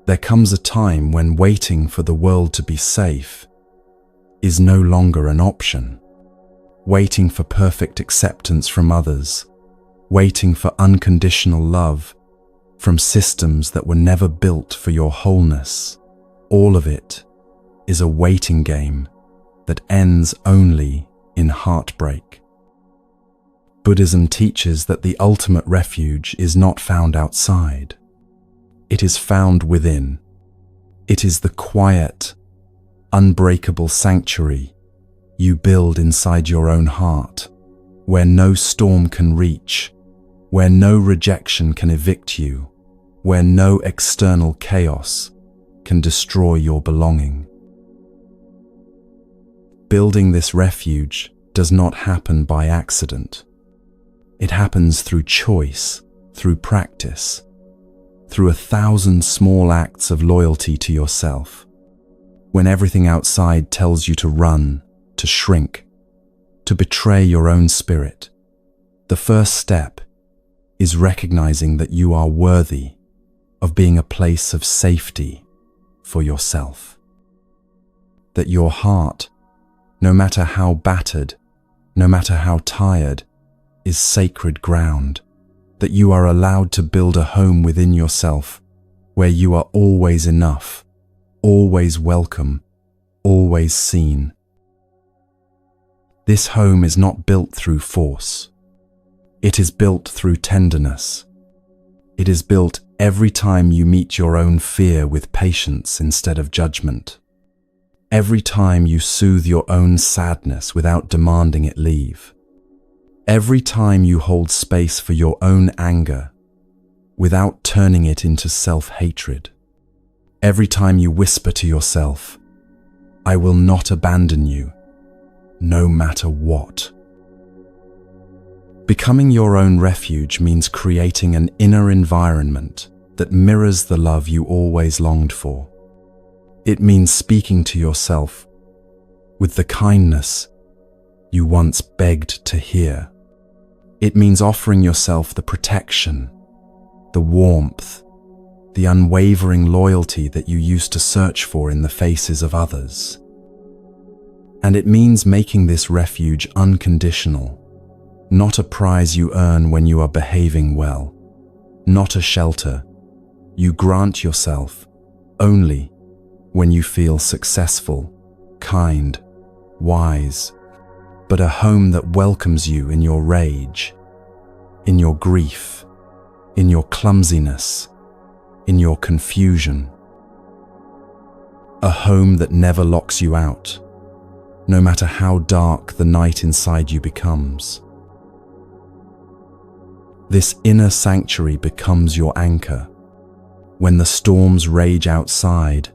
There comes a time when waiting for the world to be safe is no longer an option. Waiting for perfect acceptance from others, waiting for unconditional love from systems that were never built for your wholeness, all of it is a waiting game that ends only in heartbreak. Buddhism teaches that the ultimate refuge is not found outside. It is found within. It is the quiet, unbreakable sanctuary you build inside your own heart, where no storm can reach, where no rejection can evict you, where no external chaos can destroy your belonging. Building this refuge does not happen by accident. It happens through choice, through practice, through 1,000 small acts of loyalty to yourself. when everything outside tells you to run, to shrink, to betray your own spirit. The first step is recognizing that you are worthy of being a place of safety for yourself. That your heart, no matter how battered, no matter how tired, is sacred ground. That you are allowed to build a home within yourself where you are always enough, always welcome, always seen. This home is not built through force. It is built through tenderness. It is built every time you meet your own fear with patience instead of judgment. Every time you soothe your own sadness without demanding it leave. Every time you hold space for your own anger without turning it into self-hatred. Every time you whisper to yourself, "I will not abandon you, no matter what." Becoming your own refuge means creating an inner environment that mirrors the love you always longed for. It means speaking to yourself with the kindness you once begged to hear. It means offering yourself the protection, the warmth, the unwavering loyalty that you used to search for in the faces of others. And it means making this refuge unconditional, not a prize you earn when you are behaving well, not a shelter you grant yourself only when you feel successful, kind, wise, but a home that welcomes you in your rage, in your grief, in your clumsiness, in your confusion. A home that never locks you out, no matter how dark the night inside you becomes. This inner sanctuary becomes your anchor. When the storms rage outside,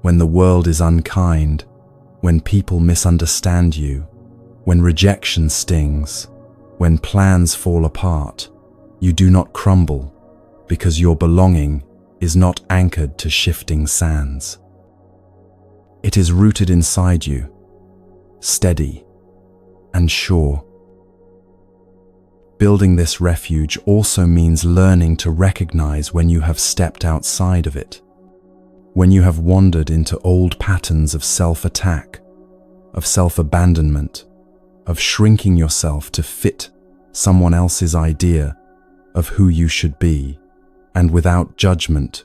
when the world is unkind, when people misunderstand you, when rejection stings, when plans fall apart, you do not crumble because your belonging is not anchored to shifting sands. It is rooted inside you, steady and sure. Building this refuge also means learning to recognize when you have stepped outside of it, when you have wandered into old patterns of self-attack, of self-abandonment, of shrinking yourself to fit someone else's idea of who you should be, and without judgment,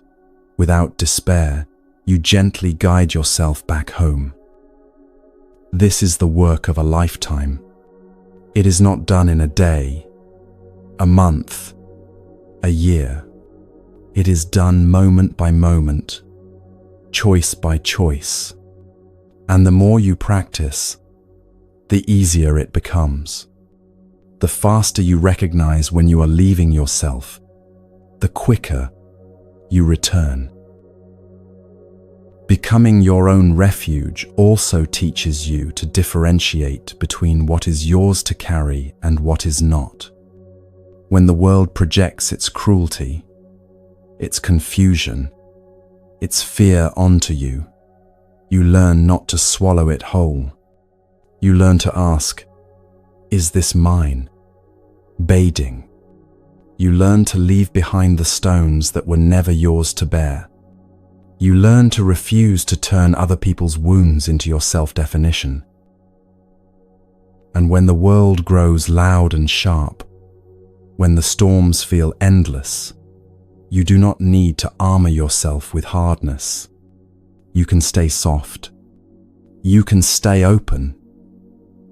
without despair, you gently guide yourself back home. This is the work of a lifetime. It is not done in a day, a month, a year. It is done moment by moment, choice by choice. And the more you practice, the easier it becomes. The faster you recognize when you are leaving yourself, the quicker you return. Becoming your own refuge also teaches you to differentiate between what is yours to carry and what is not. When the world projects its cruelty, its confusion, its fear onto you, you learn not to swallow it whole. You learn to ask, "Is this mine?" Bading. You learn to leave behind the stones that were never yours to bear. You learn to refuse to turn other people's wounds into your self-definition. And when the world grows loud and sharp, when the storms feel endless, you do not need to armor yourself with hardness. You can stay soft. You can stay open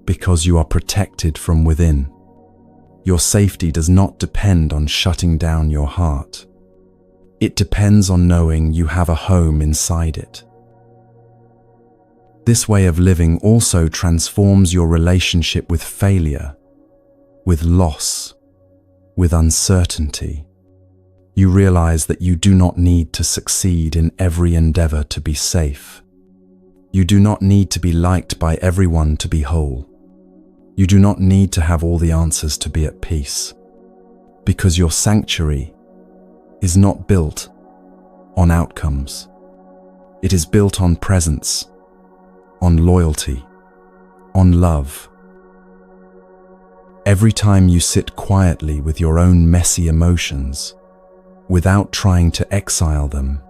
because you are protected from within. Your safety does not depend on shutting down your heart. It depends on knowing you have a home inside it. This way of living also transforms your relationship with failure, with loss, with uncertainty. You realize that you do not need to succeed in every endeavor to be safe. You do not need to be liked by everyone to be whole. You do not need to have all the answers to be at peace, because your sanctuary is not built on outcomes. It is built on presence, on loyalty, on love. Every time you sit quietly with your own messy emotions, without trying to exile them,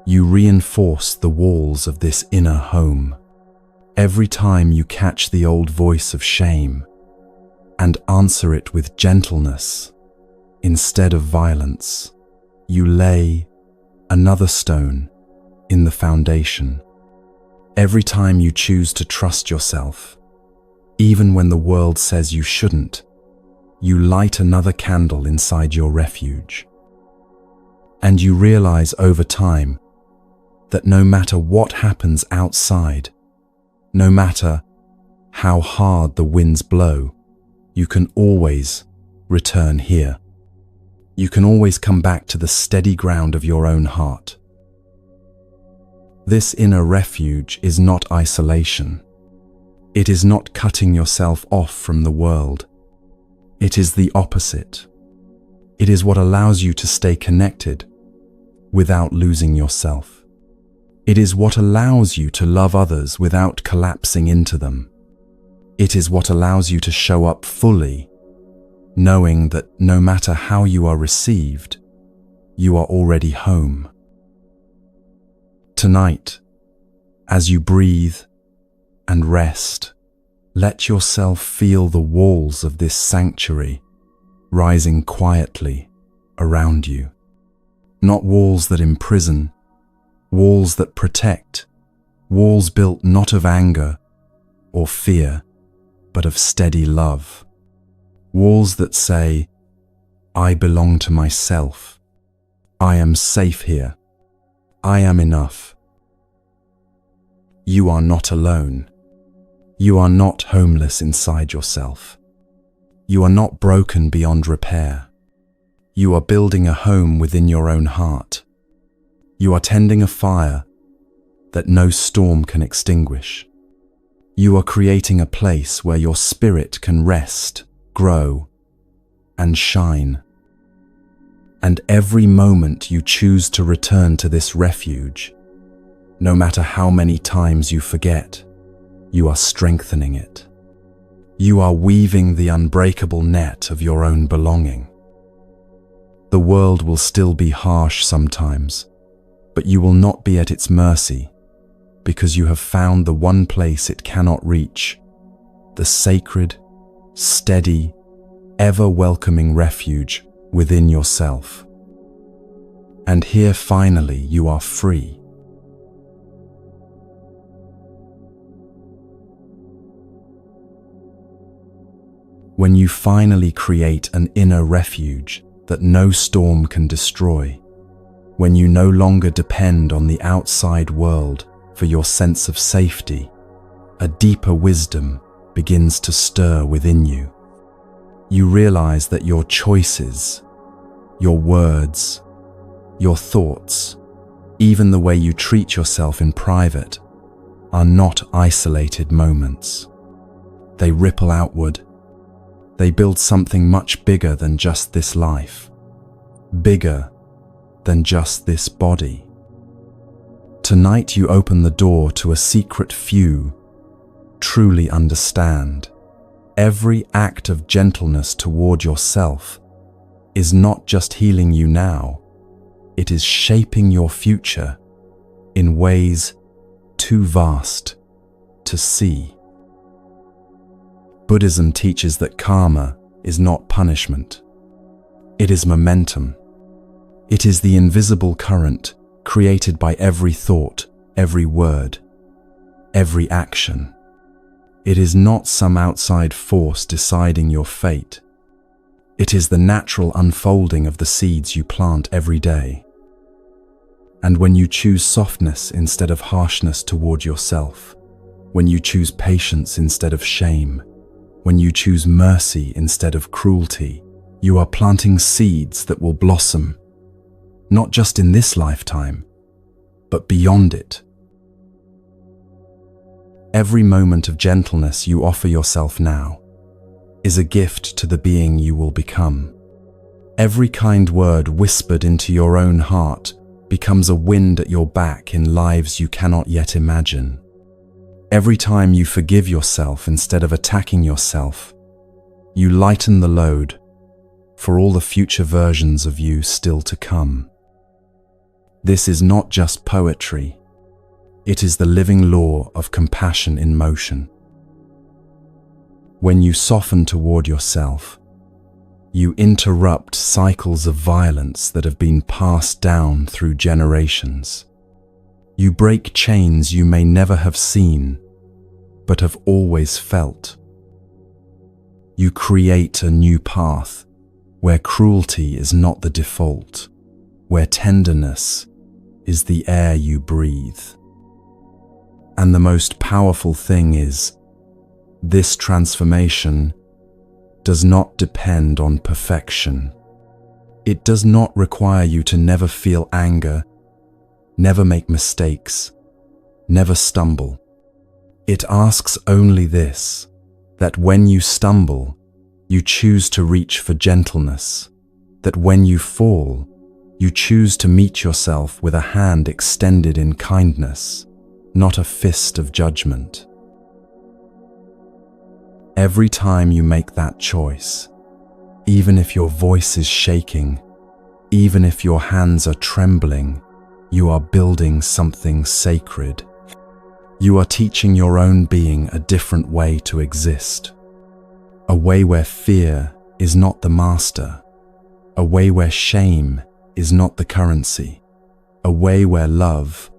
you reinforce the walls of this inner home. Every time you catch the old voice of shame and answer it with gentleness instead of violence, you lay another stone in the foundation. Every time you choose to trust yourself, even when the world says you shouldn't, you light another candle inside your refuge. And you realize over time that no matter what happens outside, no matter how hard the winds blow, you can always return here. You can always come back to the steady ground of your own heart. This inner refuge is not isolation. It is not cutting yourself off from the world. It is the opposite. It is what allows you to stay connected without losing yourself. It is what allows you to love others without collapsing into them. It is what allows you to show up fully, knowing that no matter how you are received, you are already home. Tonight, as you breathe and rest, let yourself feel the walls of this sanctuary rising quietly around you. Not walls that imprison, walls that protect, walls built not of anger or fear, but of steady love. Walls that say, I belong to myself. I am safe here. I am enough. You are not alone. You are not homeless inside yourself. You are not broken beyond repair. You are building a home within your own heart. You are tending a fire that no storm can extinguish. You are creating a place where your spirit can rest, grow, and shine. And every moment you choose to return to this refuge, no matter how many times you forget, you are strengthening it. You are weaving the unbreakable net of your own belonging. The world will still be harsh sometimes, but you will not be at its mercy because you have found the one place it cannot reach, the sacred, steady, ever-welcoming refuge within yourself. And here finally you are free. When you finally create an inner refuge that no storm can destroy, when you no longer depend on the outside world for your sense of safety, a deeper wisdom begins to stir within you. You realize that your choices, your words, your thoughts, even the way you treat yourself in private, are not isolated moments. They ripple outward. They build something much bigger than just this life, bigger than just this body. Tonight you open the door to a secret few truly understand. Every act of gentleness toward yourself is not just healing you now, it is shaping your future in ways too vast to see. Buddhism teaches that karma is not punishment. It is momentum. It is the invisible current created by every thought, every word, every action. It is not some outside force deciding your fate. It is the natural unfolding of the seeds you plant every day. And when you choose softness instead of harshness toward yourself, when you choose patience instead of shame, when you choose mercy instead of cruelty, you are planting seeds that will blossom, not just in this lifetime, but beyond it. Every moment of gentleness you offer yourself now is a gift to the being you will become. Every kind word whispered into your own heart becomes a wind at your back in lives you cannot yet imagine. Every time you forgive yourself instead of attacking yourself, you lighten the load for all the future versions of you still to come. This is not just poetry. It is the living law of compassion in motion. When you soften toward yourself, you interrupt cycles of violence that have been passed down through generations. You break chains you may never have seen, but have always felt. You create a new path where cruelty is not the default, where tenderness is the air you breathe. And the most powerful thing is, this transformation does not depend on perfection. It does not require you to never feel anger, never make mistakes, never stumble. It asks only this, that when you stumble, you choose to reach for gentleness, that when you fall, you choose to meet yourself with a hand extended in kindness, not a fist of judgment. Every time you make that choice, even if your voice is shaking, even if your hands are trembling, you are building something sacred. You are teaching your own being a different way to exist. A way where fear is not the master. A way where shame is not the currency. A way where love,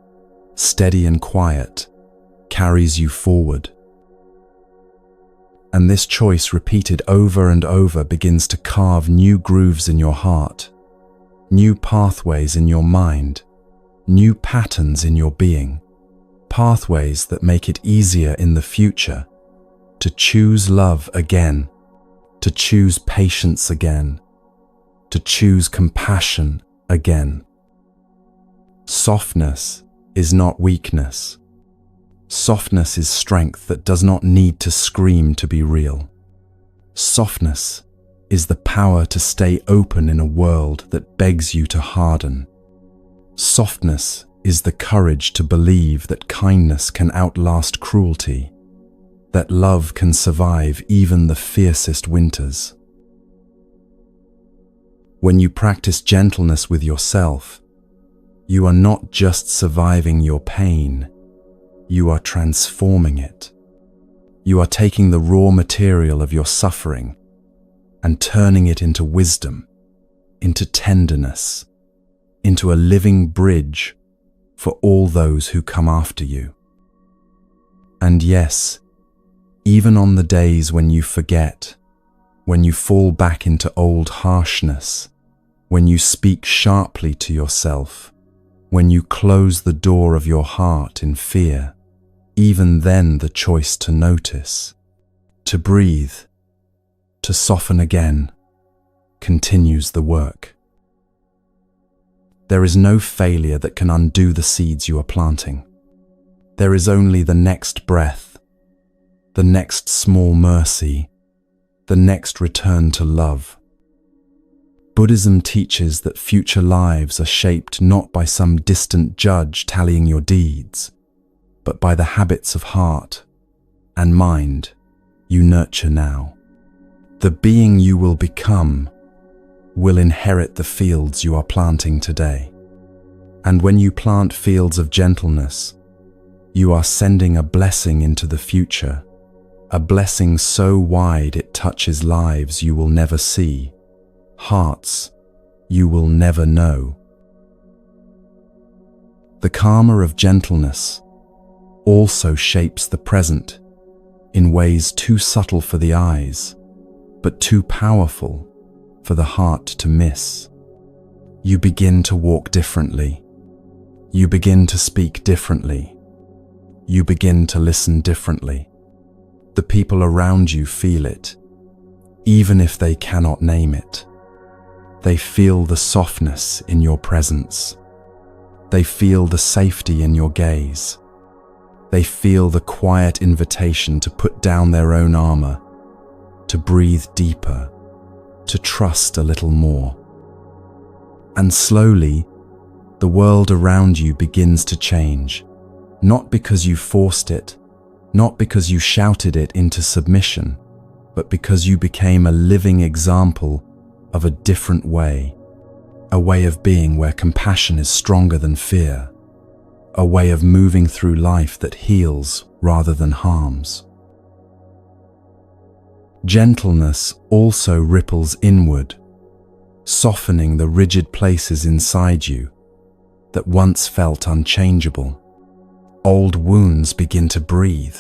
steady and quiet, carries you forward. And this choice, repeated over and over, begins to carve new grooves in your heart, new pathways in your mind, new patterns in your being. Pathways that make it easier in the future to choose love again, to choose patience again, to choose compassion again. Softness is not weakness. Softness is strength that does not need to scream to be real. Softness is the power to stay open in a world that begs you to harden. Softness is the courage to believe that kindness can outlast cruelty, that love can survive even the fiercest winters. When you practice gentleness with yourself, you are not just surviving your pain, you are transforming it. You are taking the raw material of your suffering and turning it into wisdom, into tenderness, into a living bridge for all those who come after you. And yes, even on the days when you forget, when you fall back into old harshness, when you speak sharply to yourself, when you close the door of your heart in fear, even then the choice to notice, to breathe, to soften again, continues the work. There is no failure that can undo the seeds you are planting. There is only the next breath, the next small mercy, the next return to love. Buddhism teaches that future lives are shaped not by some distant judge tallying your deeds, but by the habits of heart and mind you nurture now. The being you will become will inherit the fields you are planting today. And when you plant fields of gentleness, you are sending a blessing into the future, a blessing so wide it touches lives you will never see, hearts you will never know. The karma of gentleness also shapes the present in ways too subtle for the eyes, but too powerful for the heart to miss. You begin to walk differently. You begin to speak differently. You begin to listen differently. The people around you feel it, even if they cannot name it. They feel the softness in your presence. They feel the safety in your gaze. They feel the quiet invitation to put down their own armor, to breathe deeper, to trust a little more. And slowly, the world around you begins to change, not because you forced it, not because you shouted it into submission, but because you became a living example of a different way, a way of being where compassion is stronger than fear, a way of moving through life that heals rather than harms. Gentleness also ripples inward, softening the rigid places inside you that once felt unchangeable. Old wounds begin to breathe.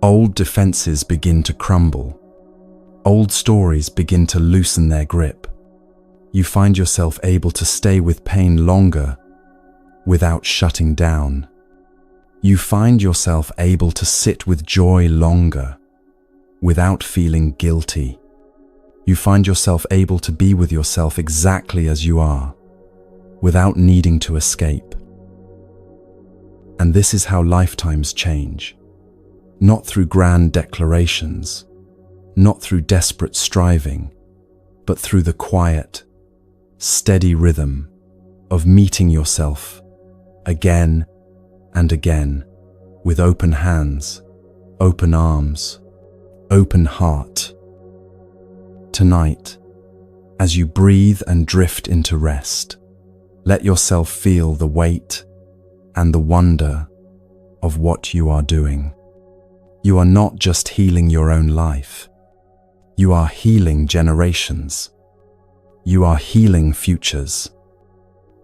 Old defenses begin to crumble. Old stories begin to loosen their grip. You find yourself able to stay with pain longer without shutting down. You find yourself able to sit with joy longer without feeling guilty. You find yourself able to be with yourself exactly as you are, without needing to escape. And this is how lifetimes change. Not through grand declarations, not through desperate striving, but through the quiet, steady rhythm of meeting yourself again and again with open hands, open arms, open heart. Tonight, as you breathe and drift into rest, let yourself feel the weight and the wonder of what you are doing. You are not just healing your own life. You are healing generations. You are healing futures.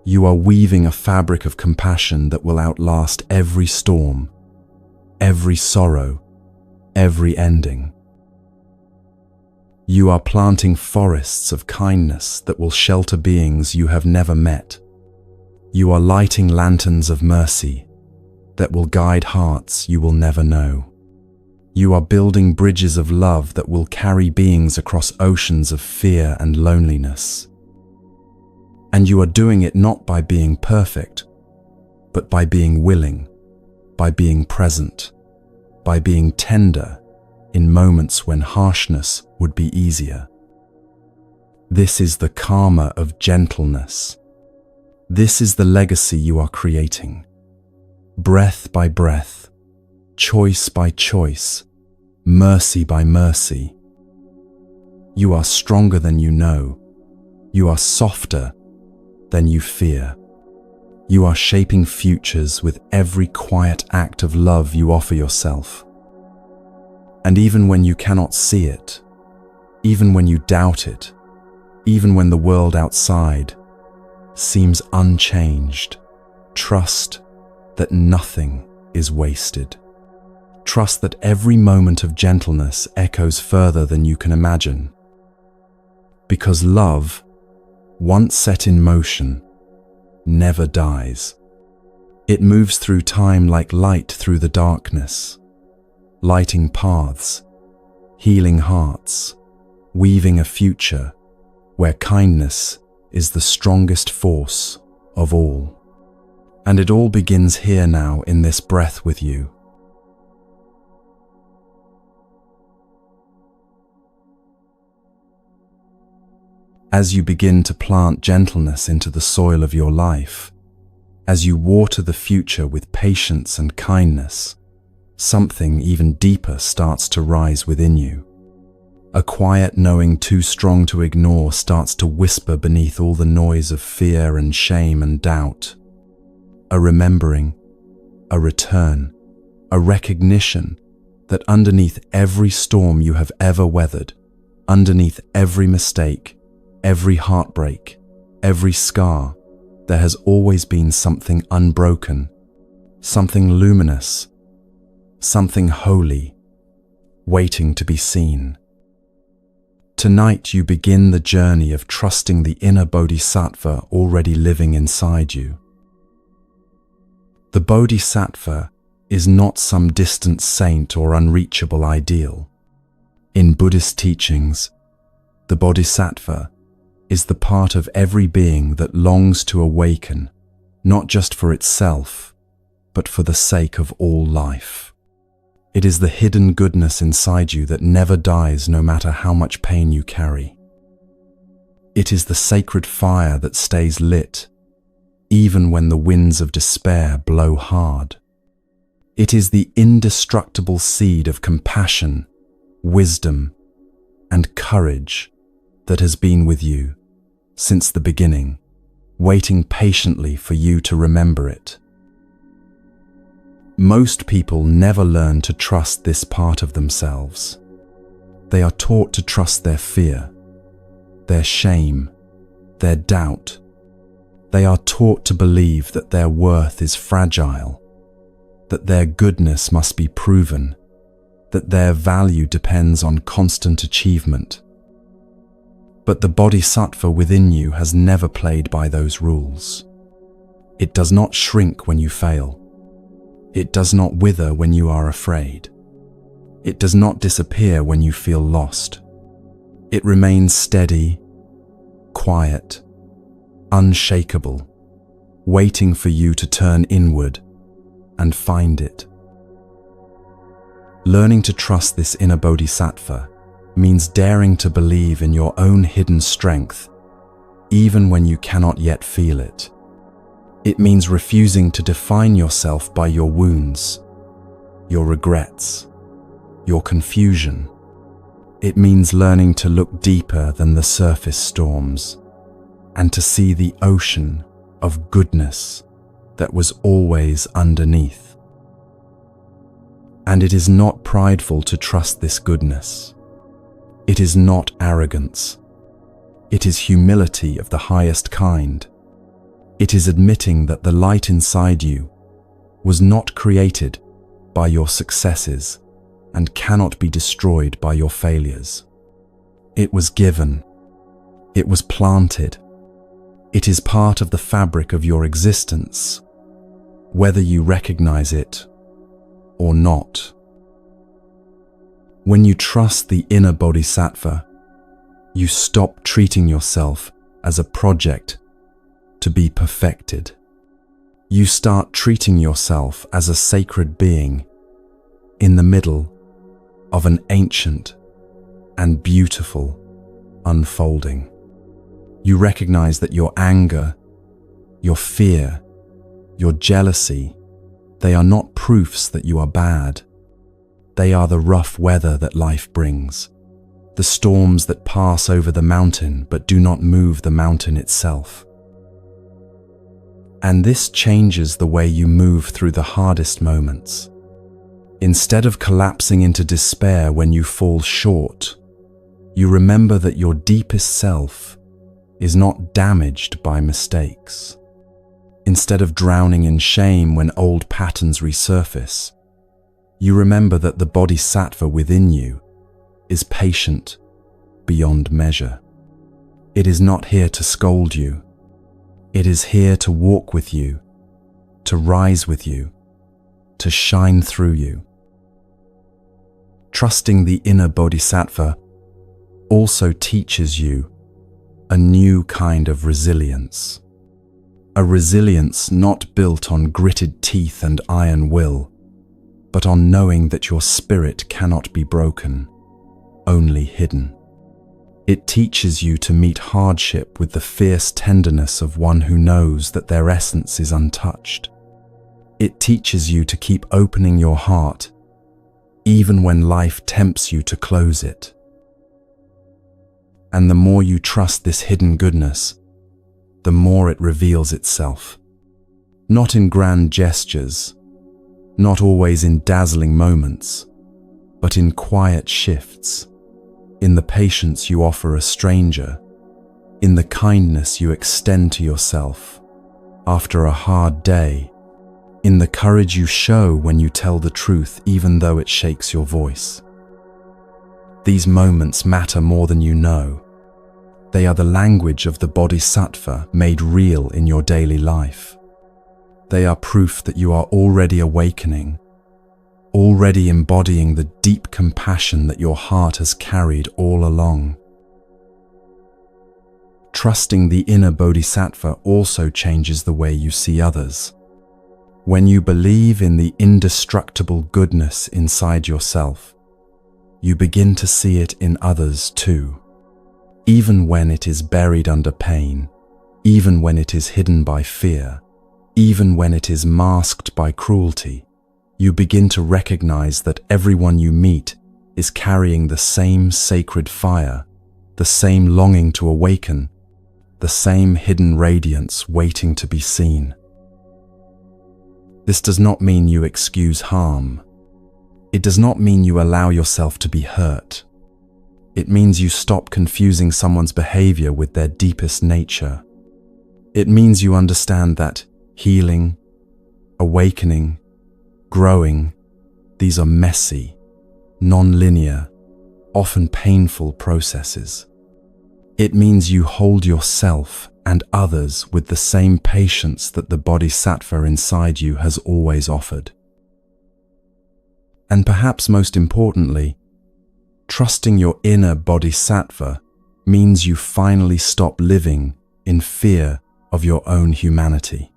You are weaving a fabric of compassion that will outlast every storm, every sorrow, every ending. You are planting forests of kindness that will shelter beings you have never met. You are lighting lanterns of mercy that will guide hearts you will never know. You are building bridges of love that will carry beings across oceans of fear and loneliness. And you are doing it not by being perfect, but by being willing, by being present, by being tender in moments when harshness would be easier. This is the karma of gentleness. This is the legacy you are creating. Breath by breath, choice by choice, mercy by mercy. You are stronger than you know. You are softer than you fear. You are shaping futures with every quiet act of love you offer yourself. And even when you cannot see it, even when you doubt it, even when the world outside seems unchanged, trust that nothing is wasted. Trust that every moment of gentleness echoes further than you can imagine. Because love, once set in motion, never dies. It moves through time like light through the darkness, lighting paths, healing hearts, weaving a future where kindness is the strongest force of all. And it all begins here now in this breath with you. As you begin to plant gentleness into the soil of your life, as you water the future with patience and kindness, something even deeper starts to rise within you. A quiet knowing too strong to ignore starts to whisper beneath all the noise of fear and shame and doubt. A remembering, a return, a recognition that underneath every storm you have ever weathered, underneath every mistake, every heartbreak, every scar, there has always been something unbroken, something luminous, something holy, waiting to be seen. Tonight you begin the journey of trusting the inner Bodhisattva already living inside you. The Bodhisattva is not some distant saint or unreachable ideal. In Buddhist teachings, the Bodhisattva is the part of every being that longs to awaken, not just for itself, but for the sake of all life. It is the hidden goodness inside you that never dies no matter how much pain you carry. It is the sacred fire that stays lit, even when the winds of despair blow hard. It is the indestructible seed of compassion, wisdom, and courage that has been with you since the beginning, waiting patiently for you to remember it. Most people never learn to trust this part of themselves. They are taught to trust their fear, their shame, their doubt. They are taught to believe that their worth is fragile, that their goodness must be proven, that their value depends on constant achievement. But the Bodhisattva within you has never played by those rules. It does not shrink when you fail. It does not wither when you are afraid. It does not disappear when you feel lost. It remains steady, quiet, unshakable, waiting for you to turn inward and find it. Learning to trust this inner Bodhisattva means daring to believe in your own hidden strength, even when you cannot yet feel it. It means refusing to define yourself by your wounds, your regrets, your confusion. It means learning to look deeper than the surface storms and to see the ocean of goodness that was always underneath. And it is not prideful to trust this goodness. It is not arrogance. It is humility of the highest kind. It is admitting that the light inside you was not created by your successes and cannot be destroyed by your failures. It was given. It was planted. It is part of the fabric of your existence, whether you recognize it or not. When you trust the inner Bodhisattva, you stop treating yourself as a project to be perfected. You start treating yourself as a sacred being in the middle of an ancient and beautiful unfolding. You recognize that your anger, your fear, your jealousy, they are not proofs that you are bad. They are the rough weather that life brings, the storms that pass over the mountain but do not move the mountain itself. And this changes the way you move through the hardest moments. Instead of collapsing into despair when you fall short, you remember that your deepest self is not damaged by mistakes. Instead of drowning in shame when old patterns resurface, you remember that the Bodhisattva within you is patient beyond measure. It is not here to scold you. It is here to walk with you, to rise with you, to shine through you. Trusting the inner Bodhisattva also teaches you a new kind of resilience. A resilience not built on gritted teeth and iron will, but on knowing that your spirit cannot be broken, only hidden. It teaches you to meet hardship with the fierce tenderness of one who knows that their essence is untouched. It teaches you to keep opening your heart, even when life tempts you to close it. And the more you trust this hidden goodness, the more it reveals itself. Not in grand gestures, not always in dazzling moments, but in quiet shifts, in the patience you offer a stranger, in the kindness you extend to yourself after a hard day, in the courage you show when you tell the truth even though it shakes your voice. These moments matter more than you know. They are the language of the Bodhisattva made real in your daily life. They are proof that you are already awakening, already embodying the deep compassion that your heart has carried all along. Trusting the inner Bodhisattva also changes the way you see others. When you believe in the indestructible goodness inside yourself, you begin to see it in others too. Even when it is buried under pain, even when it is hidden by fear, even when it is masked by cruelty, You begin to recognize that everyone you meet is carrying the same sacred fire, the same longing to awaken, the same hidden radiance waiting to be seen. This does not mean you excuse harm. It does not mean you allow yourself to be hurt. It means you stop confusing someone's behavior with their deepest nature. It means you understand that healing, awakening, growing, these are messy, non-linear, often painful processes. It means you hold yourself and others with the same patience that the Bodhisattva inside you has always offered. And perhaps most importantly, trusting your inner Bodhisattva means you finally stop living in fear of your own humanity.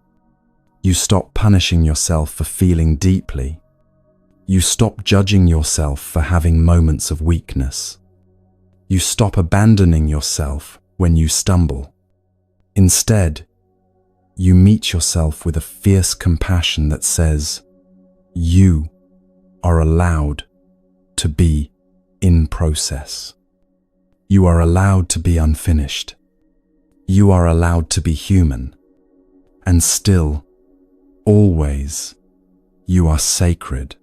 You stop punishing yourself for feeling deeply. You stop judging yourself for having moments of weakness. You stop abandoning yourself when you stumble. Instead, you meet yourself with a fierce compassion that says, you are allowed to be in process. You are allowed to be unfinished. You are allowed to be human. And still, always, you are sacred.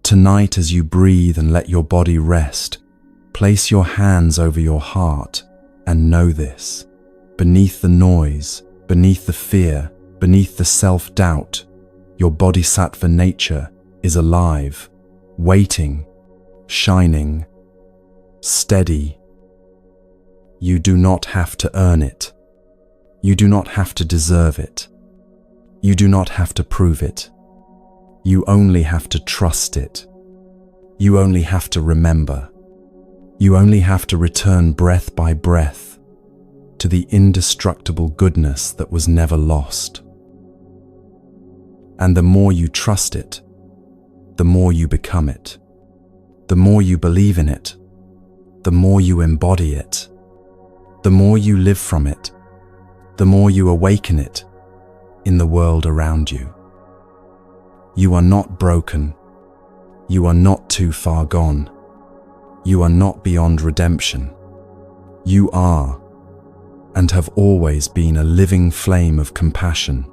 Tonight, as you breathe and let your body rest, place your hands over your heart and know this. Beneath the noise, beneath the fear, beneath the self-doubt, your Bodhisattva nature is alive, waiting, shining, steady. You do not have to earn it. You do not have to deserve it. You do not have to prove it. You only have to trust it. You only have to remember. You only have to return breath by breath to the indestructible goodness that was never lost. And the more you trust it, the more you become it. The more you believe in it, the more you embody it. The more you live from it, the more you awaken it in the world around you. You are not broken. You are not too far gone. You are not beyond redemption. You are, and have always been, a living flame of compassion.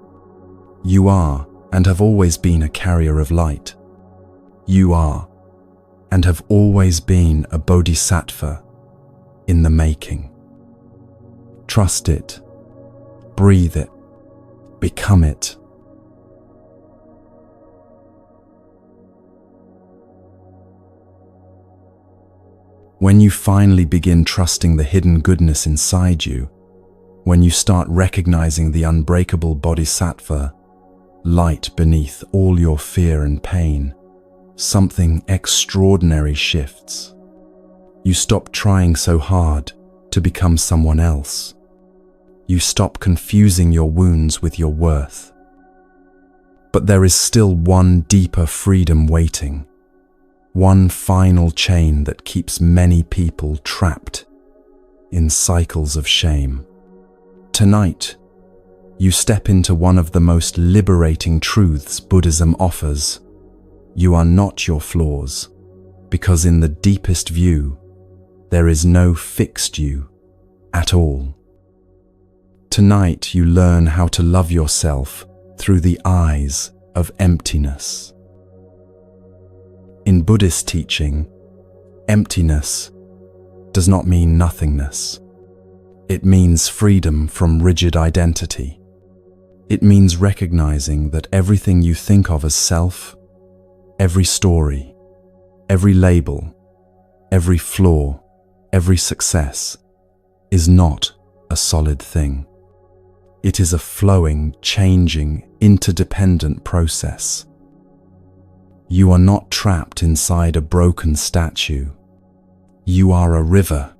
You are, and have always been, a carrier of light. You are, and have always been, a Bodhisattva in the making. Trust it. Breathe it. Become it. When you finally begin trusting the hidden goodness inside you, when you start recognizing the unbreakable Bodhisattva, light beneath all your fear and pain, something extraordinary shifts. You stop trying so hard to become someone else. You stop confusing your wounds with your worth. But there is still one deeper freedom waiting, one final chain that keeps many people trapped in cycles of shame. Tonight, you step into one of the most liberating truths Buddhism offers. You are not your flaws, because in the deepest view, there is no fixed you at all. Tonight, you learn how to love yourself through the eyes of emptiness. In Buddhist teaching, emptiness does not mean nothingness. It means freedom from rigid identity. It means recognizing that everything you think of as self, every story, every label, every flaw, every success, is not a solid thing. It is a flowing, changing, interdependent process. You are not trapped inside a broken statue. You are a river.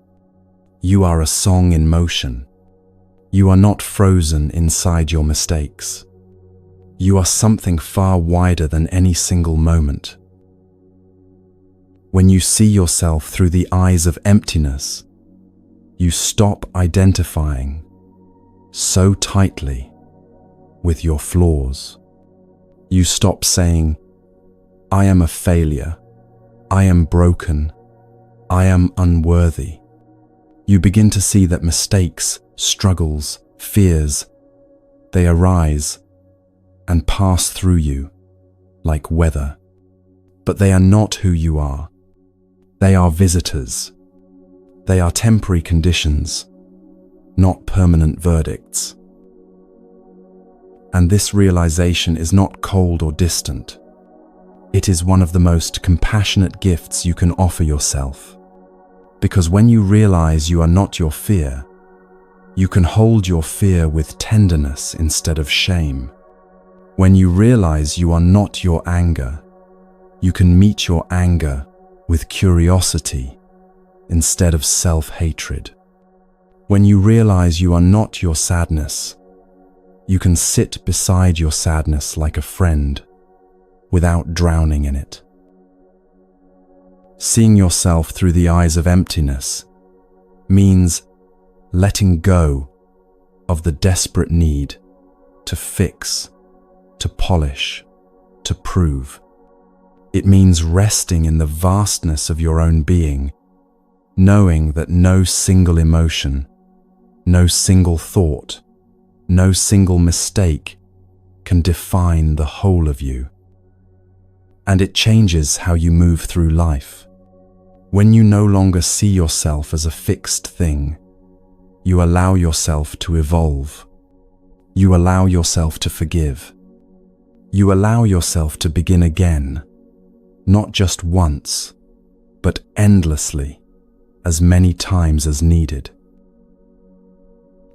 You are a song in motion. You are not frozen inside your mistakes. You are something far wider than any single moment. When you see yourself through the eyes of emptiness, you stop identifying so tightly with your flaws. You stop saying, "I am a failure, I am broken, I am unworthy." You begin to see that mistakes, struggles, fears, they arise and pass through you like weather. But they are not who you are. They are visitors. They are temporary conditions, not permanent verdicts. And this realization is not cold or distant. It is one of the most compassionate gifts you can offer yourself. Because when you realize you are not your fear, you can hold your fear with tenderness instead of shame. When you realize you are not your anger, you can meet your anger with curiosity instead of self-hatred. When you realize you are not your sadness, you can sit beside your sadness like a friend without drowning in it. Seeing yourself through the eyes of emptiness means letting go of the desperate need to fix, to polish, to prove. It means resting in the vastness of your own being, knowing that no single emotion, no single thought, no single mistake can define the whole of you. And it changes how you move through life. When you no longer see yourself as a fixed thing, you allow yourself to evolve. You allow yourself to forgive. You allow yourself to begin again, not just once, but endlessly, as many times as needed.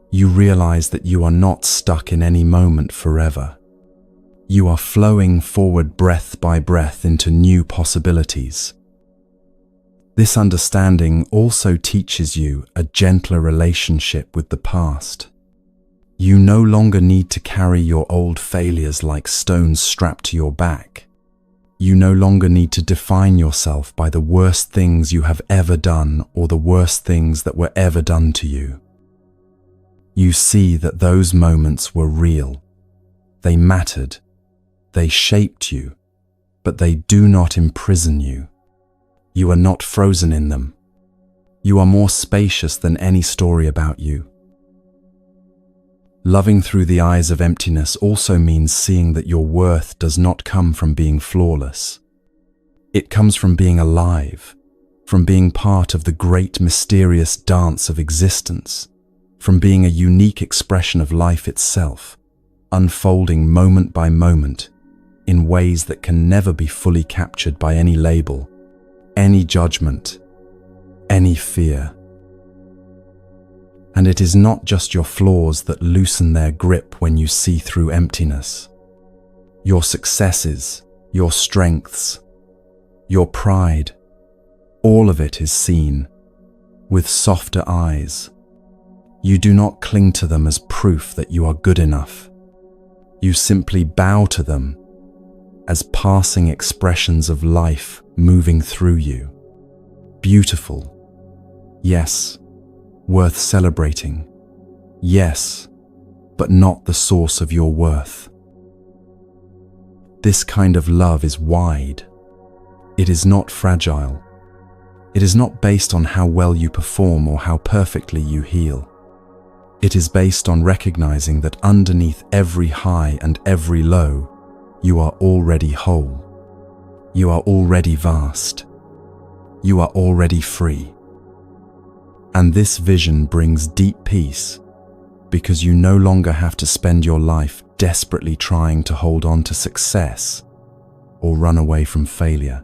You realize that you are not stuck in any moment forever. You are flowing forward breath by breath into new possibilities. This understanding also teaches you a gentler relationship with the past. You no longer need to carry your old failures like stones strapped to your back. You no longer need to define yourself by the worst things you have ever done or the worst things that were ever done to you. You see that those moments were real. They mattered. They shaped you, but they do not imprison you. You are not frozen in them. You are more spacious than any story about you. Loving through the eyes of emptiness also means seeing that your worth does not come from being flawless. It comes from being alive, from being part of the great mysterious dance of existence, from being a unique expression of life itself, unfolding moment by moment in ways that can never be fully captured by any label, any judgment, any fear. And it is not just your flaws that loosen their grip when you see through emptiness. Your successes, your strengths, your pride, all of it is seen with softer eyes. You do not cling to them as proof that you are good enough. You simply bow to them as passing expressions of life moving through you. Beautiful, yes. Worth celebrating, yes, but not the source of your worth. This kind of love is wide. It is not fragile. It is not based on how well you perform or how perfectly you heal. It is based on recognizing that underneath every high and every low, you are already whole. You are already vast. You are already free. And this vision brings deep peace because you no longer have to spend your life desperately trying to hold on to success or run away from failure.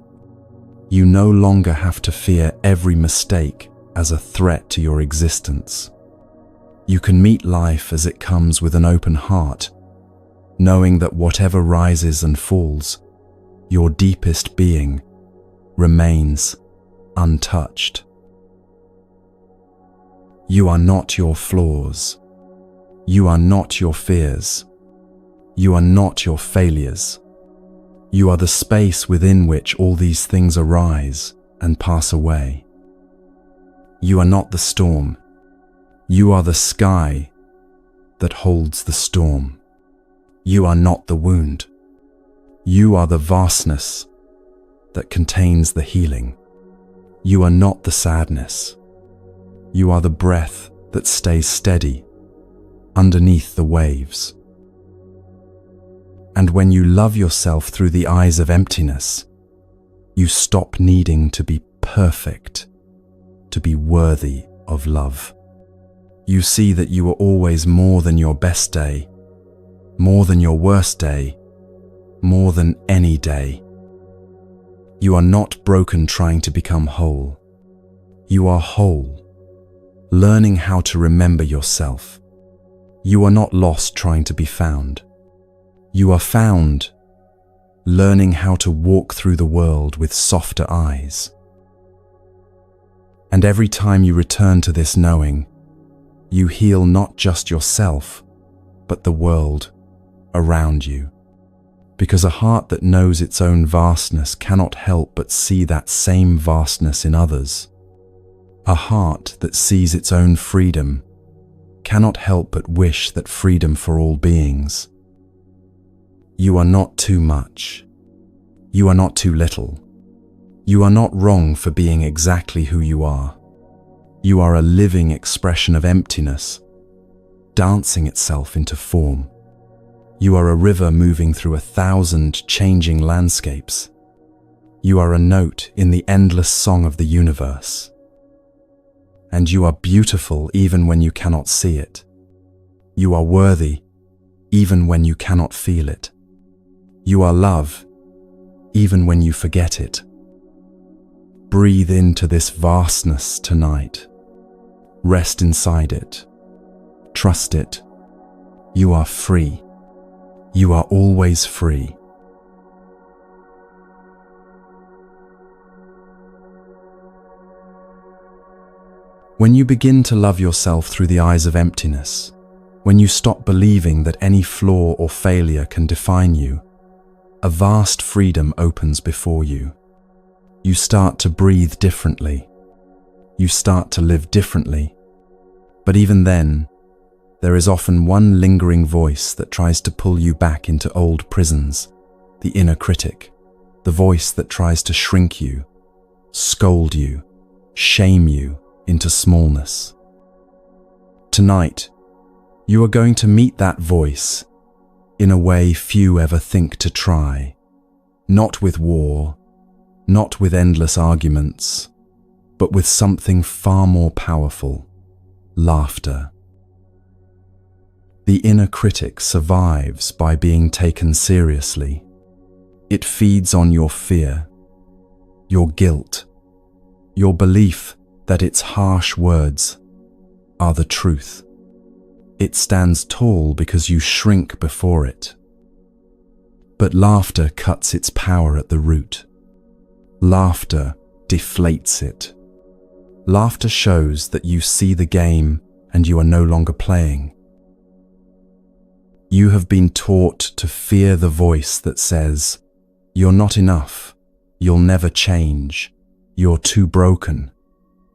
You no longer have to fear every mistake as a threat to your existence. You can meet life as it comes with an open heart, knowing that whatever rises and falls, your deepest being remains untouched. You are not your flaws. You are not your fears. You are not your failures. You are the space within which all these things arise and pass away. You are not the storm. You are the sky that holds the storm. You are not the wound. You are the vastness that contains the healing. You are not the sadness. You are the breath that stays steady underneath the waves. And when you love yourself through the eyes of emptiness, you stop needing to be perfect, to be worthy of love. You see that you are always more than your best day, more than your worst day, more than any day. You are not broken trying to become whole. You are whole, learning how to remember yourself. You are not lost trying to be found. You are found, learning how to walk through the world with softer eyes. And every time you return to this knowing, you heal not just yourself, but the world around you. Because a heart that knows its own vastness cannot help but see that same vastness in others. A heart that sees its own freedom cannot help but wish that freedom for all beings. You are not too much. You are not too little. You are not wrong for being exactly who you are. You are a living expression of emptiness, dancing itself into form. You are a river moving through 1,000 changing landscapes. You are a note in the endless song of the universe. And you are beautiful even when you cannot see it. You are worthy even when you cannot feel it. You are love even when you forget it. Breathe into this vastness tonight. Rest inside it. Trust it. You are free. You are always free. When you begin to love yourself through the eyes of emptiness, when you stop believing that any flaw or failure can define you, a vast freedom opens before you. You start to breathe differently. You start to live differently. But even then, there is often one lingering voice that tries to pull you back into old prisons, the inner critic, the voice that tries to shrink you, scold you, shame you into smallness. Tonight, you are going to meet that voice in a way few ever think to try, not with war, not with endless arguments, but with something far more powerful: laughter. The inner critic survives by being taken seriously. It feeds on your fear, your guilt, your belief that its harsh words are the truth. It stands tall because you shrink before it. But laughter cuts its power at the root. Laughter deflates it. Laughter shows that you see the game and you are no longer playing. You have been taught to fear the voice that says, "You're not enough, you'll never change, you're too broken,"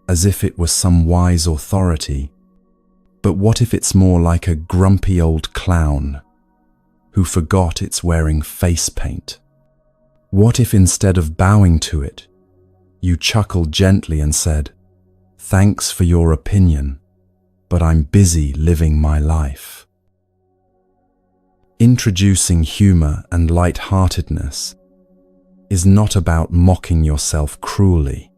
as if it was some wise authority. But what if it's more like a grumpy old clown who forgot it's wearing face paint? What if instead of bowing to it, you chuckled gently and said, "Thanks for your opinion, but I'm busy living my life"? Introducing humor and light-heartedness is not about mocking yourself cruelly.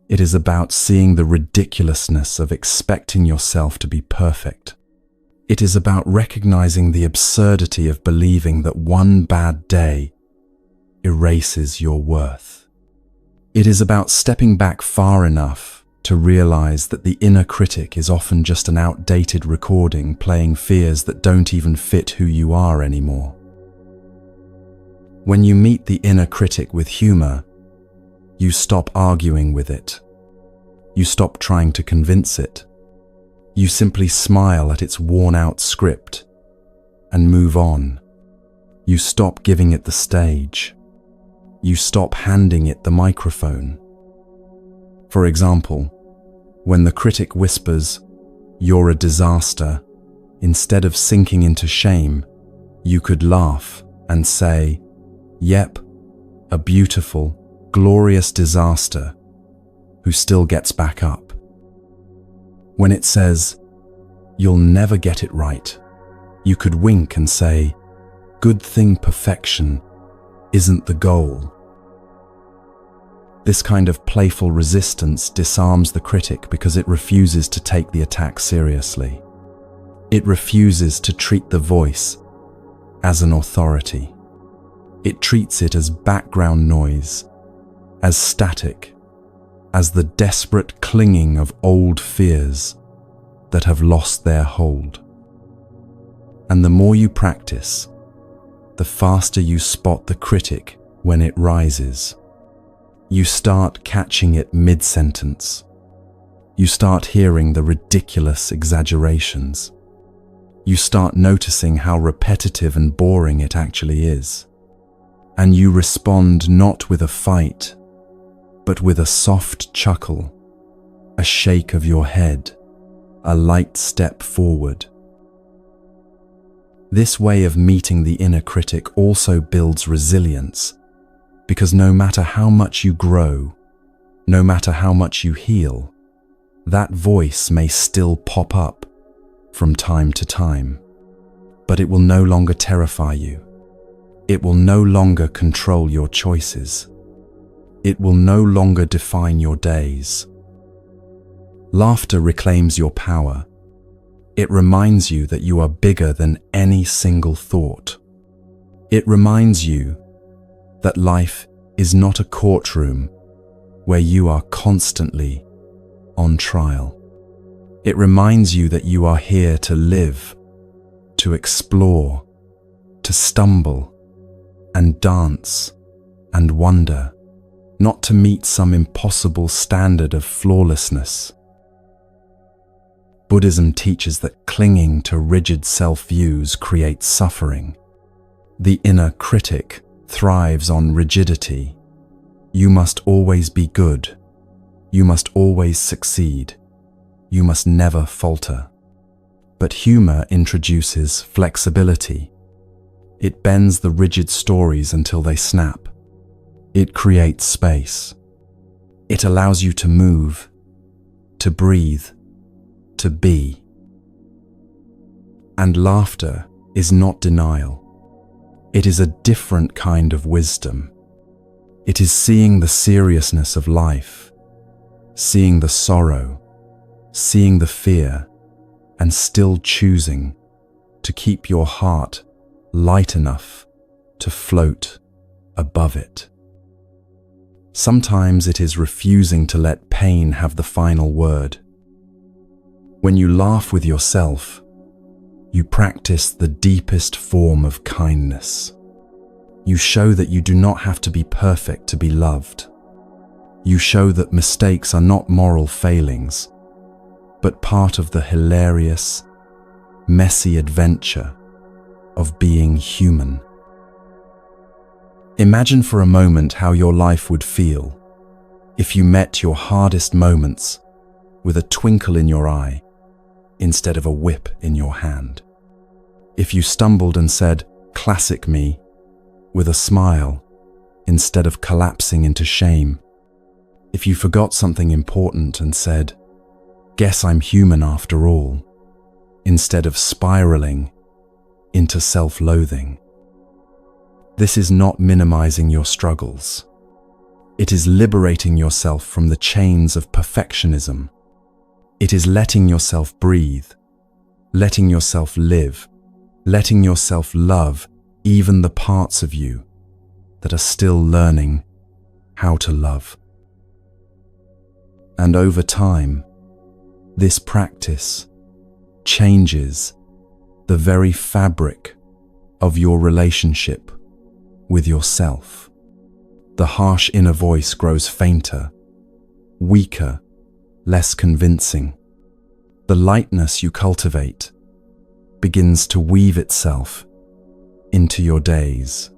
It is about seeing the ridiculousness of expecting yourself to be perfect. It is about recognizing the absurdity of believing that one bad day erases your worth. It is about stepping back far enough to realize that the inner critic is often just an outdated recording playing fears that don't even fit who you are anymore. When you meet the inner critic with humor, you stop arguing with it. You stop trying to convince it. You simply smile at its worn-out script and move on. You stop giving it the stage. You stop handing it the microphone. For example, when the critic whispers, "You're a disaster," instead of sinking into shame, you could laugh and say, Yep, a beautiful, glorious disaster who still gets back up. When it says, "You'll never get it right," you could wink and say, "Good thing perfection isn't the goal." This kind of playful resistance disarms the critic because it refuses to take the attack seriously. It refuses to treat the voice as an authority. It treats it as background noise, as static, as the desperate clinging of old fears that have lost their hold. And the more you practice, the faster you spot the critic when it rises. You start catching it mid-sentence. You start hearing the ridiculous exaggerations. You start noticing how repetitive and boring it actually is. And you respond not with a fight, but with a soft chuckle, a shake of your head, a light step forward. This way of meeting the inner critic also builds resilience, because no matter how much you grow, no matter how much you heal, that voice may still pop up from time to time, but it will no longer terrify you. It will no longer control your choices. It will no longer define your days. Laughter reclaims your power. It reminds you that you are bigger than any single thought. It reminds you that life is not a courtroom where you are constantly on trial. It reminds you that you are here to live, to explore, to stumble, and dance, and wonder, not to meet some impossible standard of flawlessness. Buddhism teaches that clinging to rigid self-views creates suffering. The inner critic thrives on rigidity. You must always be good. You must always succeed. You must never falter. But humor introduces flexibility. It bends the rigid stories until they snap. It creates space. It allows you to move, to breathe, to be. And laughter is not denial. It is a different kind of wisdom. It is seeing the seriousness of life, seeing the sorrow, seeing the fear, and still choosing to keep your heart light enough to float above it. Sometimes it is refusing to let pain have the final word. When you laugh with yourself, you practice the deepest form of kindness. You show that you do not have to be perfect to be loved. You show that mistakes are not moral failings, but part of the hilarious, messy adventure of being human. Imagine for a moment how your life would feel if you met your hardest moments with a twinkle in your eye instead of a whip in your hand. If you stumbled and said, "Classic me," with a smile instead of collapsing into shame. If you forgot something important and said, "Guess I'm human after all," instead of spiraling into self-loathing. This is not minimizing your struggles. It is liberating yourself from the chains of perfectionism. It is letting yourself breathe, letting yourself live, letting yourself love even the parts of you that are still learning how to love. And over time, this practice changes the very fabric of your relationship with yourself. The harsh inner voice grows fainter, weaker, less convincing. The lightness you cultivate begins to weave itself into your days.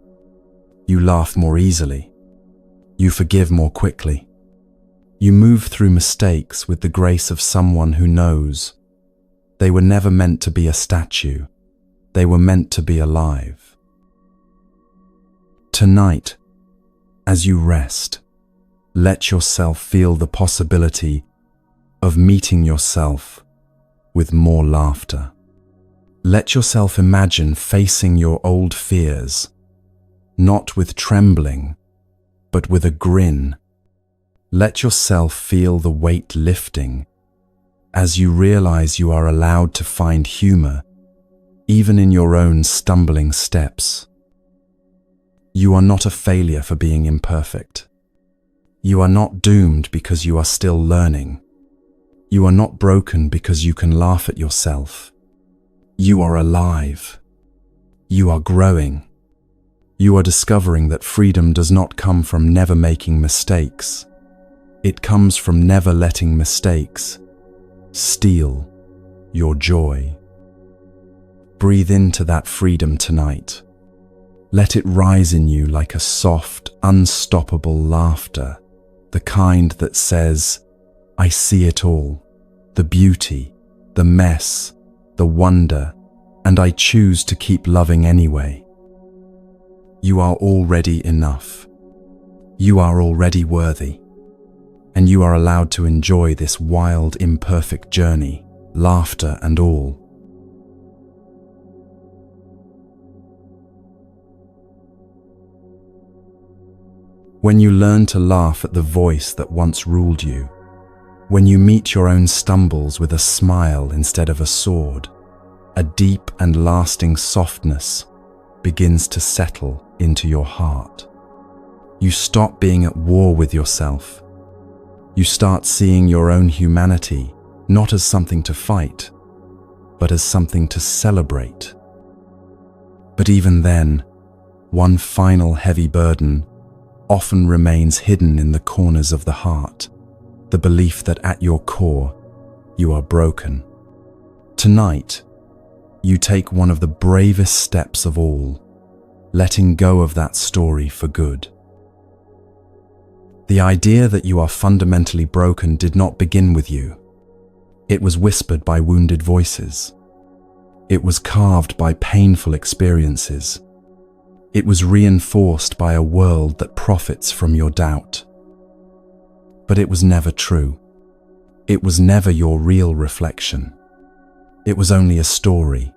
You laugh more easily. You forgive more quickly. You move through mistakes with the grace of someone who knows they were never meant to be a statue. They were meant to be alive. Tonight, as you rest, let yourself feel the possibility of meeting yourself with more laughter. Let yourself imagine facing your old fears, not with trembling, but with a grin. Let yourself feel the weight lifting as you realize you are allowed to find humor even in your own stumbling steps. You are not a failure for being imperfect. You are not doomed because you are still learning. You are not broken because you can laugh at yourself. You are alive. You are growing. You are discovering that freedom does not come from never making mistakes. It comes from never letting mistakes steal your joy. Breathe into that freedom tonight. Let it rise in you like a soft, unstoppable laughter, the kind that says, I see it all, the beauty, the mess, the wonder, and I choose to keep loving anyway. You are already enough. You are already worthy. And you are allowed to enjoy this wild, imperfect journey, laughter and all. When you learn to laugh at the voice that once ruled you, when you meet your own stumbles with a smile instead of a sword, a deep and lasting softness begins to settle into your heart. You stop being at war with yourself. You start seeing your own humanity not as something to fight, but as something to celebrate. But even then, one final heavy burden often remains hidden in the corners of the heart, the belief that at your core, you are broken. Tonight, you take one of the bravest steps of all, letting go of that story for good. The idea that you are fundamentally broken did not begin with you. It was whispered by wounded voices. It was carved by painful experiences. It was reinforced by a world that profits from your doubt. But it was never true. It was never your real reflection. It was only a story,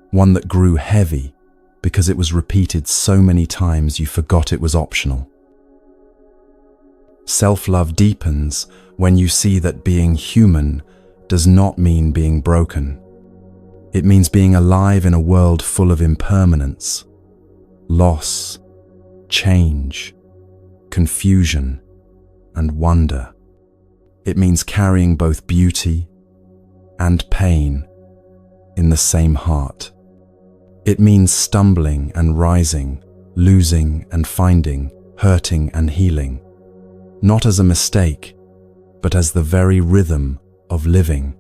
one that grew heavy because it was repeated so many times you forgot it was optional. Self-love deepens when you see that being human does not mean being broken. It means being alive in a world full of impermanence, loss, change, confusion, and wonder. It means carrying both beauty and pain in the same heart. It means stumbling and rising, losing and finding, hurting and healing, not as a mistake, but as the very rhythm of living.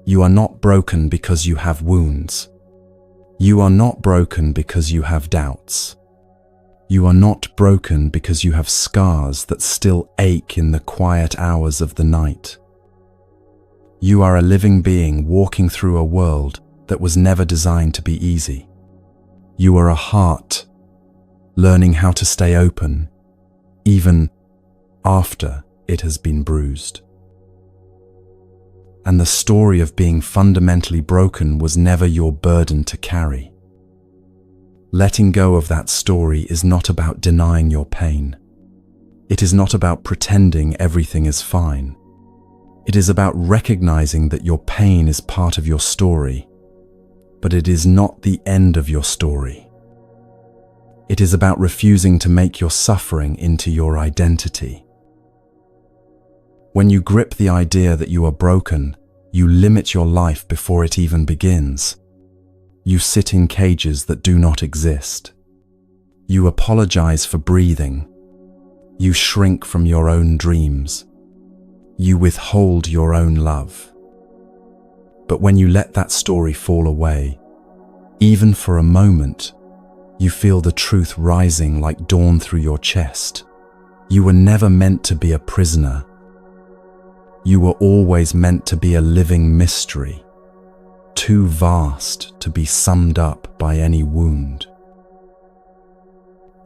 You are not broken because you have wounds. You are not broken because you have doubts. You are not broken because you have scars that still ache in the quiet hours of the night. You are a living being walking through a world that was never designed to be easy. You are a heart, learning how to stay open, even after it has been bruised. And the story of being fundamentally broken was never your burden to carry. Letting go of that story is not about denying your pain. It is not about pretending everything is fine. It is about recognizing that your pain is part of your story, but it is not the end of your story. It is about refusing to make your suffering into your identity. When you grip the idea that you are broken, you limit your life before it even begins. You sit in cages that do not exist. You apologize for breathing. You shrink from your own dreams. You withhold your own love. But when you let that story fall away, even for a moment, you feel the truth rising like dawn through your chest. You were never meant to be a prisoner. You were always meant to be a living mystery, too vast to be summed up by any wound.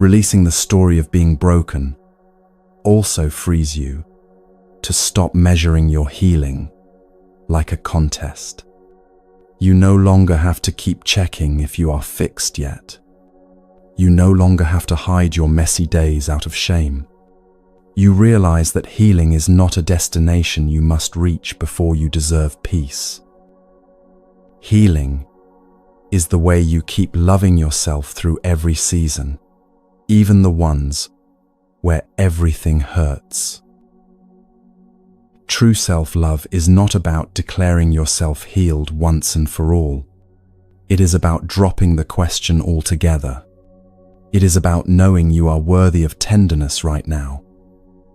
Releasing the story of being broken also frees you to stop measuring your healing like a contest. You no longer have to keep checking if you are fixed yet. You no longer have to hide your messy days out of shame. You realize that healing is not a destination you must reach before you deserve peace. Healing is the way you keep loving yourself through every season, even the ones where everything hurts. True self-love is not about declaring yourself healed once and for all. It is about dropping the question altogether. It is about knowing you are worthy of tenderness right now,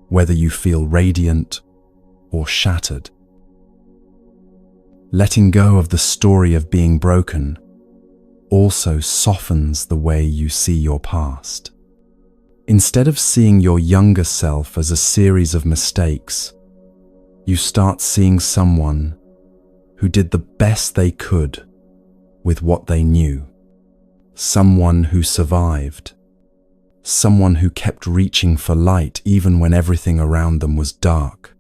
whether you feel radiant or shattered. Letting go of the story of being broken also softens the way you see your past. Instead of seeing your younger self as a series of mistakes, you start seeing someone who did the best they could with what they knew. Someone who survived. Someone who kept reaching for light even when everything around them was dark.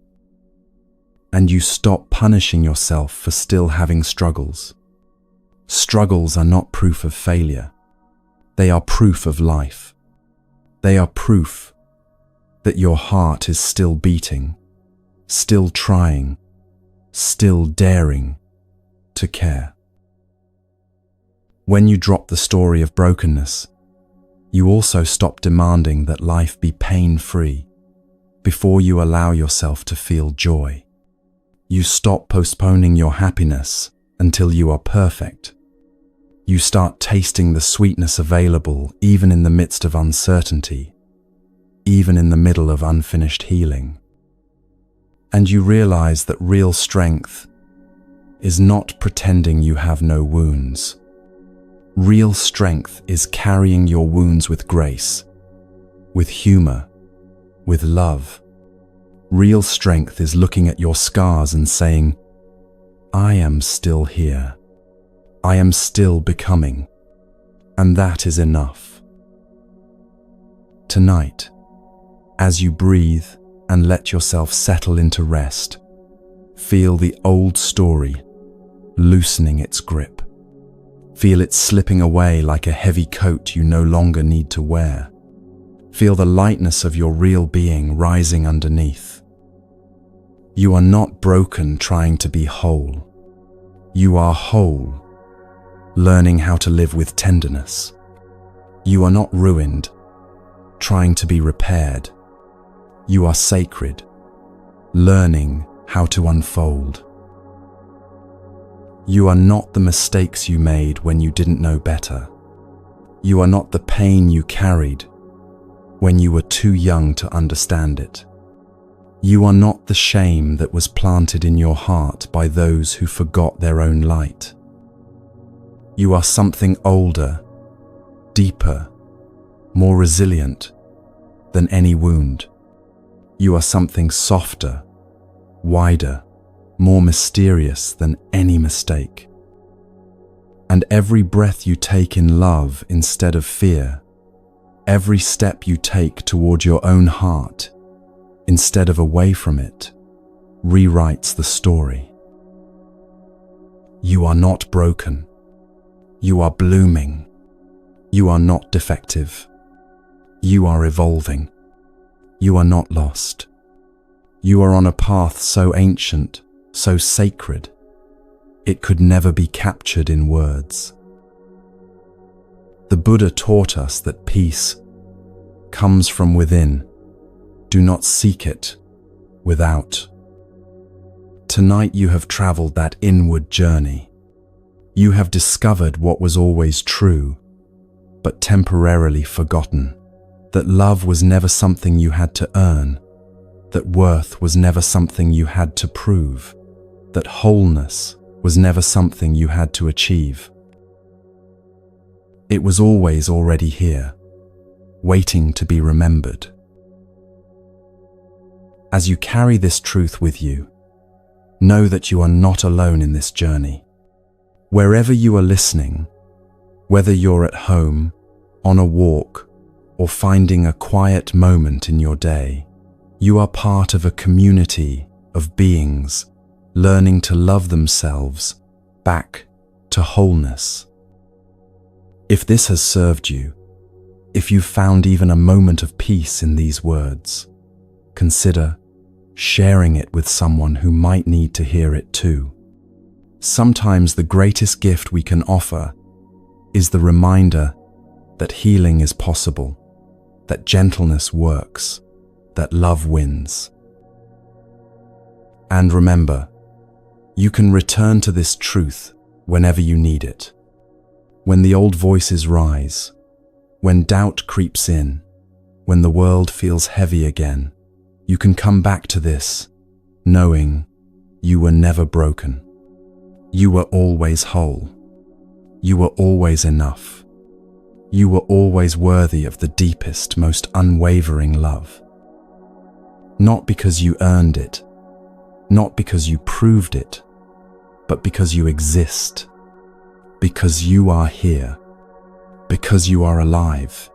And you stop punishing yourself for still having struggles. Struggles are not proof of failure. They are proof of life. They are proof that your heart is still beating, still trying, still daring to care. When you drop the story of brokenness, you also stop demanding that life be pain-free before you allow yourself to feel joy. You stop postponing your happiness until you are perfect. You start tasting the sweetness available even in the midst of uncertainty, even in the middle of unfinished healing. And you realize that real strength is not pretending you have no wounds. Real strength is carrying your wounds with grace, with humor, with love. Real strength is looking at your scars and saying, I am still here. I am still becoming. And that is enough. Tonight, as you breathe and let yourself settle into rest, feel the old story loosening its grip. Feel it slipping away like a heavy coat you no longer need to wear. Feel the lightness of your real being rising underneath. You are not broken trying to be whole. You are whole, learning how to live with tenderness. You are not ruined, trying to be repaired. You are sacred, learning how to unfold. You are not the mistakes you made when you didn't know better. You are not the pain you carried when you were too young to understand it. You are not the shame that was planted in your heart by those who forgot their own light. You are something older, deeper, more resilient than any wound. You are something softer, wider, more mysterious than any mistake. And every breath you take in love instead of fear, every step you take toward your own heart instead of away from it, rewrites the story. You are not broken. You are blooming. You are not defective. You are evolving. You are not lost. You are on a path so ancient, so sacred, it could never be captured in words. The Buddha taught us that peace comes from within. Do not seek it without. Tonight you have traveled that inward journey. You have discovered what was always true, but temporarily forgotten. That love was never something you had to earn. That worth was never something you had to prove. That wholeness was never something you had to achieve. It was always already here, waiting to be remembered. As you carry this truth with you, know that you are not alone in this journey. Wherever you are listening, whether you're at home, on a walk, or finding a quiet moment in your day. You are part of a community of beings learning to love themselves back to wholeness. If this has served you, if you've found even a moment of peace in these words, consider sharing it with someone who might need to hear it too. Sometimes the greatest gift we can offer is the reminder that healing is possible, that gentleness works, that love wins. And remember, you can return to this truth whenever you need it. When the old voices rise, when doubt creeps in, when the world feels heavy again, you can come back to this, knowing you were never broken. You were always whole. You were always enough. You were always worthy of the deepest, most unwavering love. Not because you earned it, not because you proved it, but because you exist, because you are here, because you are alive,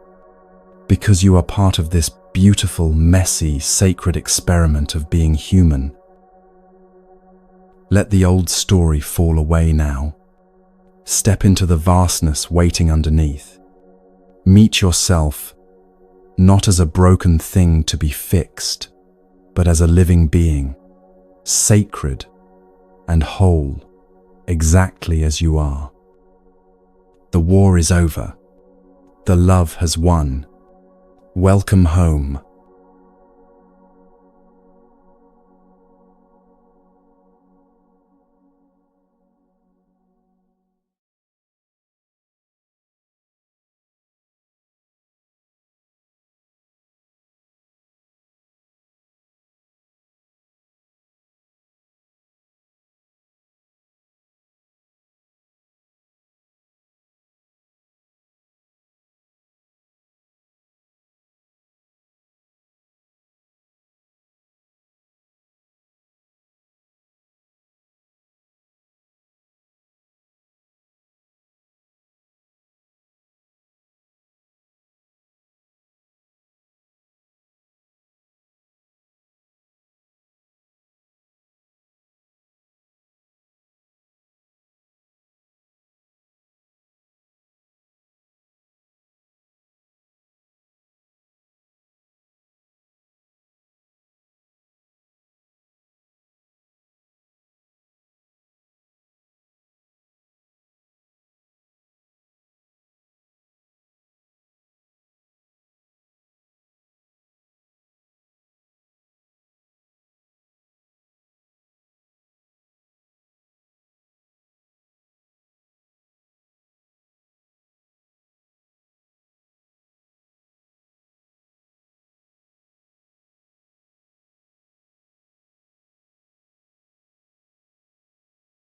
because you are part of this beautiful, messy, sacred experiment of being human. Let the old story fall away now. Step into the vastness waiting underneath. Meet yourself, not as a broken thing to be fixed, but as a living being, sacred and whole, exactly as you are. The war is over. The love has won. Welcome home.